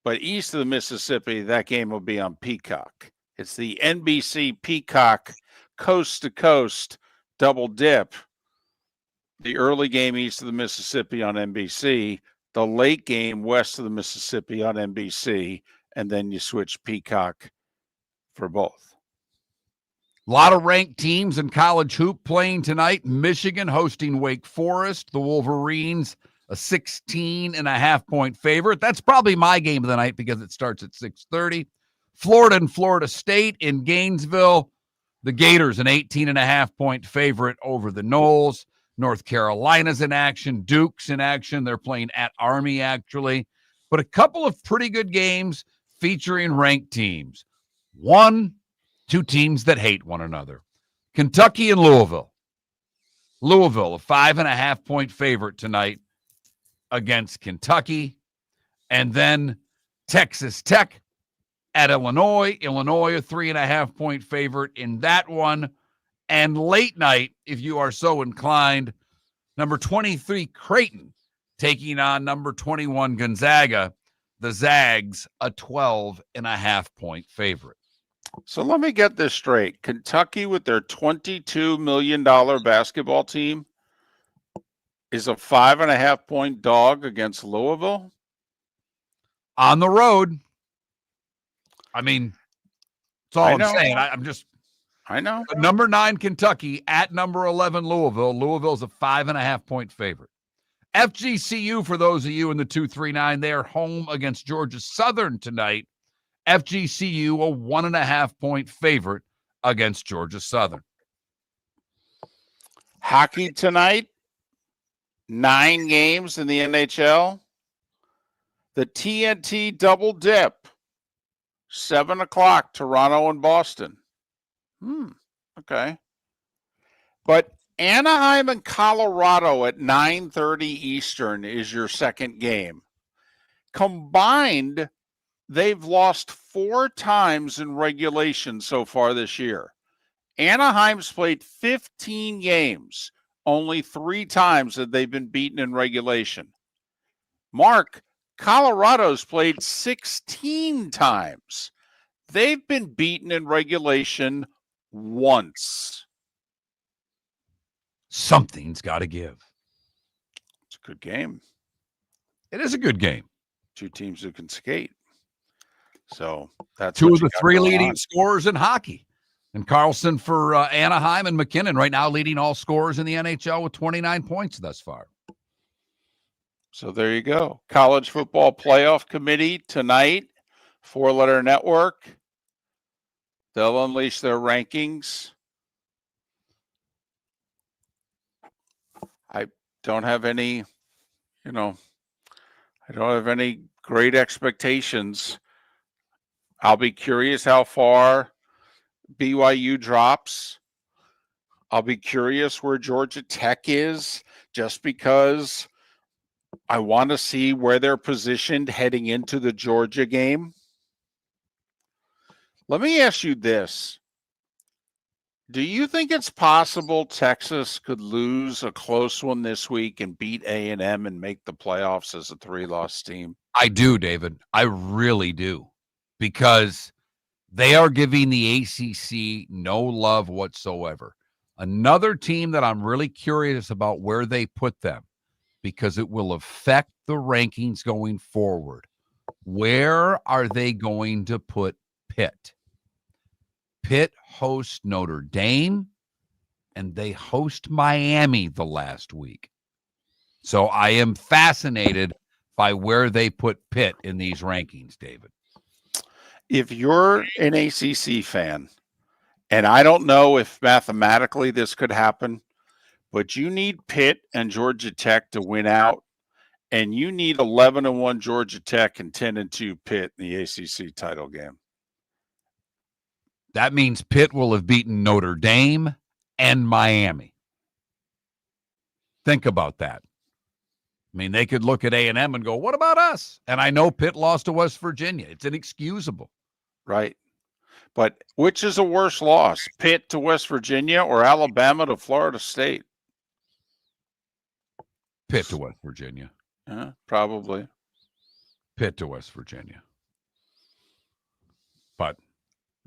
[SPEAKER 1] But east of the Mississippi, that game will be on Peacock. It's the NBC Peacock coast-to-coast double dip. The early game east of the Mississippi on NBC, the late game west of the Mississippi on NBC, and then you switch Peacock for both.
[SPEAKER 2] A lot of ranked teams in college hoop playing tonight. Michigan hosting Wake Forest. The Wolverines, a 16.5-point favorite. That's probably my game of the night because it starts at 6:30. Florida and Florida State in Gainesville. The Gators, an 18.5-point favorite over the Noles. North Carolina's in action. Duke's in action. They're playing at Army, actually. But a couple of pretty good games featuring ranked teams. Two teams that hate one another. Kentucky and Louisville. Louisville, a 5.5-point favorite tonight against Kentucky. And then Texas Tech at Illinois. Illinois, a 3.5-point favorite in that one. And late night, if you are so inclined, number 23 Creighton taking on number 21 Gonzaga. The Zags, a 12.5-point favorite.
[SPEAKER 1] So let me get this straight. Kentucky, with their $22 million basketball team, is a 5.5-point dog against Louisville?
[SPEAKER 2] On the road. I mean, that's all I'm saying.
[SPEAKER 1] I know.
[SPEAKER 2] Number 9 Kentucky at number 11 Louisville. Louisville's a 5.5-point favorite. FGCU, for those of you in the 239, they are home against Georgia Southern tonight. FGCU, a 1.5-point favorite against Georgia Southern.
[SPEAKER 1] Hockey tonight, 9 games in the NHL. The TNT double dip, 7 o'clock, Toronto and Boston. Okay. But Anaheim and Colorado at 9:30 Eastern is your second game. Combined, they've lost 4 times in regulation so far this year. Anaheim's played 15 games. Only 3 times have they been beaten in regulation. Marc, Colorado's played 16 times. They've been beaten in regulation once.
[SPEAKER 2] Something's got to give.
[SPEAKER 1] It's a good game.
[SPEAKER 2] It is a good game.
[SPEAKER 1] 2 teams who can skate. So that's
[SPEAKER 2] 2
[SPEAKER 1] what
[SPEAKER 2] of
[SPEAKER 1] you
[SPEAKER 2] the
[SPEAKER 1] got
[SPEAKER 2] 3
[SPEAKER 1] going
[SPEAKER 2] leading
[SPEAKER 1] on.
[SPEAKER 2] scorers in hockey. And Carlson for Anaheim, and McKinnon right now leading all scorers in the NHL with 29 points thus far.
[SPEAKER 1] So there you go. College Football Playoff Committee tonight, 4-letter network. They'll unleash their rankings. I don't have any, I don't have any great expectations. I'll be curious how far BYU drops. I'll be curious where Georgia Tech is, just because I want to see where they're positioned heading into the Georgia game. Let me ask you this. Do you think it's possible Texas could lose a close one this week and beat A&M and make the playoffs as a 3-loss team?
[SPEAKER 2] I do, David. I really do. Because they are giving the ACC no love whatsoever. Another team that I'm really curious about where they put them, because it will affect the rankings going forward. Where are they going to put Pitt? Pitt hosts Notre Dame, and they host Miami the last week. So I am fascinated by where they put Pitt in these rankings, David.
[SPEAKER 1] If you're an ACC fan, and I don't know if mathematically this could happen, but you need Pitt and Georgia Tech to win out, and you need 11-1 Georgia Tech and 10-2 Pitt in the ACC title game.
[SPEAKER 2] That means Pitt will have beaten Notre Dame and Miami. Think about that. I mean, they could look at A&M and go, what about us? And I know Pitt lost to West Virginia. It's inexcusable.
[SPEAKER 1] Right. But which is a worse loss, Pitt to West Virginia or Alabama to Florida State?
[SPEAKER 2] Pitt to West Virginia.
[SPEAKER 1] Probably.
[SPEAKER 2] Pitt to West Virginia. But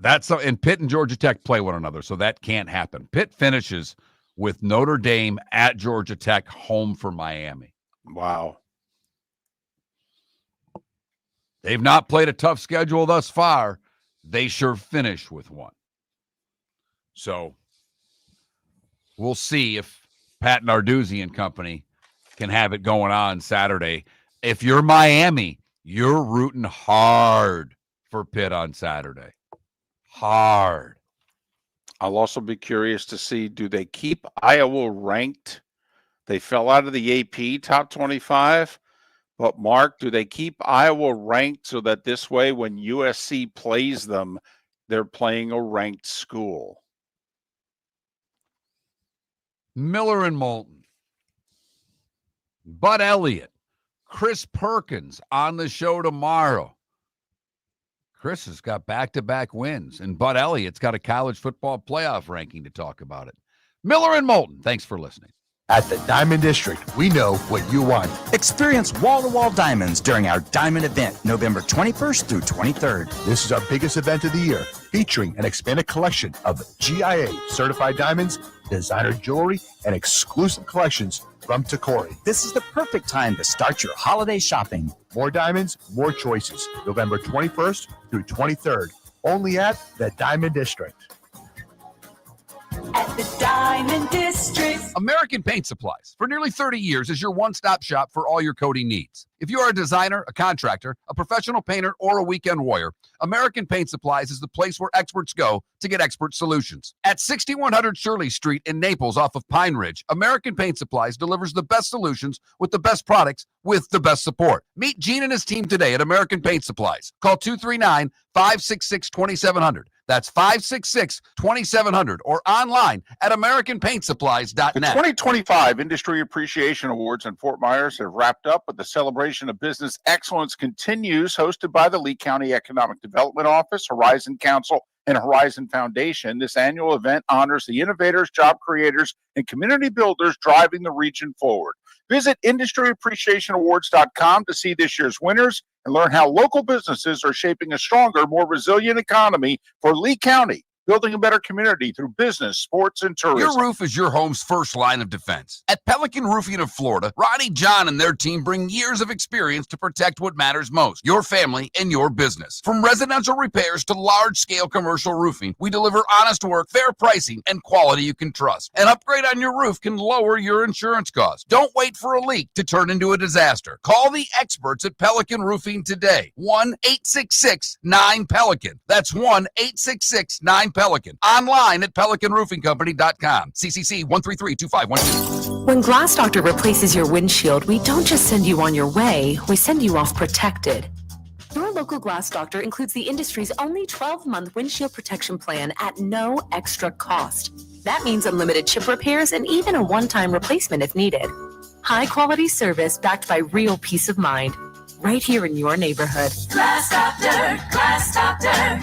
[SPEAKER 2] and Pitt and Georgia Tech play one another, so that can't happen. Pitt finishes with Notre Dame at Georgia Tech, home for Miami.
[SPEAKER 1] Wow.
[SPEAKER 2] They've not played a tough schedule thus far. They sure finish with one. So we'll see if Pat Narduzzi and company can have it going on Saturday. If you're Miami, you're rooting hard for Pitt on Saturday. Hard.
[SPEAKER 1] I'll also be curious to see, do they keep Iowa ranked They fell out of the AP top 25. But Mark, do they keep Iowa ranked so that this way when USC plays them, they're playing a ranked school?
[SPEAKER 2] Miller and Moulton. Bud Elliott. Chris Perkins on the show tomorrow. Chris has got back-to-back wins, and Bud Elliott's got a college football playoff ranking to talk about it. Miller and Moulton, thanks for listening.
[SPEAKER 8] At the Diamond District, we know what you want.
[SPEAKER 9] Experience wall-to-wall diamonds during our diamond event, November 21st through 23rd.
[SPEAKER 8] This is our biggest event of the year, featuring an expanded collection of GIA certified diamonds, designer jewelry, and exclusive collections from Takori.
[SPEAKER 9] This is the perfect time to start your holiday shopping.
[SPEAKER 8] More diamonds, more choices. November 21st through 23rd, only at the Diamond District.
[SPEAKER 7] At the Diamond District.
[SPEAKER 4] American Paint Supplies, for nearly 30 years, is your one-stop shop for all your coating needs. If you are a designer, a contractor, a professional painter, or a weekend warrior, American Paint Supplies is the place where experts go to get expert solutions. At 6100 Shirley Street in Naples off of Pine Ridge, American Paint Supplies delivers the best solutions with the best products with the best support. Meet Gene and his team today at American Paint Supplies. Call 239-566-2700. That's 566-2700 or online at AmericanPaintSupplies.net.
[SPEAKER 5] The 2025 Industry Appreciation Awards in Fort Myers have wrapped up, but the celebration of business excellence continues, hosted by the Lee County Economic Development Office, Horizon Council, and Horizon Foundation. This annual event honors the innovators, job creators, and community builders driving the region forward. Visit industryappreciationawards.com to see this year's winners and learn how local businesses are shaping a stronger, more resilient economy for Lee County, building a better community through business, sports, and tourism.
[SPEAKER 4] Your roof is your home's first line of defense. At Pelican Roofing of Florida, Ronnie John and their team bring years of experience to protect what matters most, your family and your business. From residential repairs to large-scale commercial roofing, we deliver honest work, fair pricing, and quality you can trust. An upgrade on your roof can lower your insurance costs. Don't wait for a leak to turn into a disaster. Call the experts at Pelican Roofing today. 1-866-9-PELICAN. That's 1-866-9-PELICAN. Online at PelicanRoofingCompany.com. CCC 1332512.
[SPEAKER 6] When Glass Doctor replaces your windshield, we don't just send you on your way, we send you off protected. Your local Glass Doctor includes the industry's only 12-month windshield protection plan at no extra cost. That means unlimited chip repairs and even a one-time replacement if needed. High-quality service backed by real peace of mind, right here in your neighborhood.
[SPEAKER 7] Glass Doctor, Glass Doctor.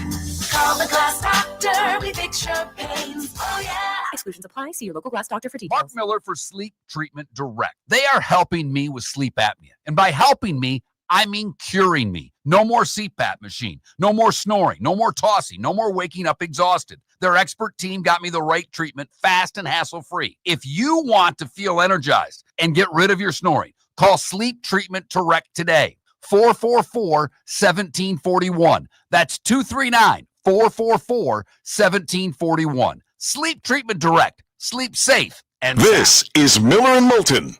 [SPEAKER 7] Call the Glass Doctor. We fix your pains. Oh, yeah.
[SPEAKER 6] Exclusions apply. See your local Glass Doctor for details.
[SPEAKER 4] Marc Miller for Sleep Treatment Direct. They are helping me with sleep apnea. And by helping me, I mean curing me. No more CPAP machine. No more snoring. No more tossing. No more waking up exhausted. Their expert team got me the right treatment, fast and hassle-free. If you want to feel energized and get rid of your snoring, call Sleep Treatment Direct today. 444-1741. That's 239-444-1741. Sleep Treatment Direct. Sleep safe and
[SPEAKER 3] This is Miller and Moulton